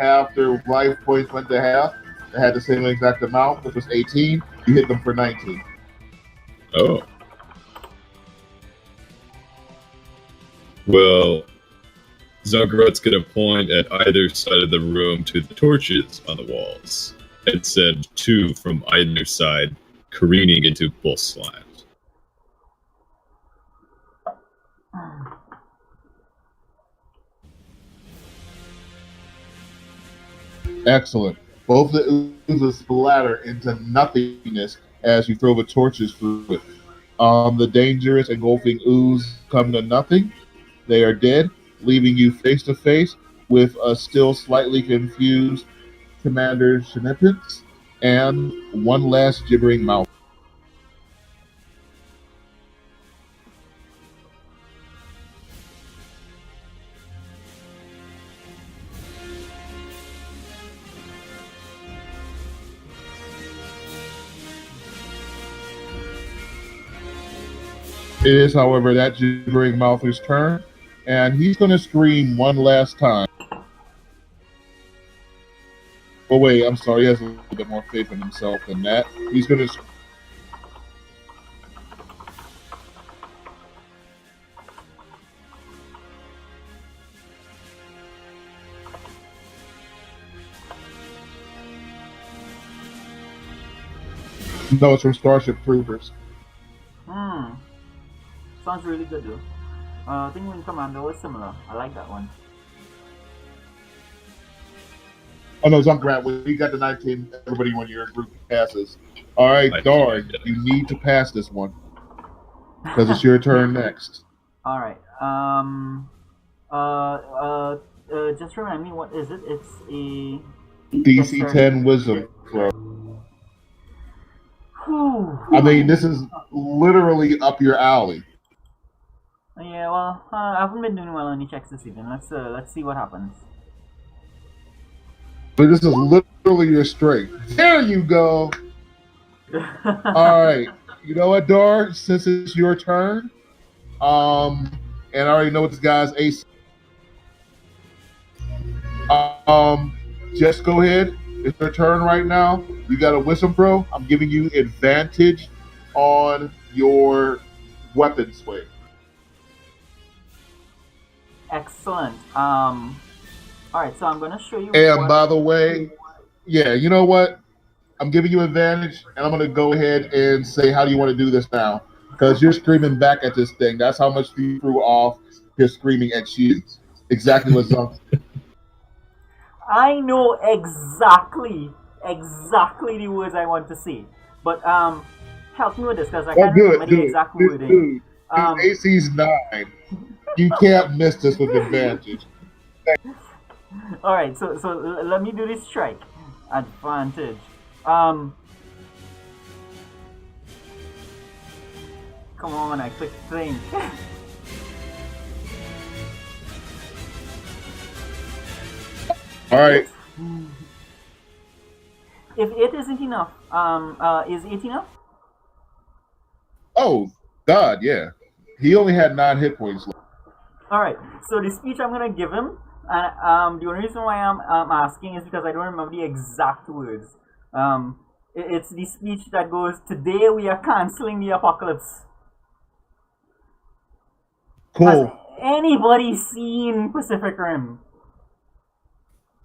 life points went to half. They had the same exact amount, which was 18. You hit them for 19. Oh. Well, Zunkarat's going to point at either side of the room to the torches on the walls and send 2 from either side careening into both slimes. Excellent. Both the oozes splatter into nothingness as you throw the torches through it. The dangerous engulfing ooze come to nothing. They are dead, leaving you face to face with a still slightly confused Commander Shenipitz and one last gibbering mouth. It is, however, that gibbering mouth's turn, and he's going to scream one last time. Oh, wait, I'm sorry. He has a little bit more faith in himself than that. He's going to. No, it's from Starship Troopers. Sounds really good though. I think Wing Commando was similar. I like that one. Oh no, Zunkrat, when you got the 19, everybody in your group passes. All right, Dard, you need to pass this one because it's your turn next. All right. Just remind me, what is it? It's a DC 10 Wisdom throw. I mean, this is literally up your alley. Yeah, well, I haven't been doing well on any checks this evening. Let's see what happens. But this is literally your strength. There you go. All right. You know what, Dard? Since it's your turn, and I already know what this guy's ace. Just go ahead. It's your turn right now. You got a wisdom throw. I'm giving you advantage on your weapon swing. Excellent. All right, so I'm gonna show you. And by the way, yeah, you know what? I'm giving you advantage, and I'm going to go ahead and say, how do you want to do this now? Because you're screaming back at this thing. That's how much you threw off his screaming at you. Exactly what Zunk. I know exactly the words I want to say. But help me with this because I Oh, can't do it, remember the do it. exact Dude, wording. dude, his Um, AC's 9. You can't miss this with advantage. all right, so let me do this strike. Advantage. Um, come on, I quick think. All right. If 8 isn't enough, is 8 enough? Oh, God, yeah. He only had 9 hit points left. All right. So the speech I'm gonna give him, and the only reason why I'm asking is because I don't remember the exact words. It's the speech that goes, "Today we are canceling the apocalypse." Has Cool. anybody seen Pacific Rim?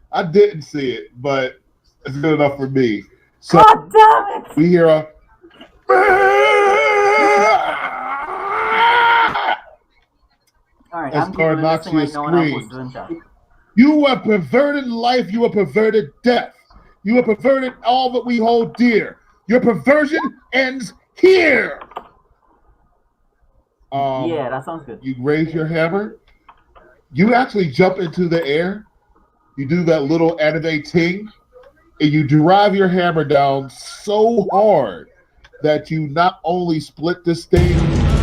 I didn't see it, but it's good enough for me. So God damn it! we hear a. All right, As I'm googling this thing right Garnoxia now and I'll post screams, it in chat. "You have perverted life, you have perverted death. You have perverted all that we hold dear. Your perversion ends here." Yeah, that sounds good. You raise your hammer. You actually jump into the air. You do that little anime ting, and you drive your hammer down so hard that you not only split this thing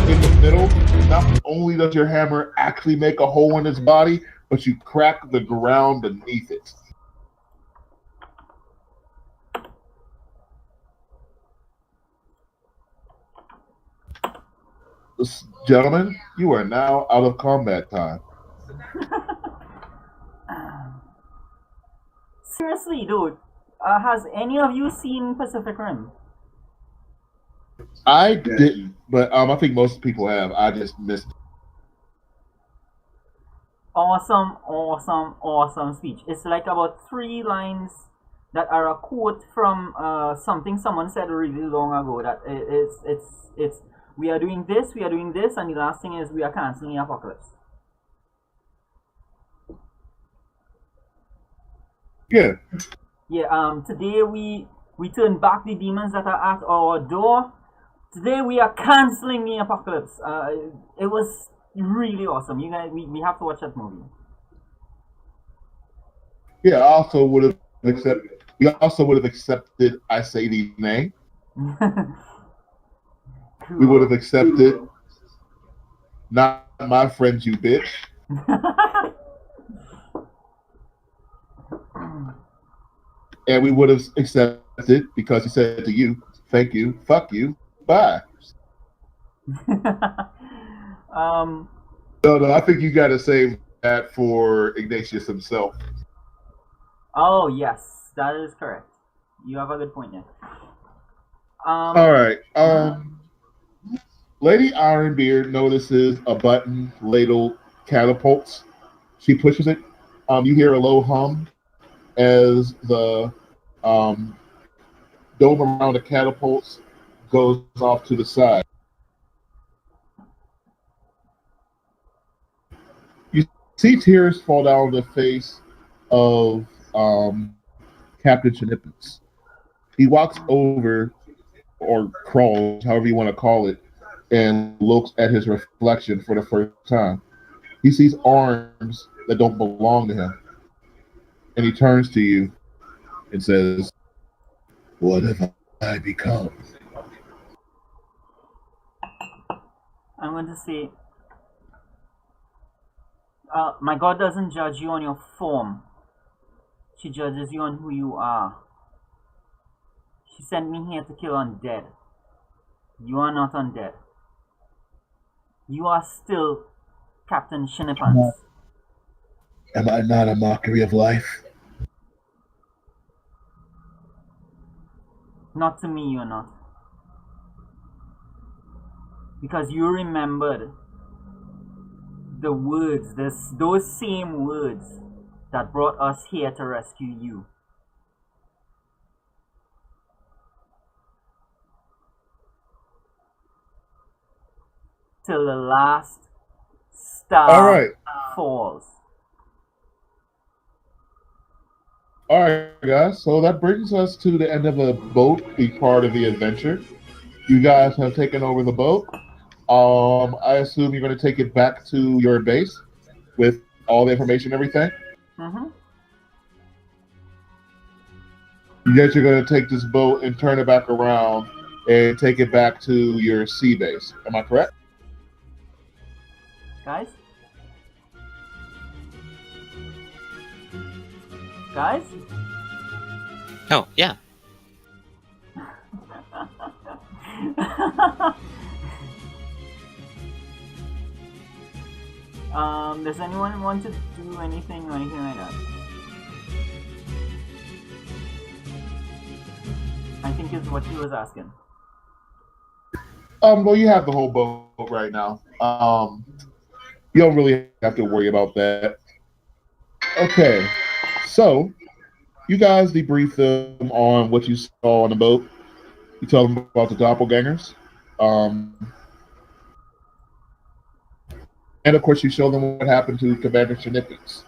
in the middle, not only does your hammer actually make a hole in its body, but you crack the ground beneath it. Gentlemen, you are now out of combat time. Seriously, dude, has any of you seen Pacific Rim? I didn't, but I think most people have. I just missed. Awesome speech. It's like about 3 lines that are a quote from something someone said really long ago. That it's we are doing this, and the last thing is we are canceling the apocalypse. Yeah. Yeah. Today we turn back the demons that are at our door. Today we are canceling the apocalypse. It was really awesome. You guys, we have to watch that movie. Yeah, I also would have accepted. We also would have accepted. I say the name. Cool. We would have accepted. Not my friends, you bitch. And we would have accepted because he said to you, "Thank you, fuck you, bye." No, I think you got to save that for Ignatius himself. Oh yes, that is correct. You have a good point there. All right. Lady Ironbeard notices a button labeled catapults. She pushes it. You hear a low hum as the dome around the catapults goes off to the side. You see tears fall down the face of Captain Chinippins. He walks over, or crawls, however you want to call it, and looks at his reflection for the first time. He sees arms that don't belong to him. And he turns to you and says, "What have I become?" I'm going to say, my God doesn't judge you on your form. She judges you on who you are. She sent me here to kill undead. You are not undead. You are still Captain Shinipants. Am I not a mockery of life? Not to me, you're not. Because you remembered the words, those same words that brought us here to rescue you. till the last star All right. falls. All right, guys. So that brings us to the end of the boat, the part of the adventure. You guys have taken over the boat. I assume you're going to take it back to your base with all the information and everything. Mm-hmm. Yet you're going to take this boat and turn it back around and take it back to your sea base. Am I correct? Guys? Guys? Oh, yeah. Does anyone want to do anything or anything like that? I think is what he was asking. Well, you have the whole boat right now. You don't really have to worry about that. Okay, so you guys debrief them on what you saw on the boat. You tell them about the doppelgangers. And of course, you show them what happened to Commander Chinippins.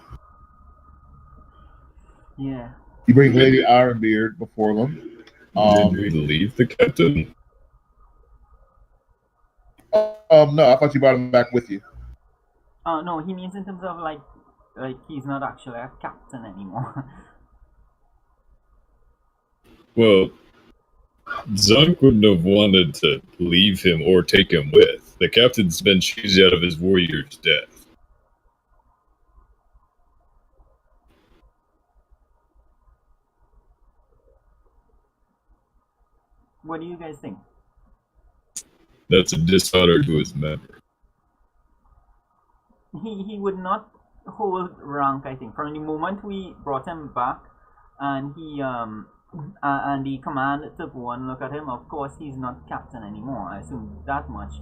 Yeah. You bring Lady Ironbeard before them. Did we leave the captain? No, I thought you brought him back with you. No, he means in terms of like he's not actually a captain anymore. Well, Zunk wouldn't have wanted to leave him or take him with. The captain's been cheesy out of his warrior's death. What do you guys think? That's a dishonor to his memory. He would not hold rank, I think. From the moment we brought him back and he and the command took one look at him, of course he's not captain anymore. I assume that much.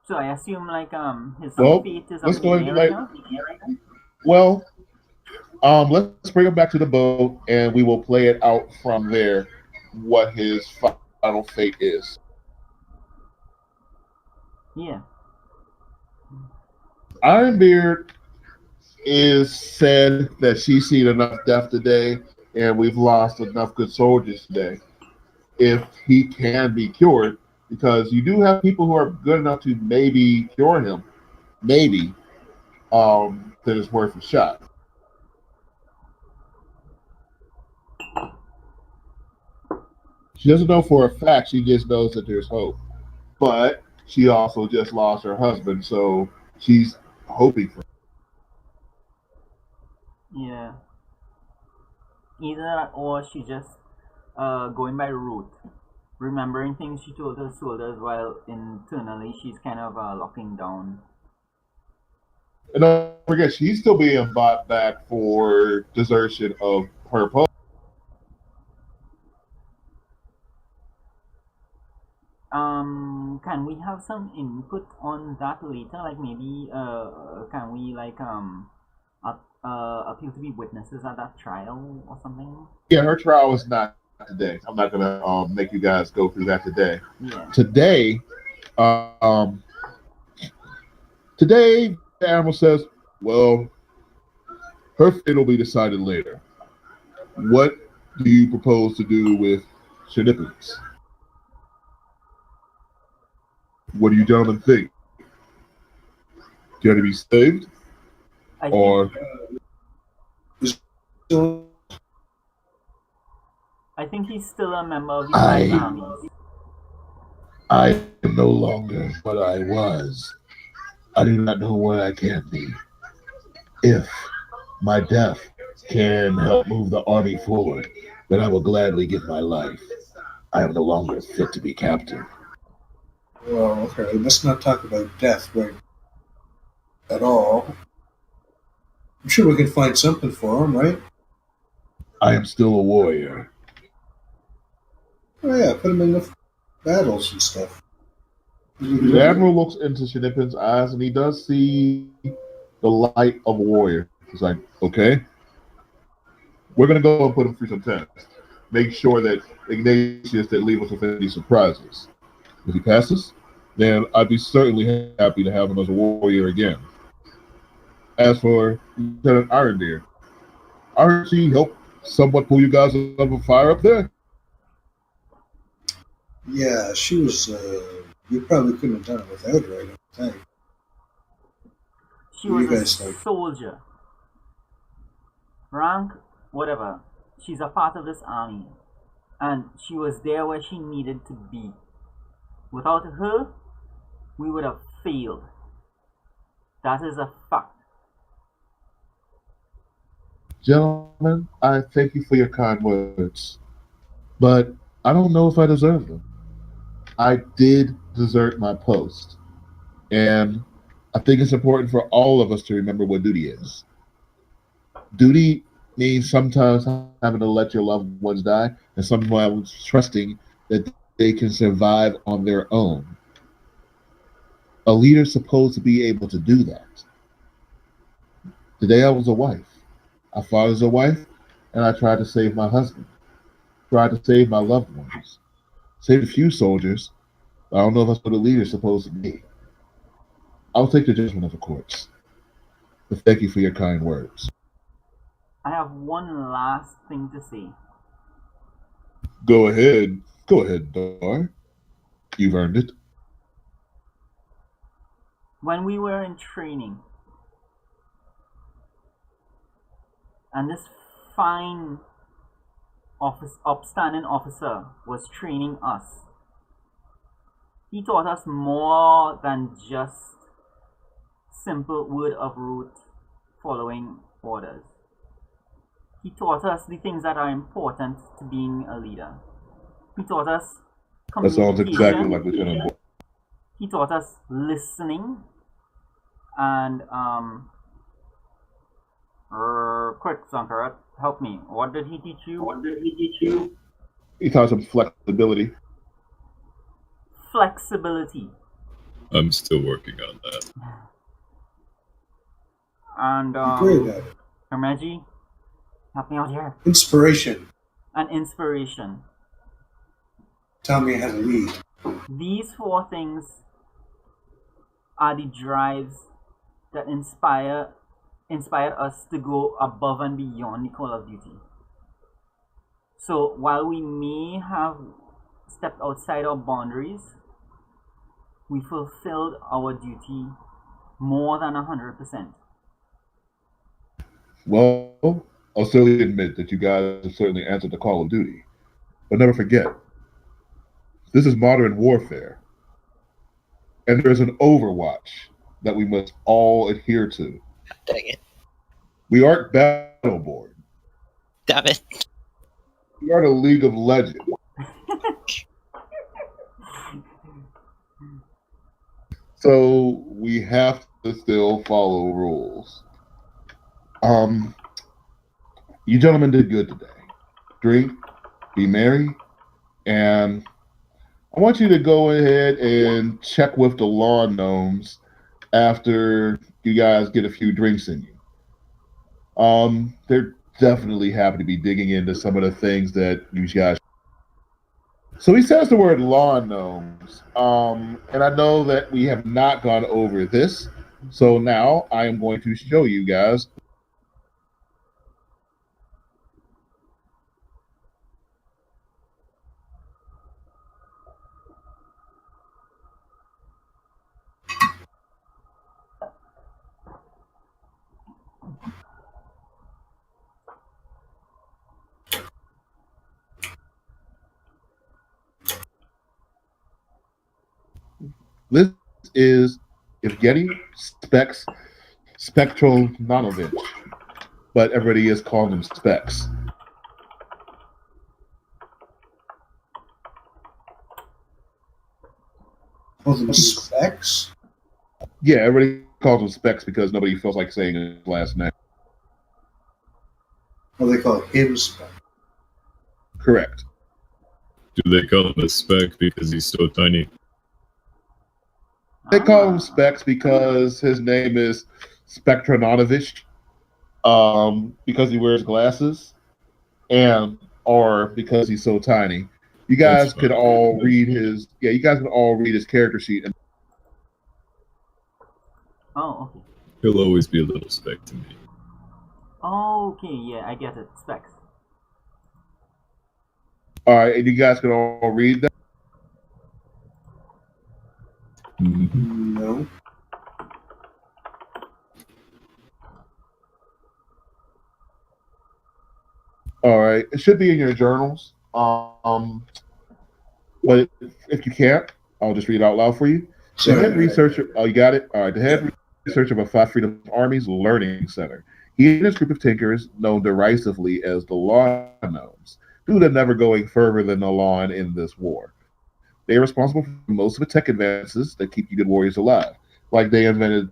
So I assume like his fate is up let's in go the ahead air and right now. Well, let's bring him back to the boat, and we will play it out from there. What his final fate is. Yeah. Ironbeard is said that she's seen enough death today, and we've lost enough good soldiers today. If he can be cured, because you do have people who are good enough to maybe cure him, maybe, then it's worth a shot. She doesn't know for a fact, she just knows that there's hope. But she also just lost her husband, so she's hoping for. Yeah. Either that or she just going by rote, remembering things she told her soldiers while internally she's kind of locking down. And don't forget, she's still being bought back for desertion of her post. Can we have some input on that later? Like maybe can we like appeal to be witnesses at that trial or something? Yeah, her trial is not today. I'm not gonna make you guys go through that today. Yeah. Today, today the admiral says, "Well, her fate will be decided later. What do you propose to do with Chinippins? What do you gentlemen think? Can he be saved, I or think he's still a member of the five armies. I am no longer what I was. I do not know what I can be. If my death can help move the army forward, then I will gladly give my life. I am no longer fit to be captain. Well, okay, let's not talk about death right at all. I'm sure we can find something for him, right? I am still a warrior. Oh yeah, put him in the battles and stuff. the admiral looks into Chinippin's eyes and he does see the light of a warrior. He's like, okay, we're gonna go and put him through some tests. Make sure that Ignatius didn't leave us with any surprises. If he passes, then I'd be certainly happy to have him as a warrior again. As for Lieutenant Irondeer, I heard she helped somewhat pull you guys out of a fire up there. Yeah, she was. You probably couldn't have done it without her. I don't think. She What do was you a guys think? soldier. Rank, whatever. She's a part of this army. And she was there where she needed to be. Without her, we would have failed. That is a fact. Gentlemen, I thank you for your kind words, but I don't know if I deserve them. I did desert my post, and I think it's important for all of us to remember what duty is. Duty means sometimes having to let your loved ones die, and sometimes trusting that they can survive on their own. A leader's supposed to be able to do that. Today I was a wife. I fought as a wife, and I tried to save my husband, tried to save my loved ones, saved a few soldiers. But I don't know if that's what a leader's supposed to be. I'll take the judgment of the courts. But thank you for your kind words. I have one last thing to say. Go ahead. Go ahead, Dar. You've earned it. When we were in training, and this fine upstanding officer was training us, he taught us more than just simple word of rote following orders. He taught us the things that are important to being a leader. He taught us That sounds exactly communication. like Lieutenant Boyd. He taught us listening and quick, Sankarat, help me. What did he teach you? He taught some flexibility. Flexibility. I'm still working on that. And You're great at it. Hermeji, help me out here. Inspiration. And inspiration. Tell me how to lead. These four things are the drives that inspired us to go above and beyond the call of duty. So while we may have stepped outside our boundaries, we fulfilled our duty more than 100%. Well, I'll certainly admit that you guys have certainly answered the call of duty. But never forget, this is modern warfare. And there's an overwatch that we must all adhere to. Dang it. We aren't Battleborn. Damn it. We aren't a League of Legends. So we have to still follow rules. You gentlemen did good today. Drink, be merry, and I want you to go ahead and check with the lawn gnomes after you guys get a few drinks in you. They're definitely happy to be digging into some of the things that you guys. So he says the word lawn gnomes, and I know that we have not gone over this. So now I am going to show you guys. This is Evgeny Specs Spectral Nanovich, but everybody is calling him Specs. Oh, the specs? Yeah, everybody calls him Specs because nobody feels like saying his last name. Oh, they call him spec. Correct. Do they call him a speck because he's so tiny? They call him Specs because his name is Spectronatovich, because he wears glasses, and or because he's so tiny. You guys That's could fine. all read his. Yeah, you guys can all read his character sheet. And Oh, okay. He'll always be a little speck to me. Okay, yeah, I get it. Specs. all right, and you guys can all read that. No. All right, it should be in your journals. But if you can't, I'll just read it out loud for you. The Sorry. head researcher. Oh, you got it. All right. The head Yeah. researcher of a Five Freedom Army's Learning Center. He and his group of tinkers, known derisively as the Lawn Gnomes, due to never going further than the lawn in this war. They are responsible for most of the tech advances that keep you good warriors alive. Like they invented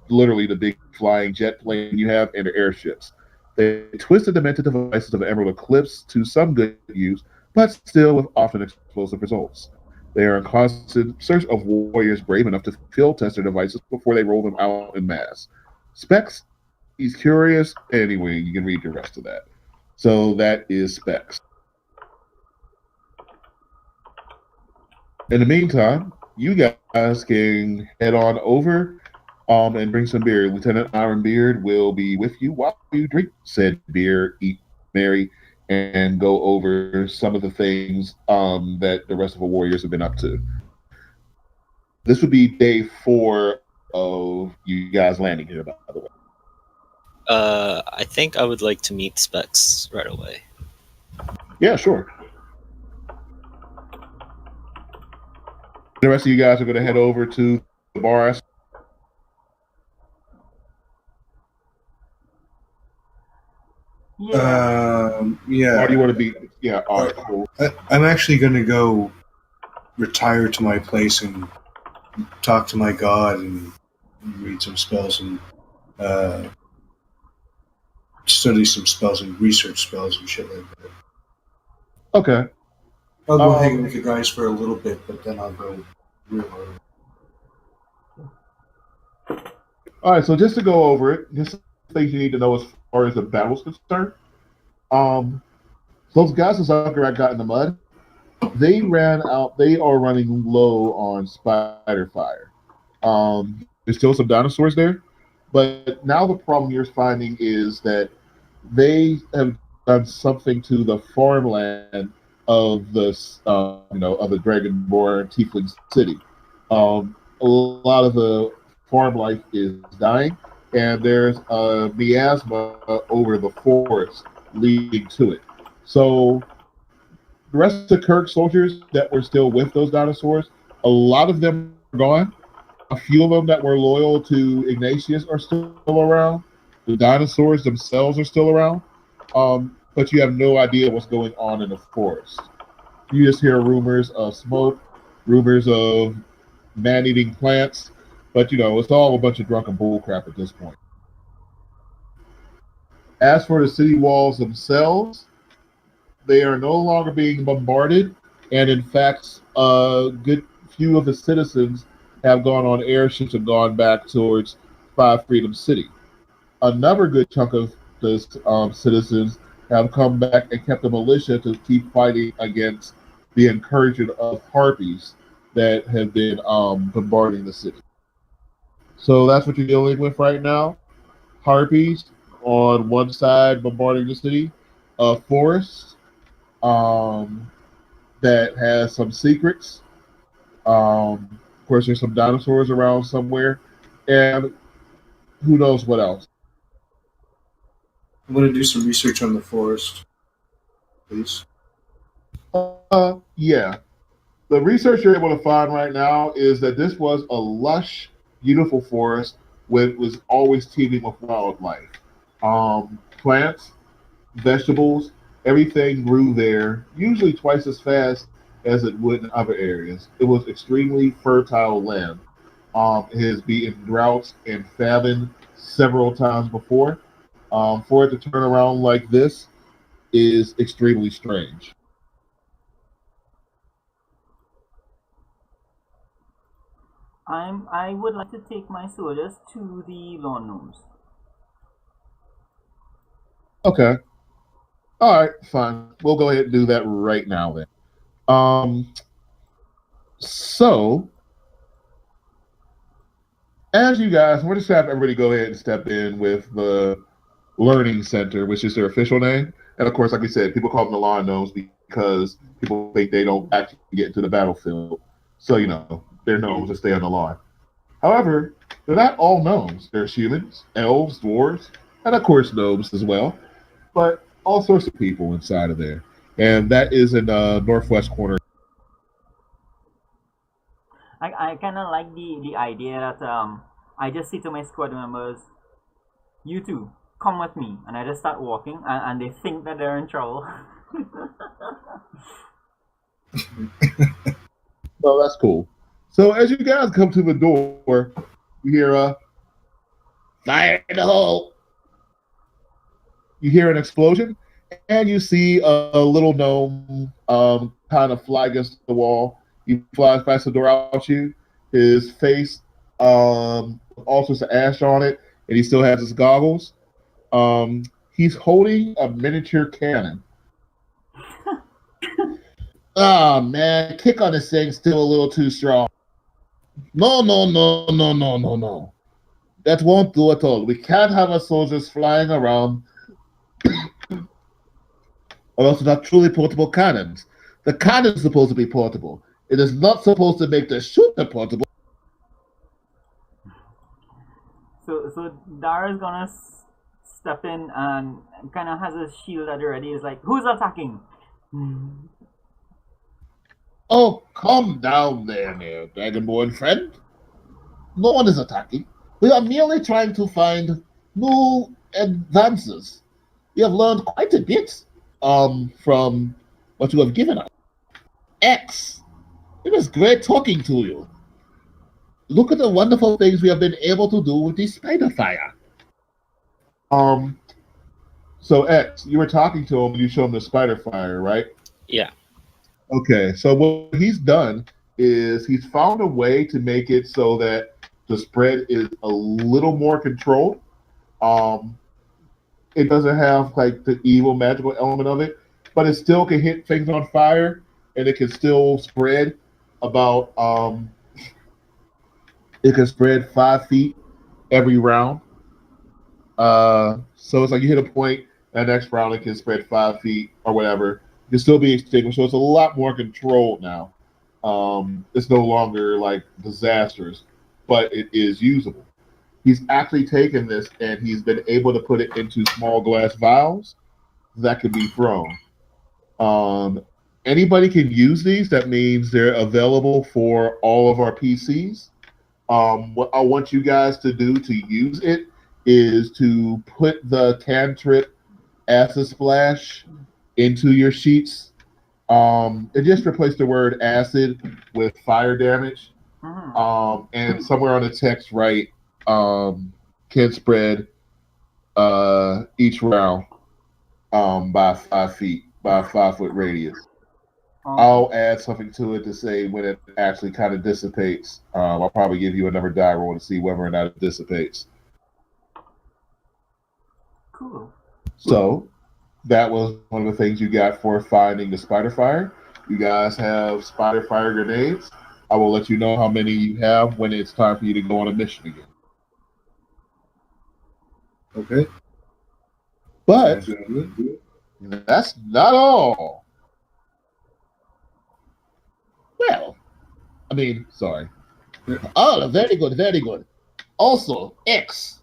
literally the big flying jet plane you have and the airships. They twist the demented devices of Emerald Eclipse to some good use, but still with often explosive results. They are in constant search of warriors brave enough to field test their devices before they roll them out in mass. Specs, he's curious. Anyway, you can read the rest of that. So that is Specs. In the meantime, you guys can head on over and bring some beer. Lieutenant Ironbeard will be with you while you drink said beer, eat merry, and go over some of the things that the rest of the warriors have been up to. This would be day 4 of you guys landing here, by the way. I think I would like to meet Specs right away. Yeah, sure. The rest of you guys are going to head over to the bar. Yeah. Yeah. Or do you want to be? Yeah, all right, cool. I'm actually going to go retire to my place and talk to my god and read some spells and study some spells and research spells and shit like that. Okay. I'll go hang with the guys for a little bit, but then I'll go real early. All right, so just to go over it, just things you need to know as far as the battle's concerned. Those guys in Zuckerrat got in the mud. They ran out. They are running low on spider fire. There's still some dinosaurs there, but now the problem you're finding is that they have done something to the farmland of the of the Dragonborn Tiefling city. A lot of the farm life is dying, and there's a miasma over the forest leading to it. So the rest of Kirk's soldiers that were still with those dinosaurs, a lot of them are gone. A few of them that were loyal to Ignatius are still around. The dinosaurs themselves are still around, but you have no idea what's going on in the forest. You just hear rumors of smoke, rumors of man-eating plants, but it's all a bunch of drunken bullcrap at this point. As for the city walls themselves, they are no longer being bombarded, and in fact, a good few of the citizens have gone on airships and gone back towards Five Freedom City. Another good chunk of the citizens have come back and kept a militia to keep fighting against the incursion of harpies that have been bombarding the city. So that's what you're dealing with right now. Harpies on one side bombarding the city, a forest that has some secrets. Of course, there's some dinosaurs around somewhere, and who knows what else. I'm going to do some research on the forest, please. Yeah. The research you're able to find right now is that this was a lush, beautiful forest with was always teeming with wildlife. Plants, vegetables, everything grew there, usually twice as fast as it would in other areas. It was extremely fertile land. It has beaten droughts and famine several times before. For it to turn around like this is extremely strange. I would like to take my soldiers to the lawn gnomes. Okay. All right, fine. We'll go ahead and do that right now then. Um, so as you guys, we're just have everybody go ahead and step in with the Learning Center, which is their official name. And of course, like we said, people call them the lawn gnomes because people think they don't actually get into the battlefield. So, they're gnomes that stay on the lawn. However, they're not all gnomes. There's humans, elves, dwarves, and of course gnomes as well. But all sorts of people inside of there. And that is in northwest corner. I kind of like the idea that I just say to my squad members, you two, come with me, and I just start walking, and they think that they're in trouble. So that's cool. So as you guys come to the door, you hear Fire in the hole. you hear an explosion, and you see a little gnome kind of fly against the wall. He flies past the door out you. His face all sorts of ash on it, and he still has his goggles. He's holding a miniature cannon. Oh man, kick on this thing still a little too strong. No, no, no, no, no, no, no. That won't do at all. We can't have our soldiers flying around or else they're not truly portable cannons. The cannon is supposed to be portable. It is not supposed to make the shooter portable. So Dara's gonna step in and kind of has his shield at the ready. He's like, "Who's attacking?" Oh, calm down there, Dragonborn friend. No one is attacking. We are merely trying to find new advances. We have learned quite a bit from what you have given us. X, it was great talking to you. Look at the wonderful things we have been able to do with the spider fire. Um, so X, you were talking to him and you showed him the spider fire, right? Yeah. Okay, so what he's done is he's found a way to make it so that the spread is a little more controlled. Um, it doesn't have like the evil magical element of it, but it still can hit things on fire and it can still spread about it can spread 5 feet every round. So it's like you hit a point, and next round it can spread 5 feet or whatever. It can still be extinguished, so it's a lot more controlled now. It's no longer like disastrous, but it is usable. He's actually taken this and he's been able to put it into small glass vials that can be thrown. Um, Anybody can use these. That means they're available for all of our PCs. What I want you guys to do to use it is to put the cantrip acid splash into your sheets. And just replace the word acid with fire damage. And somewhere on the text, write can spread each round by 5 feet, by a 5 foot radius. I'll add something to it to say when it actually kind of dissipates. I'll probably give you another die roll to see whether or not it dissipates. Cool. So that was one of the things you got for finding the spider fire. You guys have spider fire grenades. I will let you know how many you have when it's time for you to go on a mission again. Okay. But Sounds good. that's not all. Well, Sorry. oh, very good, very good. Also, X,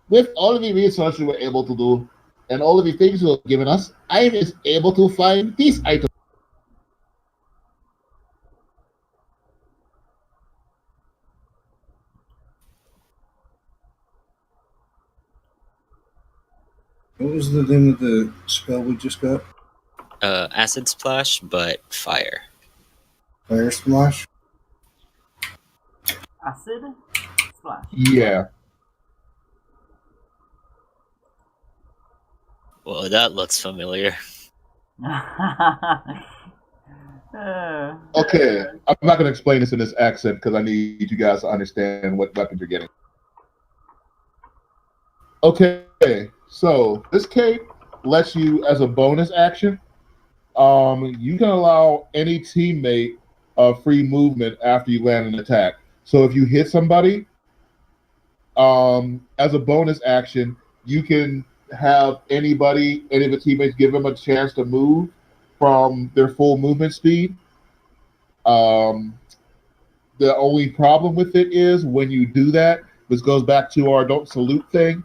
with all of the research we were able to do and all of the things you have given us, I was able to find this item. What was the name of the spell we just got? Acid splash, but fire. Fire Splash? Acid splash. Yeah. Well, that looks familiar. Okay. I'm not going to explain this in this accent because I need you guys to understand what weapons you're getting. Okay. So this cape lets you, as a bonus action, You can allow any teammate free movement after you land an attack. So if you hit somebody, as a bonus action, you can have any of the teammates give them a chance to move from their full movement speed. Um, the only problem with it is when you do that, this goes back to our don't salute thing.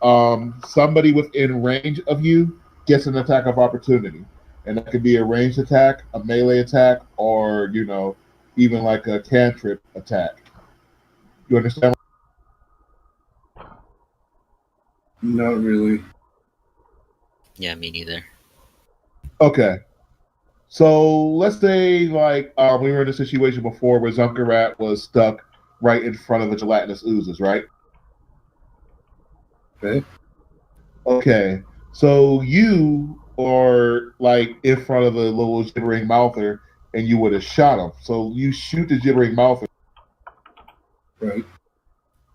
Somebody within range of you gets an attack of opportunity, and that could be a ranged attack, a melee attack, or even like a cantrip attack. You understand? Not really. Yeah, me neither. Okay. So let's say like we were in a situation before where Zunkarat was stuck right in front of the gelatinous oozes, right? Okay. Okay. So you are like in front of the little gibbering mouther and you would have shot him. So you shoot the gibbering mouther, Right.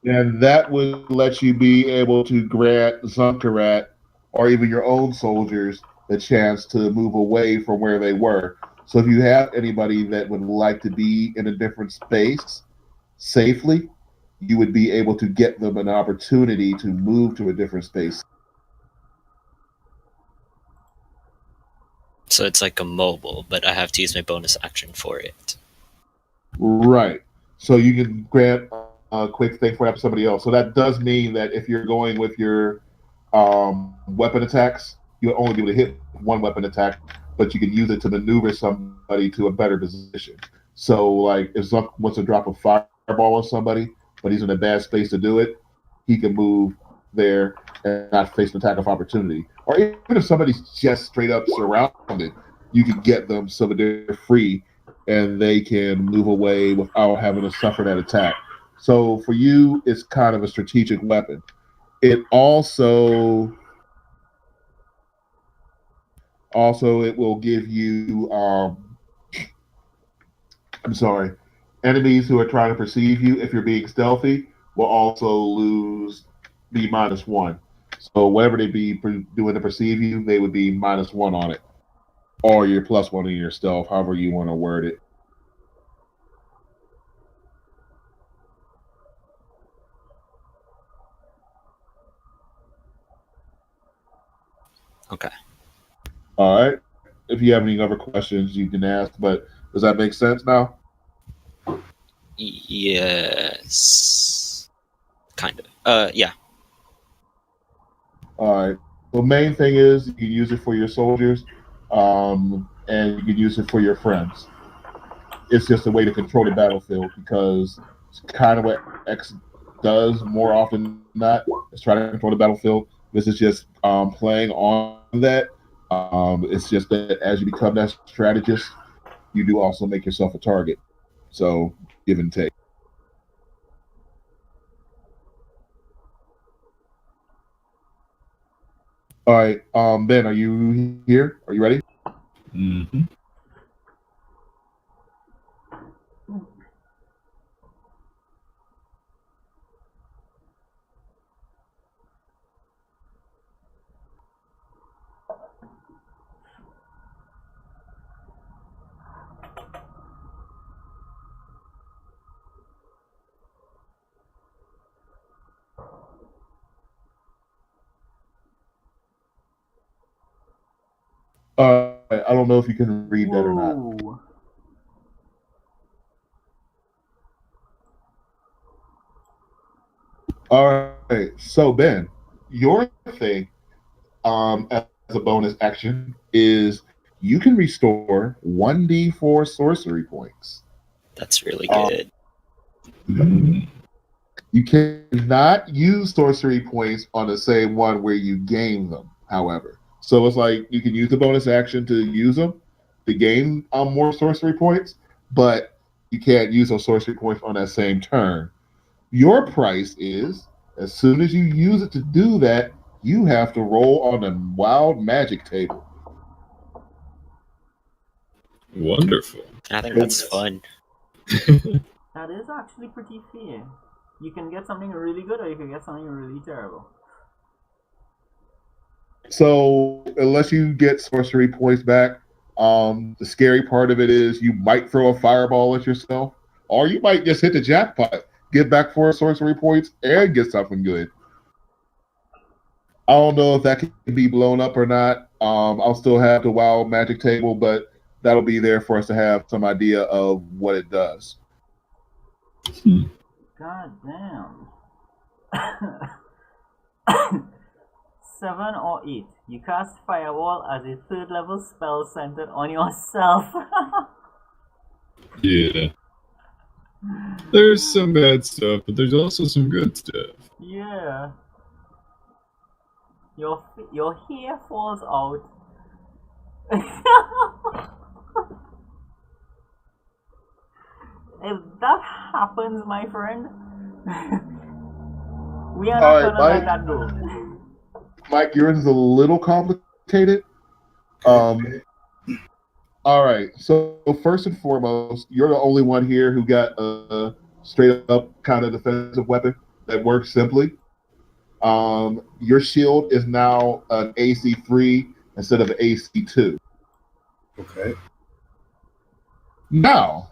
and that would let you be able to grant Zunkarat or even your own soldiers the chance to move away from where they were. So if you have anybody that would like to be in a different space safely, you would be able to get them an opportunity to move to a different space. So it's like a mobile, but I have to use my bonus action for it. Right. So you can grant a quick thing for somebody else. So that does mean that if you're going with your weapon attacks, you'll only be able to hit one weapon attack, but you can use it to maneuver somebody to a better position. So, like, if someone wants to drop a fireball on somebody, but he's in a bad space to do it, he can move there and not face an attack of opportunity. Or even if somebody's just straight up surrounded, you can get them so that they're free and they can move away without having to suffer that attack. So for you, it's kind of a strategic weapon. It also it will give you I'm sorry, enemies who are trying to perceive you if you're being stealthy will also lose be -1. So whatever they be doing to perceive you, they would be -1 on it, or your +1 in your stealth, however you want to word it. Okay. All right. If you have any other questions, you can ask. But does that make sense now? Yes. Kind of. Yeah. All right. The main thing is you can use it for your soldiers, and you can use it for your friends. It's just a way to control the battlefield because it's kind of what X does more often than not. Is try to control the battlefield. This is just playing on that. It's just that as you become that strategist, you do also make yourself a target. So give and take. All right, Ben, are you here? Are you ready? Mm-hmm. I don't know if you can read that or not. Whoa. All right, so Ben, your thing as a bonus action is you can restore 1d4 sorcery points. That's really good. You cannot use sorcery points on the same one where you gain them, however. So it's like you can use the bonus action to use them to gain more sorcery points, but you can't use those sorcery points on that same turn. Your price is as soon as you use it to do that, you have to roll on a wild magic table. Wonderful. I think that's fun. That is actually pretty fair. You can get something really good or you can get something really terrible. So unless you get sorcery points back The scary part of it is you might throw a fireball at yourself, or you might just hit the jackpot, get back 4 sorcery points, and get something good. I don't know if that can be blown up or not. I'll still have the wild magic table, but that'll be there for us to have some idea of what it does. God damn. 7 or 8. You cast Firewall as a 3rd level spell centered on yourself. Yeah. There's some bad stuff, but there's also some good stuff. Yeah. Your hair falls out. If that happens, my friend, we are not gonna let that go. Mike, yours is a little complicated. All right. So first and foremost, you're the only one here who got a straight up kind of defensive weapon that works simply. Your shield is now an AC 3 instead of an AC 2. Okay. Now,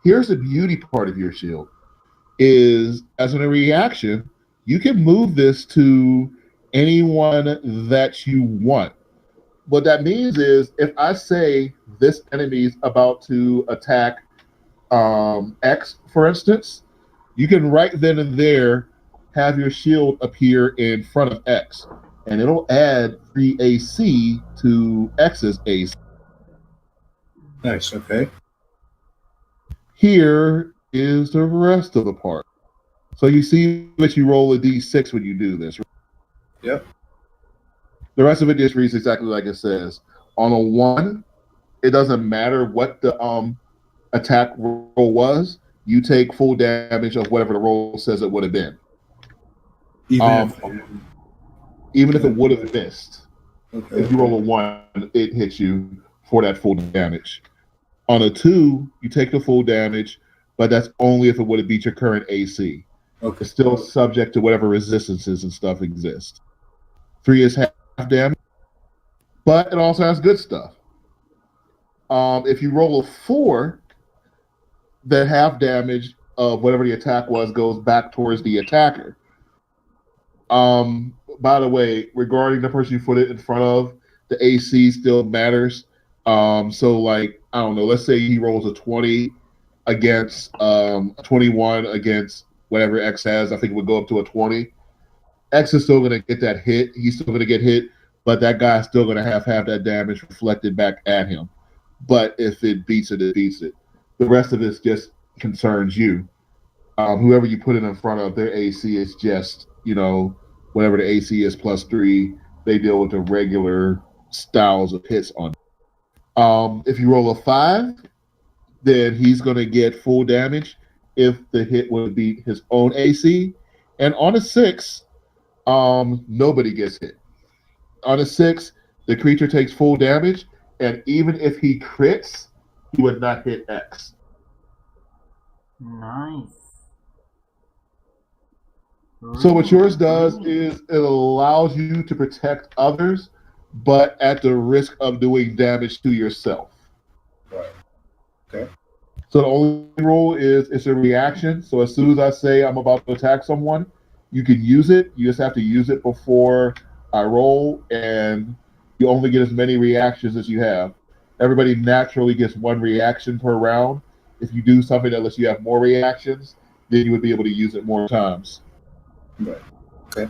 here's the beauty part of your shield: is as a reaction, you can move this to anyone that you want. What that means is, if I say this enemy's about to attack X, for instance, you can right then and there have your shield appear in front of X, and it'll add 3 AC to X's AC. Nice. Okay. Here is the rest of the part. So you see that you roll a d6 when you do this. Yep. The rest of it just reads exactly like it says. On a 1, it doesn't matter what the attack roll was. You take full damage of whatever the roll says it would have been. Even if it would have missed. Okay. If you roll a 1, it hits you for that full damage. On a 2, you take the full damage, but that's only if it would have beat your current AC. Okay. It's still subject to whatever resistances and stuff exist. 3 is half damage, but it also has good stuff. If you roll a 4, the half damage of whatever the attack was goes back towards the attacker. By the way, regarding the person you put it in front of, the AC still matters. So like, I don't know, let's say he rolls a 20 against 21 against whatever X has. I think it would go up to a 20. X is still going to get that hit. He's still going to get hit, but that guy's still going to have half that damage reflected back at him. But if it beats it, it beats it. The rest of it just concerns you. Whoever you put it in front of, their AC is just, whatever the AC is plus 3. They deal with the regular styles of hits on. If you roll a 5, then he's going to get full damage if the hit would beat his own AC. And on a 6, nobody gets hit. On a 6, the creature takes full damage, and even if he crits, he would not hit X. Nice. So what yours does is it allows you to protect others, but at the risk of doing damage to yourself. Right. Okay. So the only rule is it's a reaction. So as soon as I say I'm about to attack someone, you can use it. You just have to use it before I roll, and you only get as many reactions as you have. Everybody naturally gets 1 reaction per round. If you do something that lets you have more reactions, then you would be able to use it more times. Right. Okay.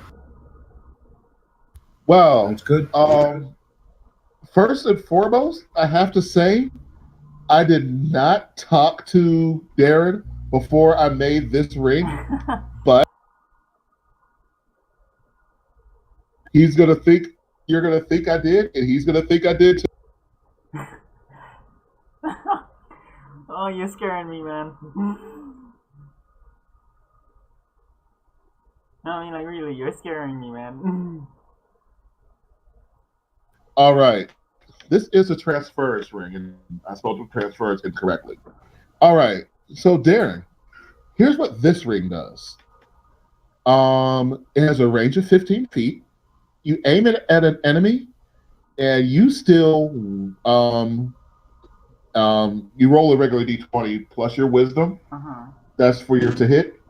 Well, That's good. First and foremost, I have to say, I did not talk to Darren before I made this ring, but he's gonna think you're gonna think I did, and he's gonna think I did too. Oh, you're scaring me, man. I mean, like, really, you're scaring me, man. All right. This is a transference ring, and I spelled transference incorrectly. All right. So, Darren, here's what this ring does. It has a range of 15 feet. You aim it at an enemy, and you still you roll a regular d20 plus your wisdom. That's for your to hit.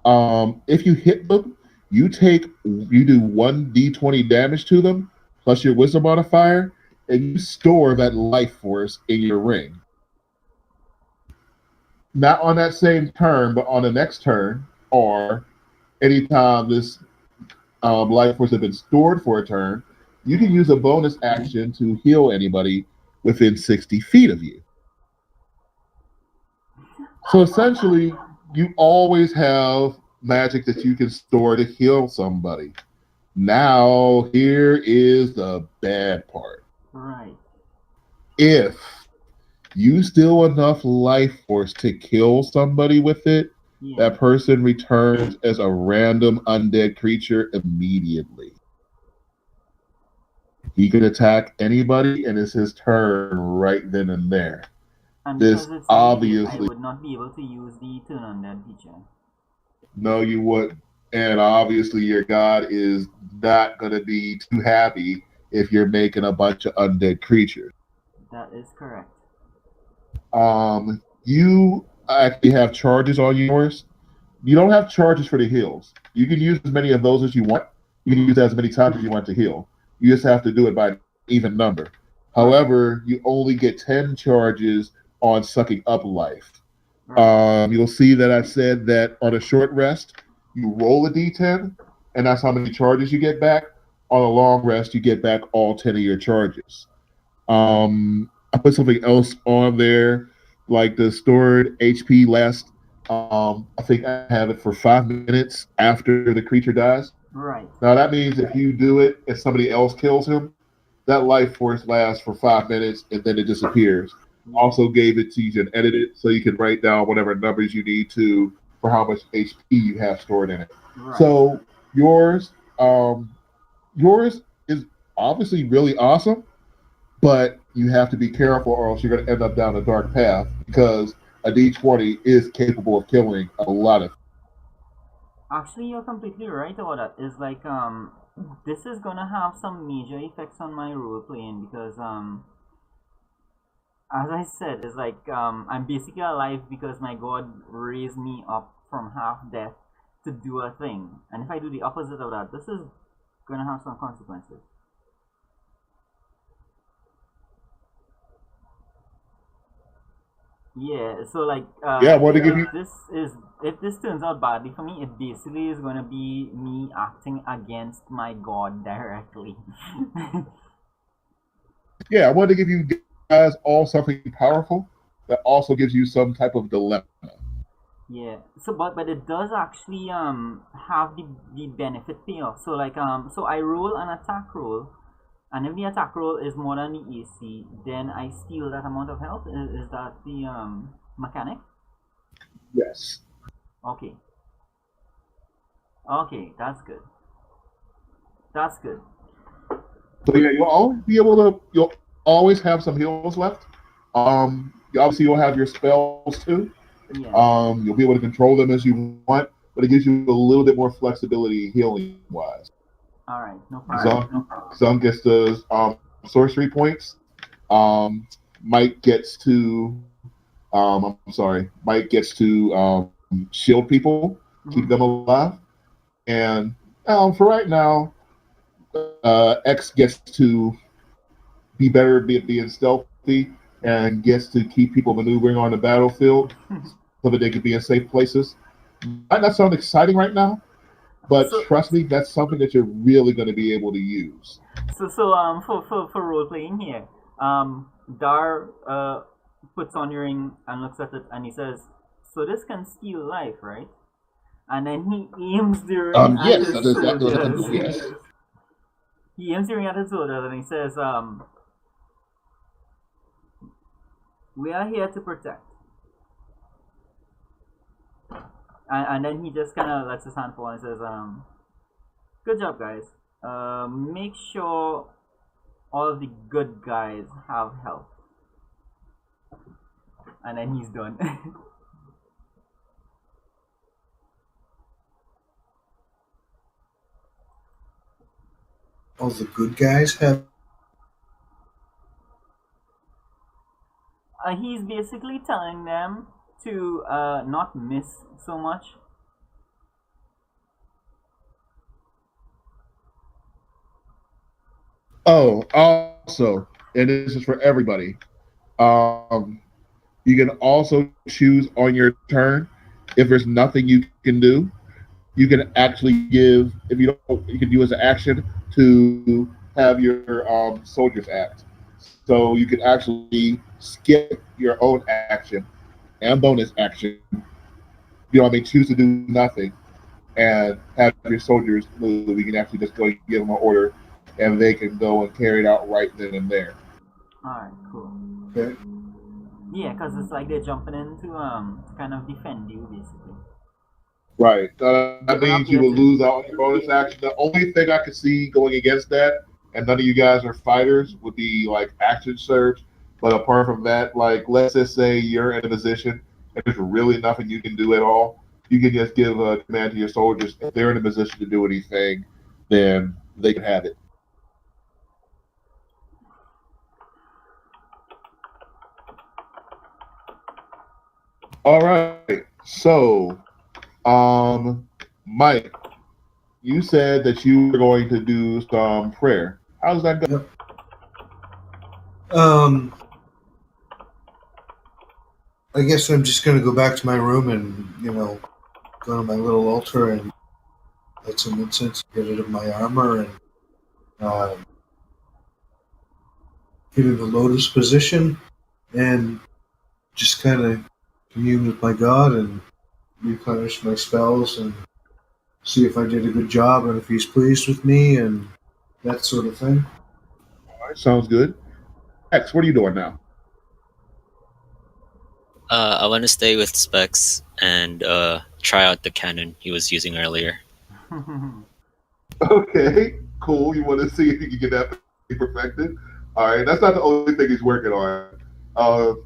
If you hit them, you do 1d20 damage to them plus your wisdom modifier, and you store that life force in your ring. Not on that same turn, but on the next turn, or anytime this life force has been stored for a turn, you can use a bonus action to heal anybody within 60 feet of you. So essentially, you always have magic that you can store to heal somebody. Now, here is the bad part. Right. If you steal enough life force to kill somebody with it, that person returns as a random undead creature immediately. He can attack anybody, and it's his turn right then and there. And This because it's obviously, me, I would not be able to use the turn undead feature. No, you wouldn't. And obviously, your god is not going to be too happy if you're making a bunch of undead creatures. That is correct. You actually have charges on yours. You don't have charges for the heals. You can use as many of those as you want. You can use as many times as you want to heal. You just have to do it by an even number. However, you only get 10 charges on sucking up life. You'll see that I said that on a short rest, you roll a d10, and that's how many charges you get back. On a long rest, you get back all 10 of your charges. I put something else on there, like the stored HP lasts. I think I have it for 5 minutes after the creature dies. Right. Now that means if you do it and somebody else kills him, that life force lasts for 5 minutes and then it disappears. Also gave it to you to edit it so you can write down whatever numbers you need to for how much HP you have stored in it. Right. So yours is obviously really awesome, but you have to be careful or else you're going to end up down a dark path because a D20 is capable of killing a lot of. Actually, you're completely right about that. It's like this is gonna have some major effects on my role playing because as I said, it's like I'm basically alive because my god raised me up from half death to do a thing, and if I do the opposite of that, this is gonna have some consequences. Yeah, so like what to give you? If this turns out badly for me, it basically is gonna be me acting against my god directly. Yeah, I wanted to give you guys all something powerful that also gives you some type of dilemma. Yeah. So but it does actually have the benefit payoff. So like so I roll an attack roll, and if the attack roll is more than the AC, then I steal that amount of health. Is that the mechanic? Yes. Okay. Okay, that's good. That's good. So yeah, you'll always have some heals left. Obviously you'll have your spells too. Yeah. You'll be able to control them as you want, but it gives you a little bit more flexibility healing wise. All right, no problem. Some gets the sorcery points. Mike gets to Mike gets to shield people, keep them alive, and for right now, X gets to be better at being stealthy and gets to keep people maneuvering on the battlefield so that they can be in safe places. Might not sound exciting right now, but trust me, that's something that you're really going to be able to use. So for role playing here, Dar puts on your ring and looks at it and he says, "So this can steal life, right?" And then he aims the ring at his soldiers. Yes. He aims the ring at his soldiers and he says, "We are here to protect." And then he just kind of lets his hand fall and says, "Good job, guys. Make sure all the good guys have health." And then he's done. All the good guys have He's basically telling them to not miss so much. Oh, also, and this is for everybody. Um, you can also choose on your turn if there's nothing you can do. You can actually give if you don't. You can do as an action to have your soldiers act. So you can actually skip your own action and bonus action. You know, what I mean, choose to do nothing and have your soldiers move. We can actually just go and give them an order, and they can go and carry it out right then and there. Alright, cool. Okay. Yeah, because it's like they're jumping in to kind of defend you, basically. Right. They're That not means you here will to. lose out on your bonus action. The only thing I could see going against that, and none of you guys are fighters, would be like action surge. But apart from that, like let's just say you're in a position and there's really nothing you can do at all, you can just give a command to your soldiers. If they're in a position to do anything, then they can have it. All right. So, Mike, you said that you were going to do some prayer. How's that go? Yep. I guess I'm just gonna go back to my room and go to my little altar and light some incense, get rid of my armor, and uh, get in the lotus position, and just kind of commune with my God and replenish my spells and see if I did a good job and if He's pleased with me and that sort of thing. All right, sounds good. X, what are you doing now? I want to stay with Specs and try out the cannon he was using earlier. Okay, cool. You want to see if you can get that perfected? All right, that's not the only thing he's working on.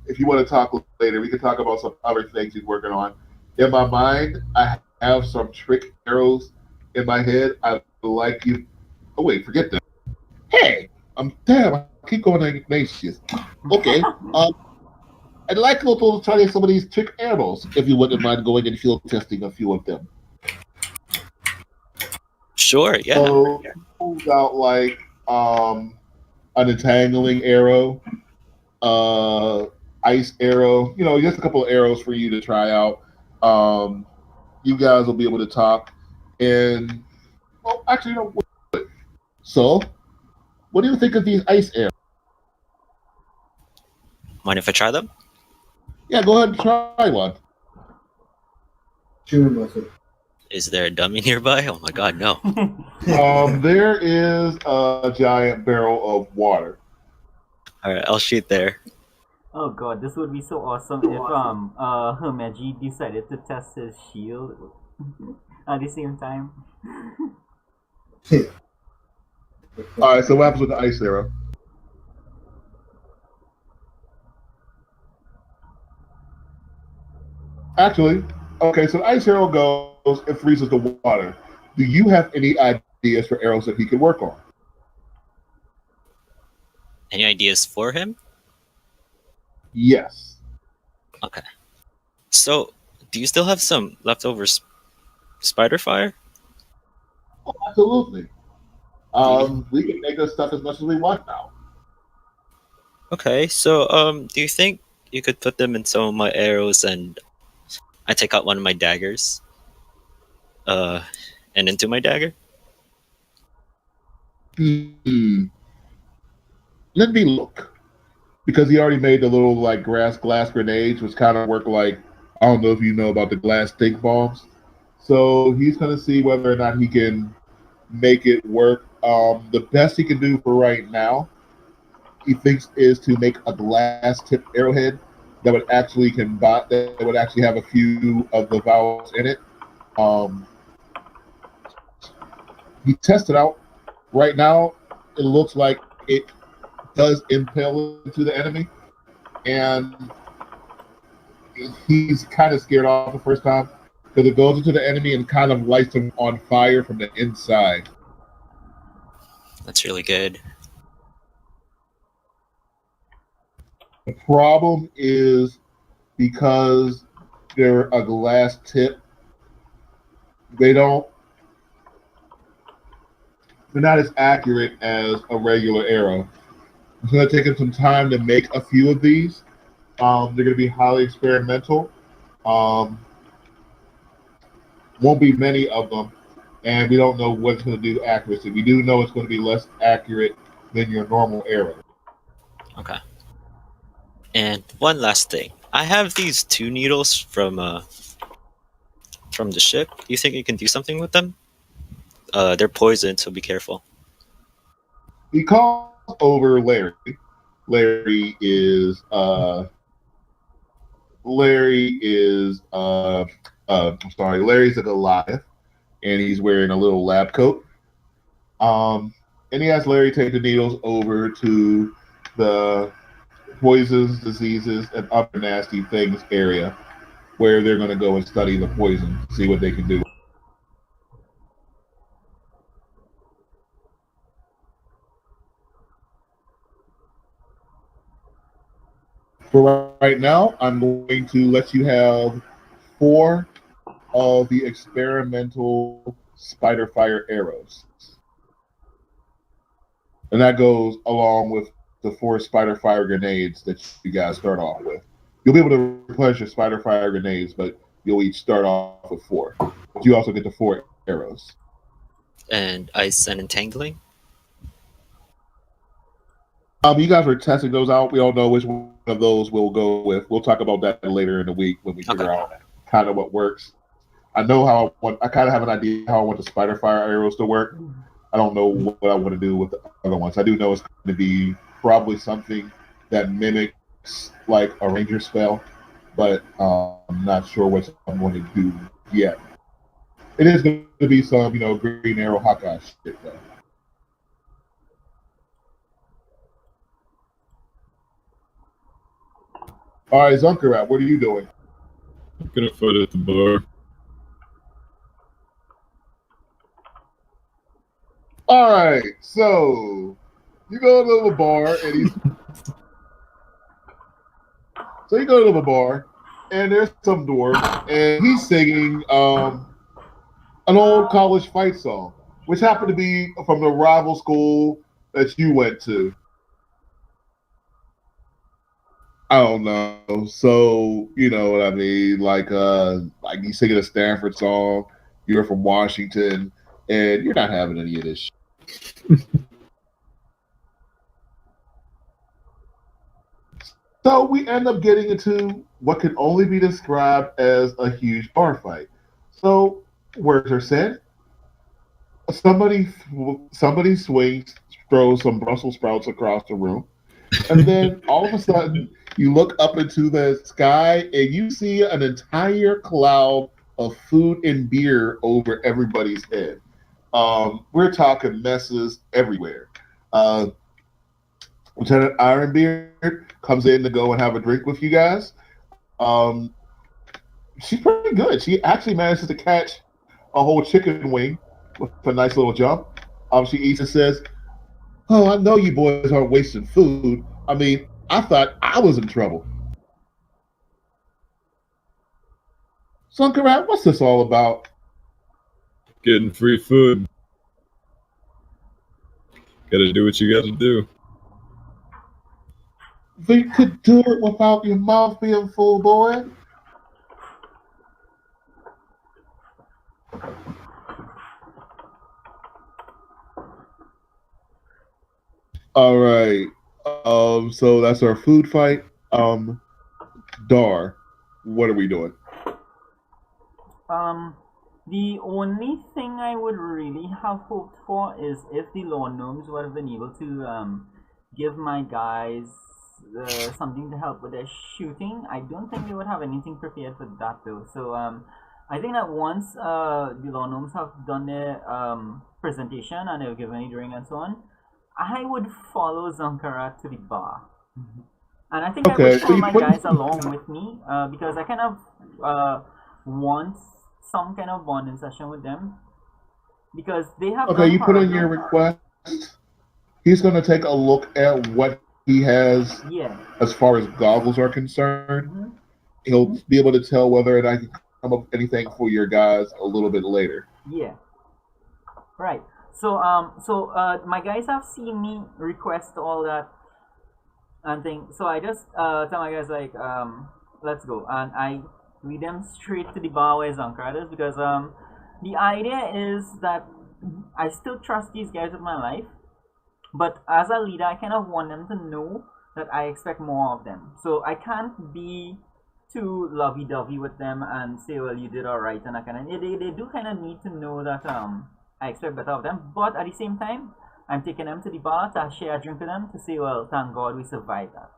If you want to talk later, we can talk about some other things he's working on. In my mind, I have some trick arrows in my head. I like you. Oh wait, forget that. Hey, damn. I keep going to Ignatius. Okay. I'd like to try some of these trick arrows. If you wouldn't mind going and field testing a few of them. Sure, yeah. So he pulls out like an entangling arrow, uh, ice arrow. You know, just a couple of arrows for you to try out. Um, you guys will be able to talk. And well, actually, so what do you think of these ice arrows? Mind if I try them? Yeah, go ahead and try one. Shoot him with it. Is there a dummy nearby? Oh my god, no. There is a giant barrel of water. Alright, I'll shoot there. Oh god, this would be so awesome if Hermeji decided to test his shield at the same time. All right, so what happens with the ice arrow? Actually, okay, so the ice arrow goes and freezes the water. Do you have any ideas for arrows that he could work on? Any ideas for him? Yes. Okay. So, do you still have some leftover spider fire? Oh, absolutely. Do We can make us stuff as much as we want now. Okay, so do you think you could put them in some of my arrows and I take out one of my daggers? And into my dagger? Hmm. Let me look. Because he already made the little like glass grenades, which kind of work like I don't know if you know about the glass stink bombs. So he's gonna see whether or not he can make it work. The best he can do for right now, he thinks, is to make a glass tip arrowhead that would actually that would actually have a few of the vowels in it. Um, he tested out. Right now, it looks like it does impale into the enemy, and he's kind of scared off the first time because it goes into the enemy and kind of lights him on fire from the inside. That's really good. The problem is because they're a glass tip, they don't they're not as accurate as a regular arrow. It's going to take them some time to make a few of these. They're going to be highly experimental. Um, won't be many of them, and we don't know what it's going to do accuracy. We do know it's going to be less accurate than your normal arrow. Okay. And one last thing. I have these 2 needles from the ship. Do you think you can do something with them? They're poisoned, so be careful. He calls over Larry. Larry is I'm sorry, Larry's a Goliath, and he's wearing a little lab coat. And he has Larry take the needles over to the poisons, diseases, and other nasty things area, where they're going to go and study the poison, see what they can do. For right now, I'm going to let you have 4 of the experimental spider fire arrows. And that goes along with the 4 spider fire grenades that you guys start off with. You'll be able to replenish your spider fire grenades, but you'll each start off with 4. But you also get the 4 arrows. And ice and entangling? You guys are testing those out. We all know which one of those we'll go with. We'll talk about that later in the week when we figure out kind of what works. I know how I kind of have an idea how I want the spider fire arrows to work. I don't know what I want to do with the other ones. I do know it's going to be probably something that mimics like a ranger spell, but I'm not sure what I'm going to do yet. It is going to be some, Green Arrow Hawkeye shit though. All right, Zunkarat, what are you doing? I'm gonna fight at the bar. All right, so you go to the bar, and you go to the bar, and there's some dwarf, and he's singing an old college fight song, which happened to be from the rival school that you went to. I don't know. So you know what I mean? Like he's singing a Stanford song. You're from Washington, and you're not having any of this shit. So we end up getting into what can only be described as a huge bar fight. So words are said. Somebody swings, throws some Brussels sprouts across the room, and then all of a sudden you look up into the sky and you see an entire cloud of food and beer over everybody's head. We're talking messes everywhere. Lieutenant Ironbeard comes in to go and have a drink with you guys. She's pretty good. She actually manages to catch a whole chicken wing with a nice little jump. She eats and says, "Oh, I know you boys aren't wasting food. I mean, I thought I was in trouble." Sunkarat, what's this all about? Getting free food. Gotta do what you gotta do. We could do it without your mouth being full, boy. All right. So that's our food fight. Dar, what are we doing? The only thing I would really have hoped for is if the law gnomes would have been able to give my guys something to help with their shooting. I don't think they would have anything prepared for that though. So I think that once the law gnomes have done their presentation and they've given a drink and so on, I would follow Zankara to the bar. And I think I would pull my guys along with me because I kind of want some kind of bonding session with them because they have. Okay, you put in your request. He's going to take a look at what he has Yeah. as far as goggles are concerned. Hmm. He'll be able to tell whether or not he can come up with anything for your guys a little bit later. Yeah. Right. So my guys have seen me request all that and thing. So I just tell my guys like let's go, and I lead them straight to the bar where Zankrat is, because the idea is that I still trust these guys with my life, but as a leader I kind of want them to know that I expect more of them. So I can't be too lovey-dovey with them and say, well, you did all right, and I kind of they do kind of need to know that I expect better of them. But at the same time, I'm taking them to the bar to share a drink with them to say, well, thank God we survived that.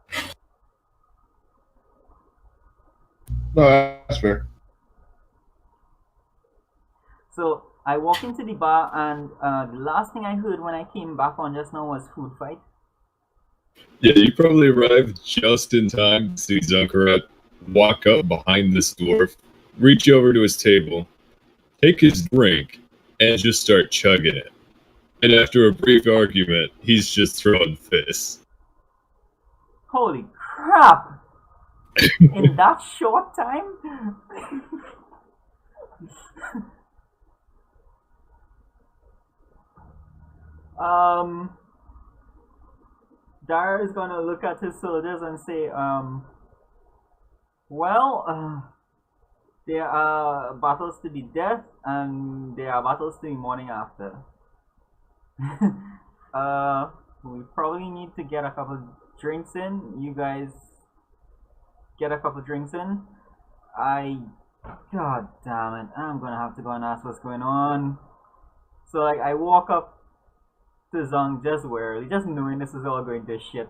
No, that's fair. So I walk into the bar, and the last thing I heard when I came back on just now was food fight. Yeah, you probably arrived just in time to see Zunkarat walk up behind this dwarf, reach over to his table, take his drink, and just start chugging it. And after a brief argument, he's just throwing fists. Holy crap! In that short time? Dara is gonna look at his soldiers and say, well, there are battles to the death, and there are battles to the morning after. We probably need to get a couple drinks in. You guys get a couple drinks in. God damn it, I'm gonna have to go and ask what's going on. So like, I walk up to Zong just warily, just knowing this is all going to shit,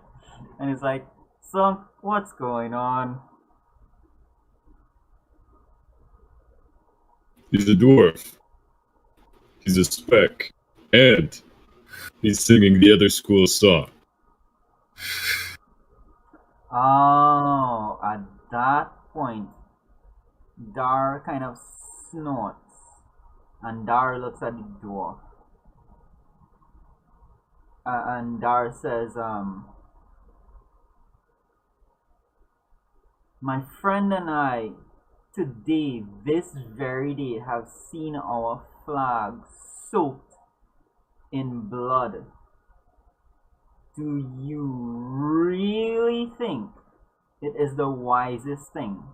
and it's like, Zong, what's going on? He's a dwarf. He's a spec. And he's singing the other school's song. Oh, at that point, Dar kind of snorts, and Dar looks at the dwarf. And Dar says, my friend and I, today, this very day, have seen our flag soaked in blood. Do you really think it is the wisest thing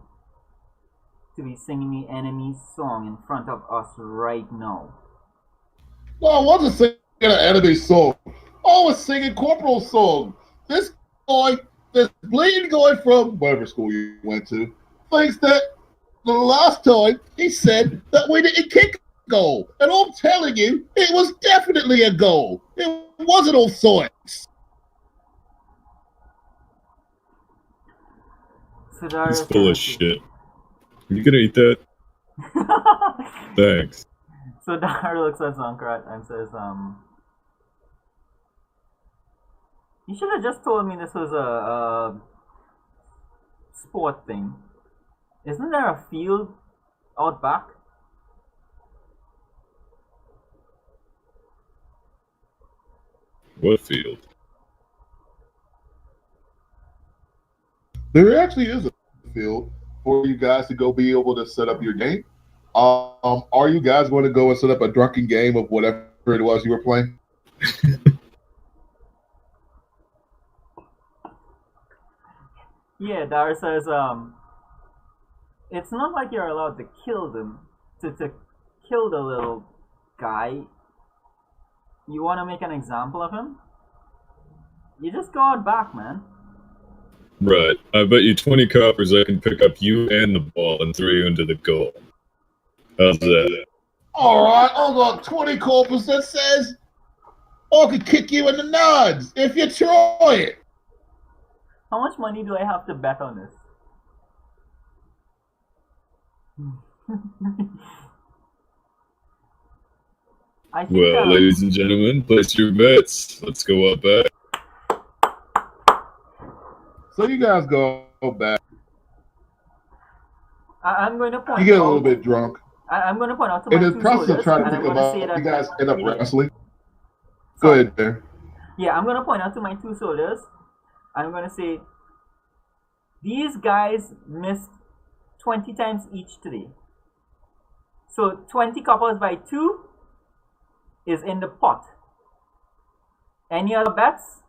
to be singing the enemy's song in front of us right now? Well, I wasn't singing an enemy song. I was singing Corporal's song. This bleeding guy from whatever school you went to thinks that the last time he said that we didn't kick a goal. And I'm telling you, it was definitely a goal. It wasn't all sorts. He's full of shit. Are you gonna eat that? Thanks. So Dar looks at Zankrat and says, you should have just told me this was a sport thing. Isn't there a field out back? What field? There actually is a field for you guys to go be able to set up your game. Are you guys going to go and set up a drunken game of whatever it was you were playing? Yeah, Dar says, it's not like you're allowed to kill them, to kill the little guy. You want to make an example of him? You just go out back, man. Right. I bet you 20 coppers I can pick up you and the ball and throw you into the goal. How's that? All right, I got 20 corpus that says I could kick you in the nuts if you try it. How much money do I have to bet on this? I think, Well, ladies and gentlemen, place your bets. Let's go up back. So you guys go back. I'm going to point You get a out, little bit drunk. I'm going to point out to In my the two process soldiers, of trying to and I'm think going to about say that you guys end up yeah, wrestling. Go ahead there. yeah, I'm going to point out to my two soldiers I'm gonna say these guys missed 20 times each today. So 20 coppers by 2 is in the pot. Any other bets?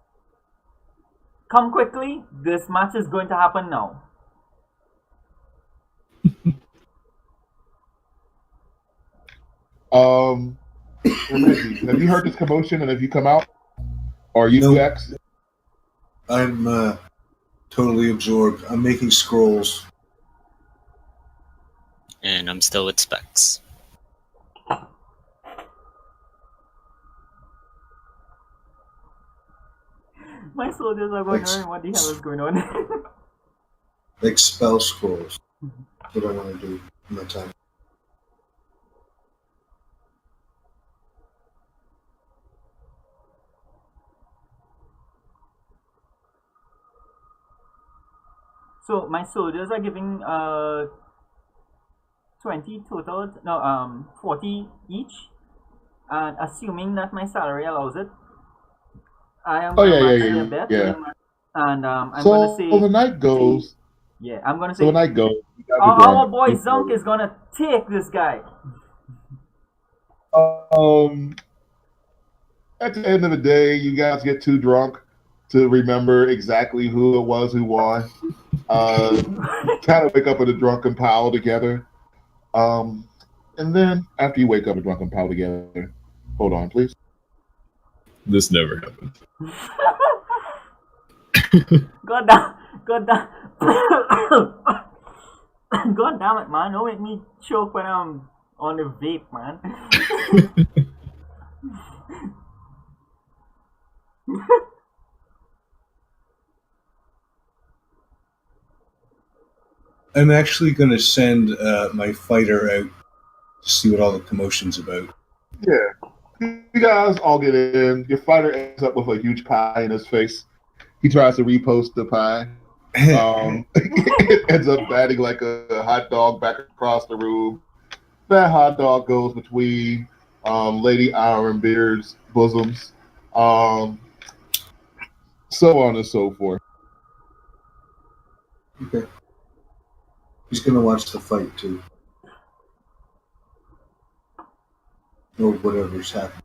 Come quickly. This match is going to happen now. Reggie, have you heard this commotion and have you come out? Or you Nope. X? I'm totally absorbed. I'm making scrolls. And I'm still with Specs. My soldiers are wondering what the hell is going on. Like spell scrolls. That's what I want to do in my time. So my soldiers are giving 20 total, no 40 each, and assuming that my salary allows it, I am Oh gonna yeah, match yeah, their yeah, bet, yeah. and I'm So gonna say the night goes. yeah, I'm gonna So the say night goes. You guys are our drunk. boy Zunk is gonna take this guy. Um, at the end of the day, you guys get too drunk to remember exactly who it was who won. Kind of wake up in a drunken pile together. And then after you wake up a drunken pile together, hold on, please. This never happened. God damn, God damn, God damn it, man! Don't make me choke when I'm on the vape, man. I'm actually going to send my fighter out to see what all the commotion's about. Yeah. You guys all get in. Your fighter ends up with a huge pie in his face. He tries to repost the pie. It ends up batting like a hot dog back across the room. That hot dog goes between Lady Ironbeard's bosoms, so on and so forth. Okay. He's going to watch the fight, too. Or whatever's happening.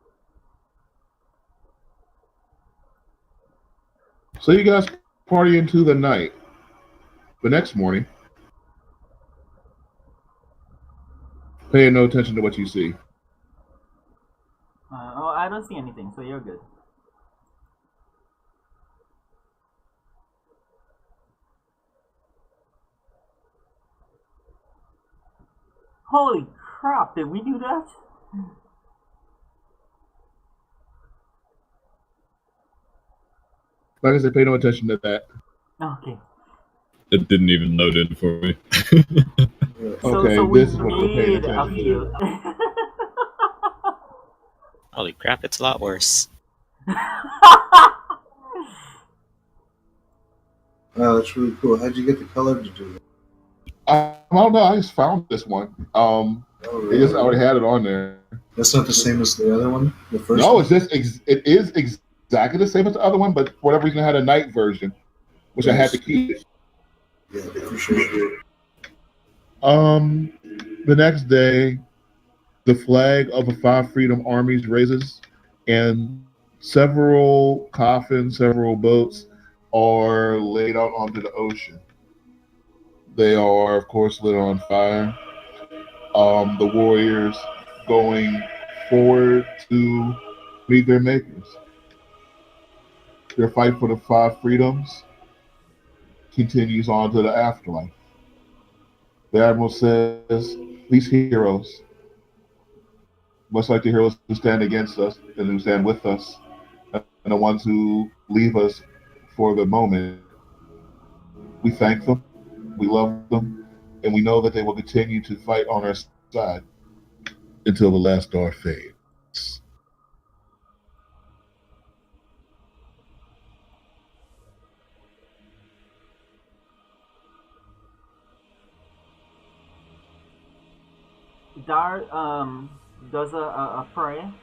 So you guys party into the night. The next morning, paying no attention to what you see. Oh, I don't see anything, so you're good. Holy crap! Did we do that? Like I said, pay no attention to that. Okay. It didn't even load in for me. Okay, So we this is what we're paying made a attention field. to. Holy crap, it's a lot worse. Wow, that's really cool. How'd you get the color to do that? I don't know. I just found this one. Oh, They just really? already had it on there. That's not the same as the other one? The first No, one? it's just it is exactly the same as the other one, but for whatever reason, it had a night version, which I had to Nice. keep. Yeah, for sure. The next day, the flag of the five freedom armies raises, and several coffins, several boats are laid out onto the ocean. They are, of course, lit on fire. The warriors going forward to meet their makers. Their fight for the five freedoms continues on to the afterlife. The admiral says, "These heroes, much like the heroes who stand against us and who stand with us, and the ones who leave us for the moment, we thank them, we love them, and we know that they will continue to fight on our side until the last star fades." Dar does a prayer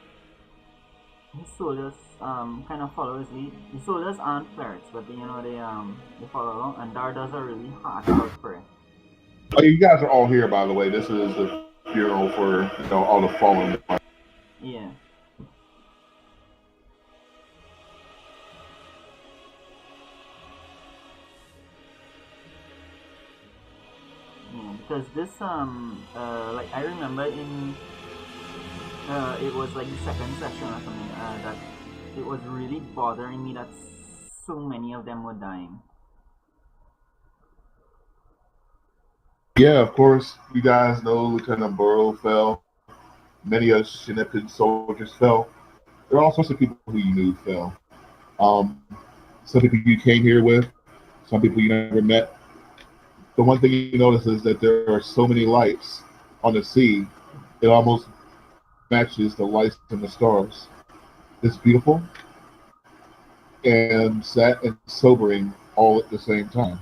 his soldiers kind of follow his lead. The soldiers aren't clerics, but they follow along, and Dar does a really heartfelt prayer. Oh, you guys are all here, by the way. This is the funeral for all the fallen. Yeah. Yeah, because this like I remember in it was like the second session or something that it was really bothering me that so many of them were dying. Yeah, of course, you guys know Lieutenant Burrow fell. Many of Shinepin's soldiers fell. There are all sorts of people who you knew fell. Um, some people you came here with, some people you never met. The one thing you notice is that there are so many lights on the sea, it almost matches the lights in the stars. It's beautiful and sad and sobering all at the same time.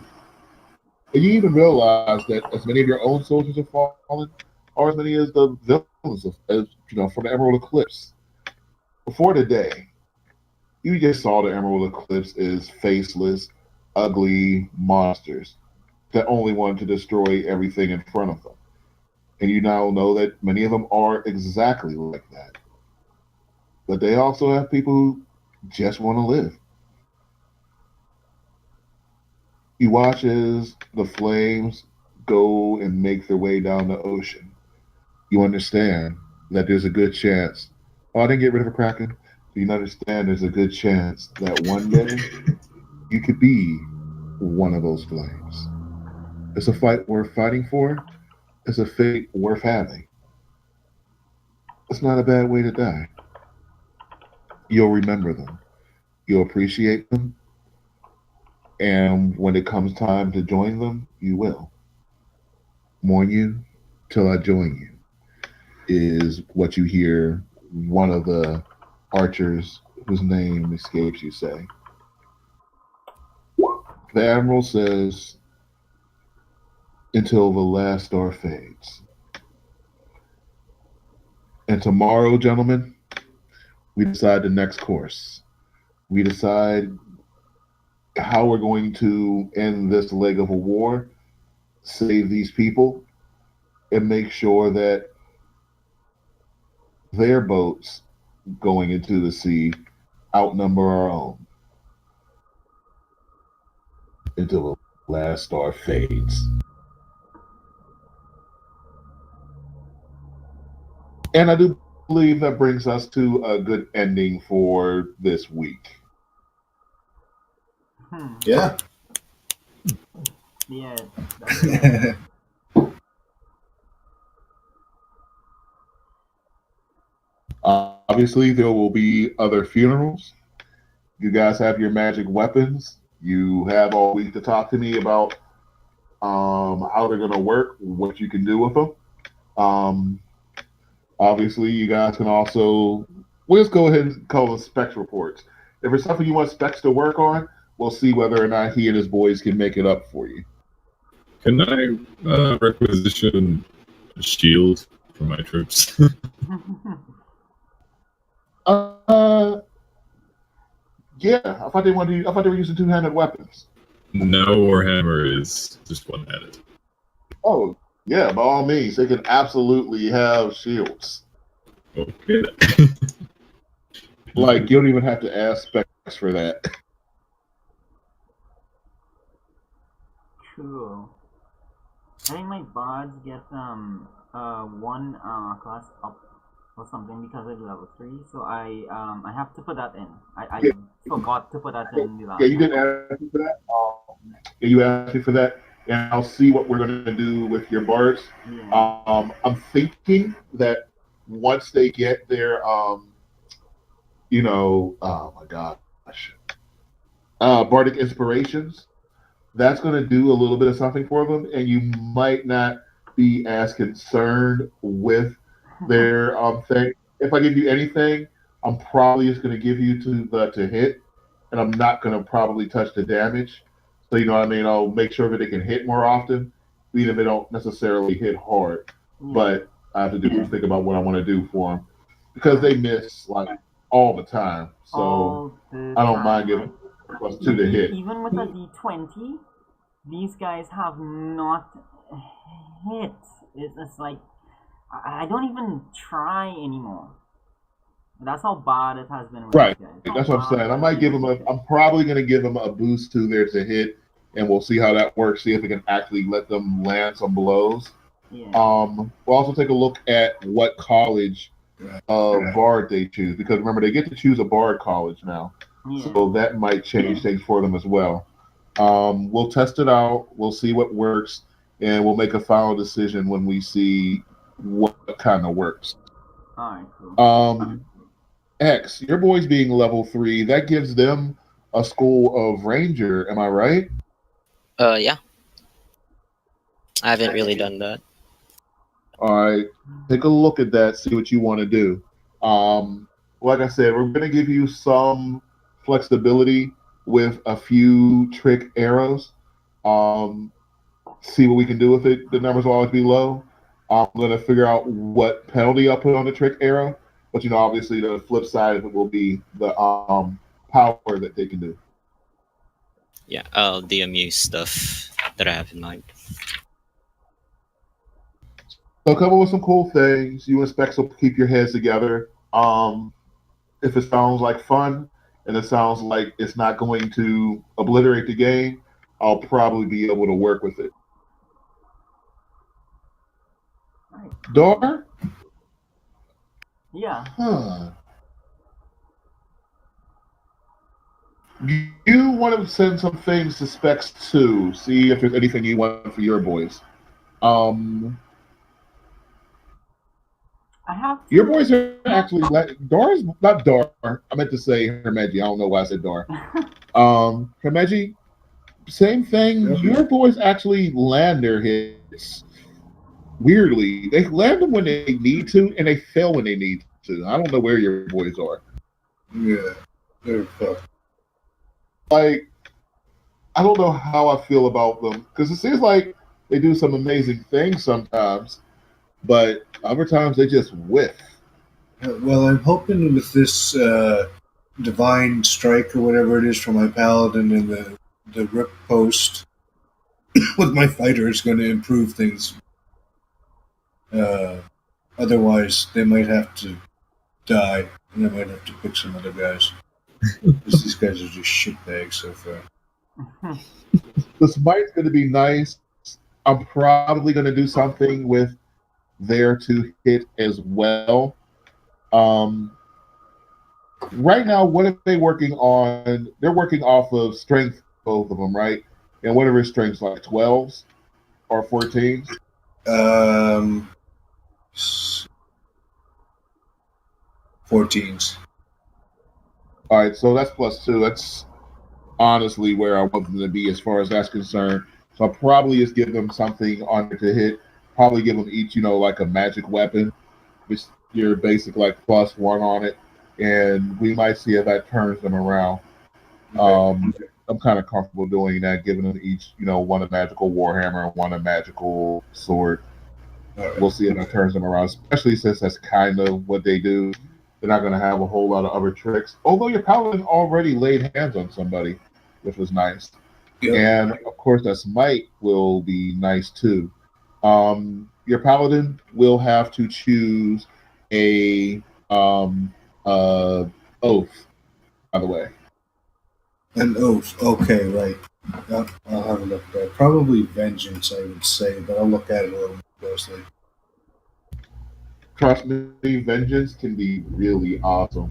And you even realize that as many of your own soldiers have fallen, or as many as the villains, as from the Emerald Eclipse. Before today, you just saw the Emerald Eclipse as faceless, ugly monsters that only wanted to destroy everything in front of them. And you now know that many of them are exactly like that. But they also have people who just want to live. You watch as the flames go and make their way down the ocean. You understand that there's a good chance. Oh, I didn't get rid of a kraken. You understand there's a good chance that one day you could be one of those flames. It's a fight worth fighting for. It's a fate worth having. It's not a bad way to die. You'll remember them. You'll appreciate them. And when it comes time to join them, you will. Mourn you till I join you is what you hear one of the archers whose name escapes you say. The Admiral says, until the last star fades. And tomorrow, gentlemen, we decide the next course. We decide how we're going to end this leg of a war, save these people, and make sure that their boats going into the sea outnumber our own until the last star fades. And I do believe that brings us to a good ending for this week. Yeah. Yeah, that's Obviously, there will be other funerals. You guys have your magic weapons. You have all week to talk to me about how they're going to work, what you can do with them. Um, Obviously, you guys can also, we'll just go ahead and call them specs reports. If there's something you want specs to work on, we'll see whether or not he and his boys can make it up for you. Can I requisition a shield for my troops? uh, yeah, I thought they wanted. I thought they were using two-handed weapons. No, Warhammer is just one-handed. Oh, yeah, by all means, they can absolutely have shields. Okay. Like, you don't even have to ask specs for that. cool. I think my bards get one class up or something because of level 3, so I have to put that in. I Yeah. forgot to put that in the last Yeah, you one. did ask me for that. Yeah, you asked me for that, and I'll see what we're going to do with your bards. Yeah. I'm thinking that once they get their, oh my gosh, bardic inspirations, that's going to do a little bit of something for them, and you might not be as concerned with their thing. If I give you anything, I'm probably just going to give you to hit, and I'm not going to probably touch the damage. So you know what I mean. I'll make sure that they can hit more often, even if they don't necessarily hit hard. Yeah. But I have to think about what I want to do for them because they miss like all the time. So All the I don't mind time, giving right? +2 to hit. Even with a D20, these guys have not hit. It's like I don't even try anymore. That's how bad it has been with Right. these guys. That's what I'm saying. I might give him I'm probably going to give him a boost to there to hit, and we'll see how that works. See if we can actually let them land some blows. Yeah. We'll also take a look at what college bard they choose, because remember they get to choose a bard college now, Yeah. so that might change things for them as well. We'll test it out. We'll see what works, and we'll make a final decision when we see what kind of works. All right. Cool. X, your boys being level 3, that gives them a school of ranger. Am I right? Yeah. I haven't really done that. All right, take a look at that. See what you want to do. Like I said, we're going to give you some flexibility with a few trick arrows. See what we can do with it. The numbers will always be low. I'm going to figure out what penalty I'll put on the trick arrow. But obviously, the flip side of it will be the power that they can do. Yeah, I'll DMU stuff that I have in mind. So come up with some cool things. You and Specs will keep your heads together. If it sounds like fun and it sounds like it's not going to obliterate the game, I'll probably be able to work with it. Right. Dar? Yeah. Huh. You want to send some things to Specs too. See if there's anything you want for your boys. I have to... Your boys are actually Dar's not Dar. I meant to say Hermeji. I don't know why I said Dar. Hermeji, same thing. Yep. Your boys actually land their hits. Weirdly, they land them when they need to, and they fail when they need to. I don't know where your boys are. Yeah, they're fucked. Like, I don't know how I feel about them, because it seems like they do some amazing things sometimes, but other times they just whiff. Well, I'm hoping with this divine strike or whatever it is from my paladin and the rip post with my fighter is going to improve things. Otherwise, they might have to die, and I might have to pick some other guys. Because these guys are just shitbags so far. The smite's going to be nice. I'm probably going to do something with there to hit as well. Right now, what are they working on? They're working off of strength, both of them, right? And what are his strengths, like 12s or 14s? 14s. All right, so that's +2. That's honestly where I want them to be as far as that's concerned. So I'll probably just give them something on it to hit. Probably give them each, like a magic weapon, which your basic like +1 on it, and we might see if that turns them around. Okay. I'm kind of comfortable doing that, giving them each, one a magical warhammer, one a magical sword. Right. We'll see if that turns them around, especially since that's kind of what they do. They're not going to have a whole lot of other tricks. Although your paladin already laid hands on somebody, which was nice. Yep. And of course, that smite will be nice too. Your paladin will have to choose a oath, by the way. An oath. Okay, right. I'll have a look at that. Probably vengeance, I would say, but I'll look at it a little more closely. Trust me, vengeance can be really awesome.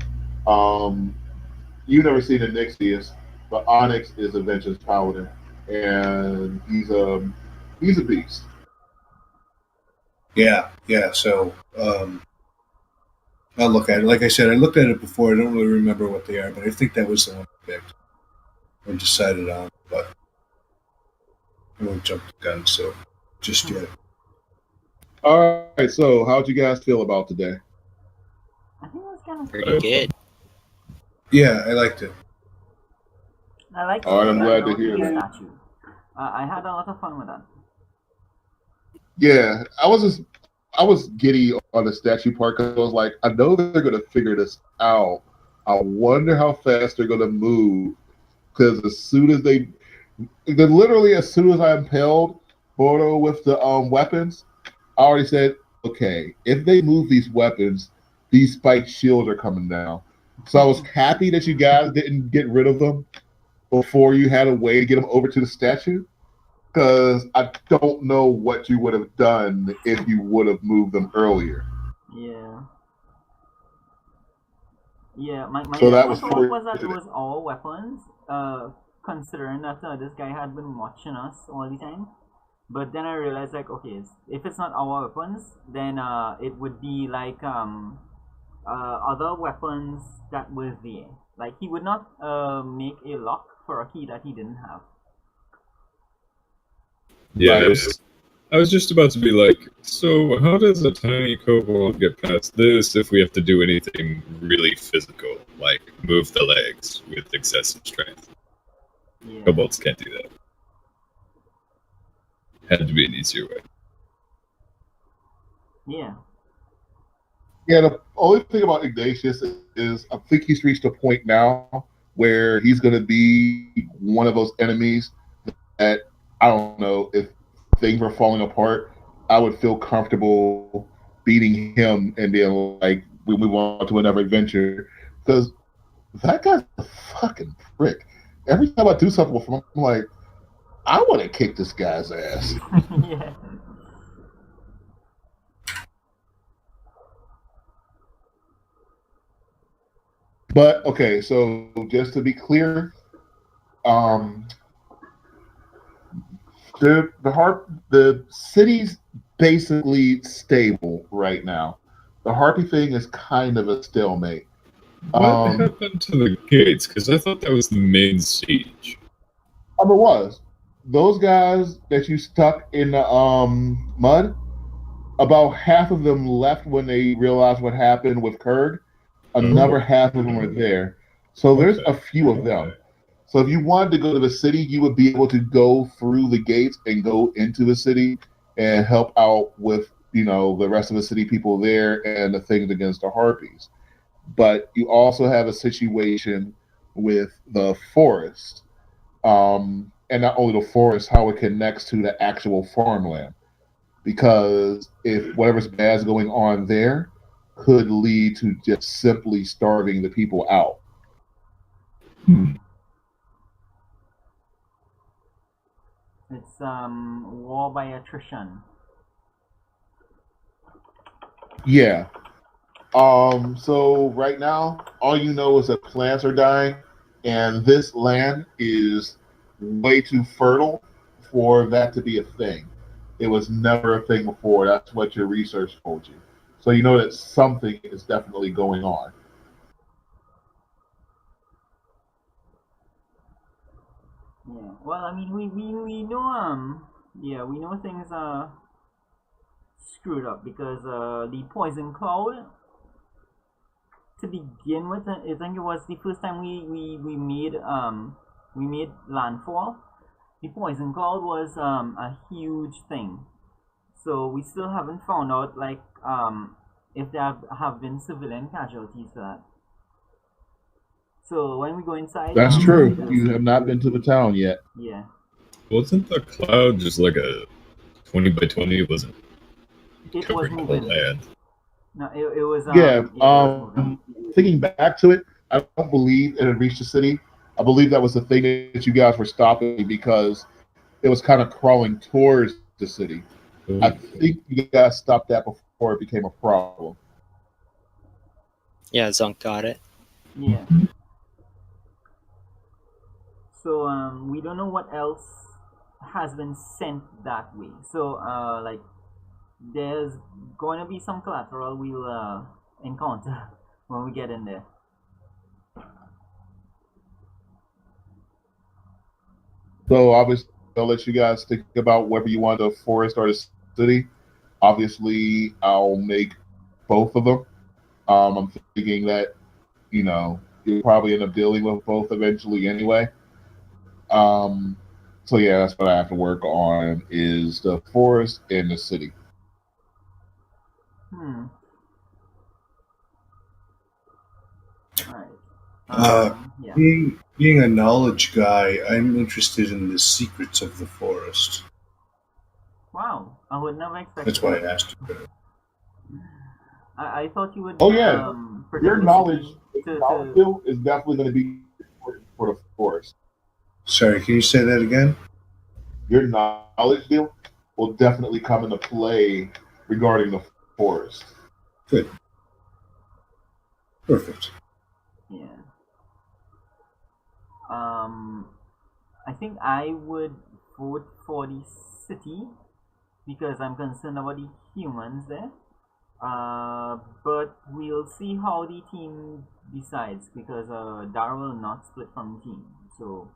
You've never seen a Nixius, but Onyx is a vengeance paladin, and he's a beast. Yeah. So I'll look at it. Like I said, I looked at it before. I don't really remember what they are, but I think that was the one I picked or decided on. But I won't jump the gun so just yet. All right, so how'd you guys feel about today? I think it was kind of Pretty good. Yeah, I liked it. I like All right, I'm glad to hear the that. statue. I had a lot of fun with that. Yeah, I was giddy on the statue part because I was like, I know they're gonna figure this out, I wonder how fast they're gonna move because as soon as they're literally as soon as I impaled Bordo with the weapons, I already said, okay, if they move these weapons, these spiked shields are coming down. So I was happy that you guys didn't get rid of them before you had a way to get them over to the statue, because I don't know what you would have done if you would have moved them earlier. Yeah. Yeah, my So that initial was thought was that it fortunate. was our weapons, considering that this guy had been watching us all the time. But then I realized, like, okay, if it's not our weapons, then it would be like other weapons that were there. Like, he would not make a lock for a key that he didn't have. Yeah, Right. I was just about to be like, so how does a tiny kobold get past this if we have to do anything really physical, like move the legs with excessive strength? Yeah. Kobolds can't do that. Had to be an easier way. Yeah. Yeah, the only thing about Ignatius is I think he's reached a point now where he's going to be one of those enemies that I don't know if things were falling apart, I would feel comfortable beating him and then like we move on to another adventure because that guy's a fucking prick. Every time I do something with him, I'm like, I want to kick this guy's ass. Yeah. But okay, so just to be clear, um, the city's basically stable right now. The harpy thing is kind of a stalemate. What happened to the gates? Because I thought that was the main siege. It was those guys that you stuck in the mud. About half of them left when they realized what happened with Kurg. Another half of them are there. So there's Okay. a few of them. So if you wanted to go to the city, you would be able to go through the gates and go into the city and help out with, the rest of the city people there and the things against the harpies. But you also have a situation with the forest. And not only the forest, how it connects to the actual farmland. Because if whatever's bad is going on there could lead to just simply starving the people out. It's war by attrition. Yeah. So right now, all you know is that plants are dying, and this land is way too fertile for that to be a thing. It was never a thing before. That's what your research told you. So you know that something is definitely going on. Yeah. Well, I mean, we know yeah, we know things are screwed up because the poison cloud, to begin with, I think it was the first time we made landfall. The poison cloud was a huge thing. So we still haven't found out, like, if there have been civilian casualties for that. So when we go inside, That's true. we'll You see. have not been to the town yet. Yeah. Wasn't the cloud just like a 20 by 20? It wasn't It was covering the whole moving. land. No, it was Yeah. yeah, it was moving. Thinking back to it, I don't believe it had reached the city. I believe that was the thing that you guys were stopping because it was kind of crawling towards the city. I Ooh. think you guys stopped that before it became a problem. Yeah, Zunk got it. Yeah. So we don't know what else has been sent that way. So like, there's going to be some collateral we'll encounter when we get in there. So obviously, I'll let you guys think about whether you want the forest or the city. Obviously, I'll make both of them. I'm thinking that you'll probably end up dealing with both eventually anyway. Um, so yeah, that's what I have to work on is the forest and the city. Hmm. Alright. Yeah. Being a knowledge guy, I'm interested in the secrets of the forest. Wow, I would never expect That's why that. I asked you. I thought you would Oh yeah, protect your the city knowledge to bill is definitely going to be important for the forest. Sorry, can you say that again? Your knowledge bill will definitely come into play regarding the forest. Good. Perfect. yeah. Um, I think I would vote for the city because I'm concerned about the humans there. But we'll see how the team decides because Dara will not split from the team. So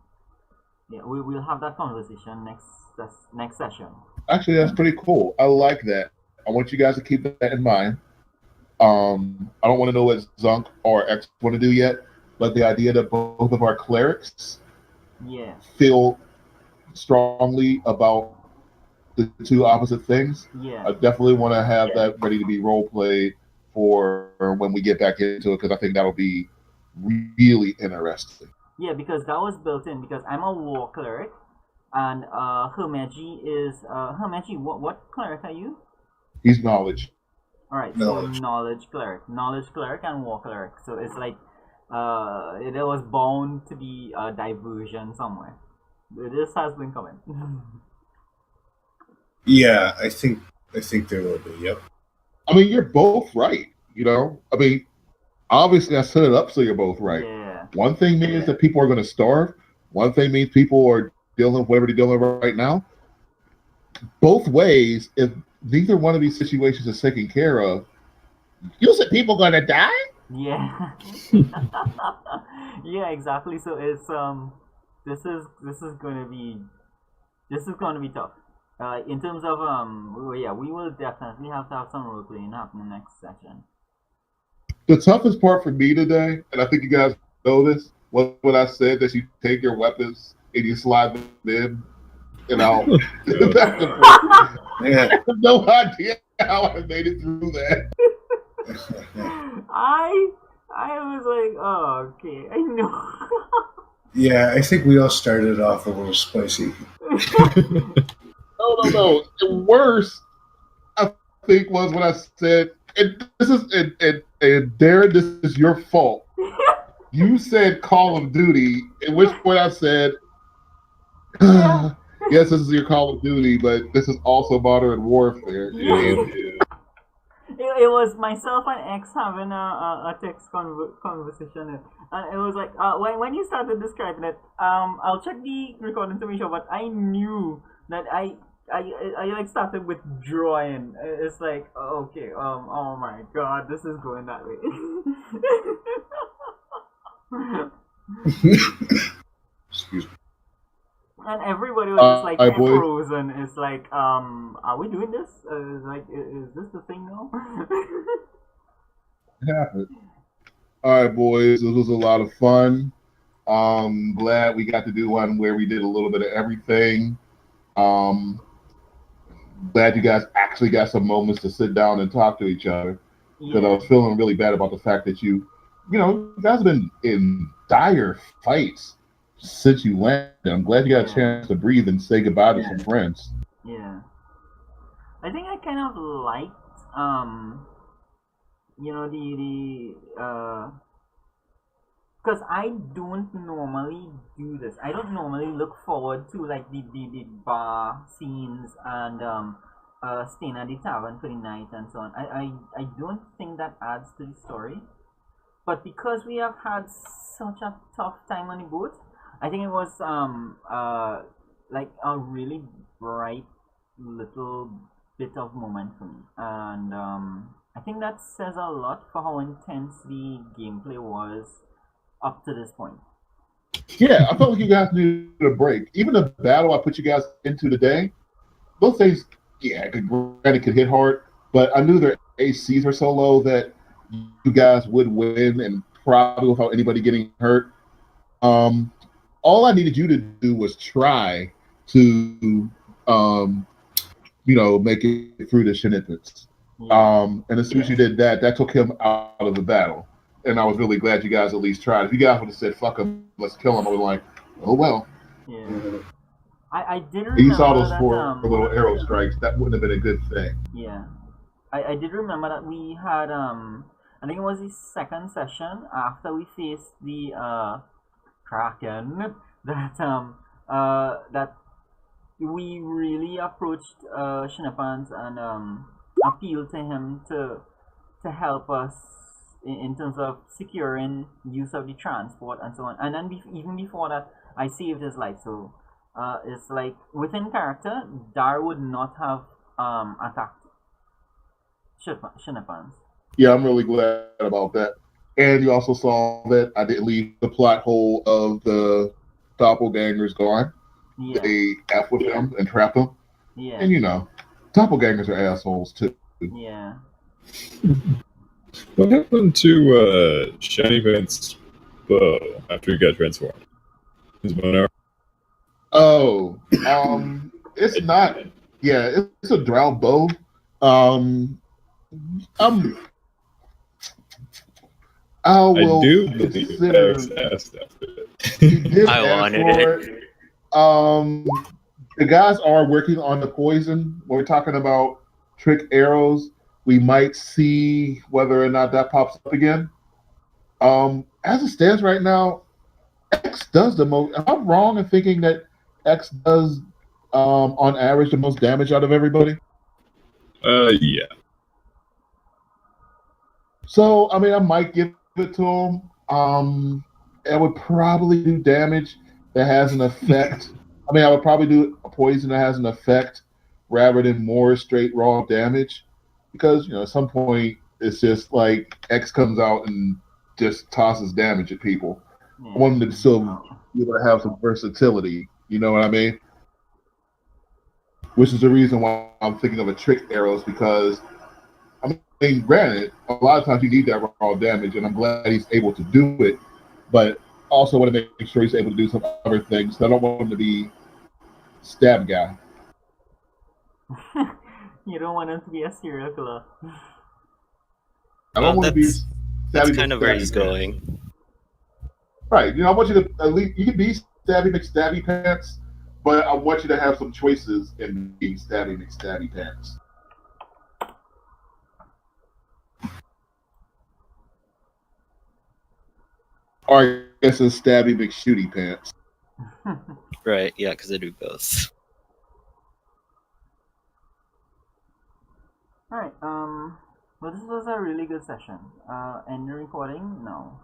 yeah, we will have that conversation next session. Actually, that's pretty cool. I like that. I want you guys to keep that in mind. I don't want to know what Zunk or X want to do yet, but the idea that both of our clerics Yeah, feel strongly about the two opposite things, yeah, I definitely want to have that ready to be role played for when we get back into it because I think that'll be really interesting. yeah. Because that was built in. Because I'm a war cleric, and Hermeji is Hermeji. What cleric are you? He's knowledge. All right, so Knowledge. knowledge cleric, and war cleric. So it's like there was bound to be a diversion somewhere. This has been coming. Yeah, I think there will be. Yep. I mean, you're both right. You know, I mean, obviously, I set it up so you're both right. Yeah, One thing means that people are going to starve. One thing means people are dealing with whatever they're dealing with right now. Both ways, if neither one of these situations is taken care of, You said people gonna die? yeah, yeah. Exactly. So it's this is going to be tough. In terms of yeah, we will definitely have to have some role playing happen next session. the toughest part for me today, and I think you guys know this, was when I said that you take your weapons and you slide them in and out back and forth. Yeah. I have no idea how I made it through that. I I was like, oh, okay, I know. Yeah, I think we all started off a little spicy. No. The worst, I think, was when I said, and this is, and Darren, this is your fault. You said Call of Duty, at which point I said, Yeah. yes, this is your Call of Duty, but this is also Modern Warfare. Yeah. And It was myself and X having a text conversation, and it was like when you started describing it, I'll check the recording to make sure, but I knew that I like started withdrawing. It's like okay, oh my god, this is going that way. Excuse me. And everybody was just like boys, frozen. It's like, are we doing this? Like, is this the thing now? it happened. All right, boys, this was a lot of fun. Glad we got to do one where we did a little bit of everything. Um, Glad you guys actually got some moments to sit down and talk to each other because I Yeah, was feeling really bad about the fact that you guys have been in dire fights since you landed. I'm glad you got a yeah, chance to breathe and say goodbye to some friends. yeah. I think I kind of liked, the because I don't normally do this. I don't normally look forward to like the bar scenes and staying at the tavern for the night and so on. I don't think that adds to the story. But because we have had such a tough time on the boat, I think it was like a really bright little bit of moment for me, and I think that says a lot for how intense the gameplay was up to this point. Yeah, I felt like you guys needed a break. Even the battle I put you guys into today, those things, yeah, it could hit hard, but I knew their ACs are so low that you guys would win and probably without anybody getting hurt. Um, all I needed you to do was try to, um, make it through the shenanigans. Yeah, And as soon as you did that, that took him out of the battle. and I was really glad you guys at least tried. If you guys would have said "fuck him, let's kill him," I would have like, oh well. Yeah. I did And you saw remember those that four little arrow strikes. That wouldn't have been a good thing. yeah. I did remember that we had I think it was the second session after we faced the Kraken that we really approached Shinapans and appealed to him to help us in terms of securing use of the transport and so on. And then even before that, I saved his life. So it's like within character, Dar would not have attacked Shinapans. Yeah, I'm really glad about that. And you also saw that I didn't leave the plot hole of the doppelgangers gone. Yeah, They F with him and trap him. yeah, And doppelgangers are assholes too. yeah. What happened to Shiny Pants bow after he got transformed? His bow and arrow? Oh, it's not. Yeah, it's a drow bow. Um, I I will do believe consider. Alex asked after it. He did I ask wanted for it. it. The guys are working on the poison. When we're talking about trick arrows, we might see whether or not that pops up again. As it stands right now, X does the most. Am I wrong in thinking that X does, on average, the most damage out of everybody? Yeah. So, I mean, I might give it to him. It would probably do damage that has an effect. I mean, I would probably do a poison that has an effect rather than more straight raw damage, because at some point it's just like X comes out and just tosses damage at people. I Yeah. want them to still be able to have some versatility. You know what I mean? Which is the reason why I'm thinking of a trick arrows, because I mean, granted, a lot of times you need that raw damage, and I'm glad he's able to do it. But also want to make sure he's able to do some other things. I don't want him to be stab guy. You don't want him to be a serial killer. I Well, don't want to be that's stabby kind of where he's McStabby pants. going. Right. I want you to at least you can be stabby McStabby pants, but I want you to have some choices in being stabby McStabby pants. Or I guess it's stabby McShooty pants. Right, yeah, because I do both. Alright, well this was a really good session. End the recording? No.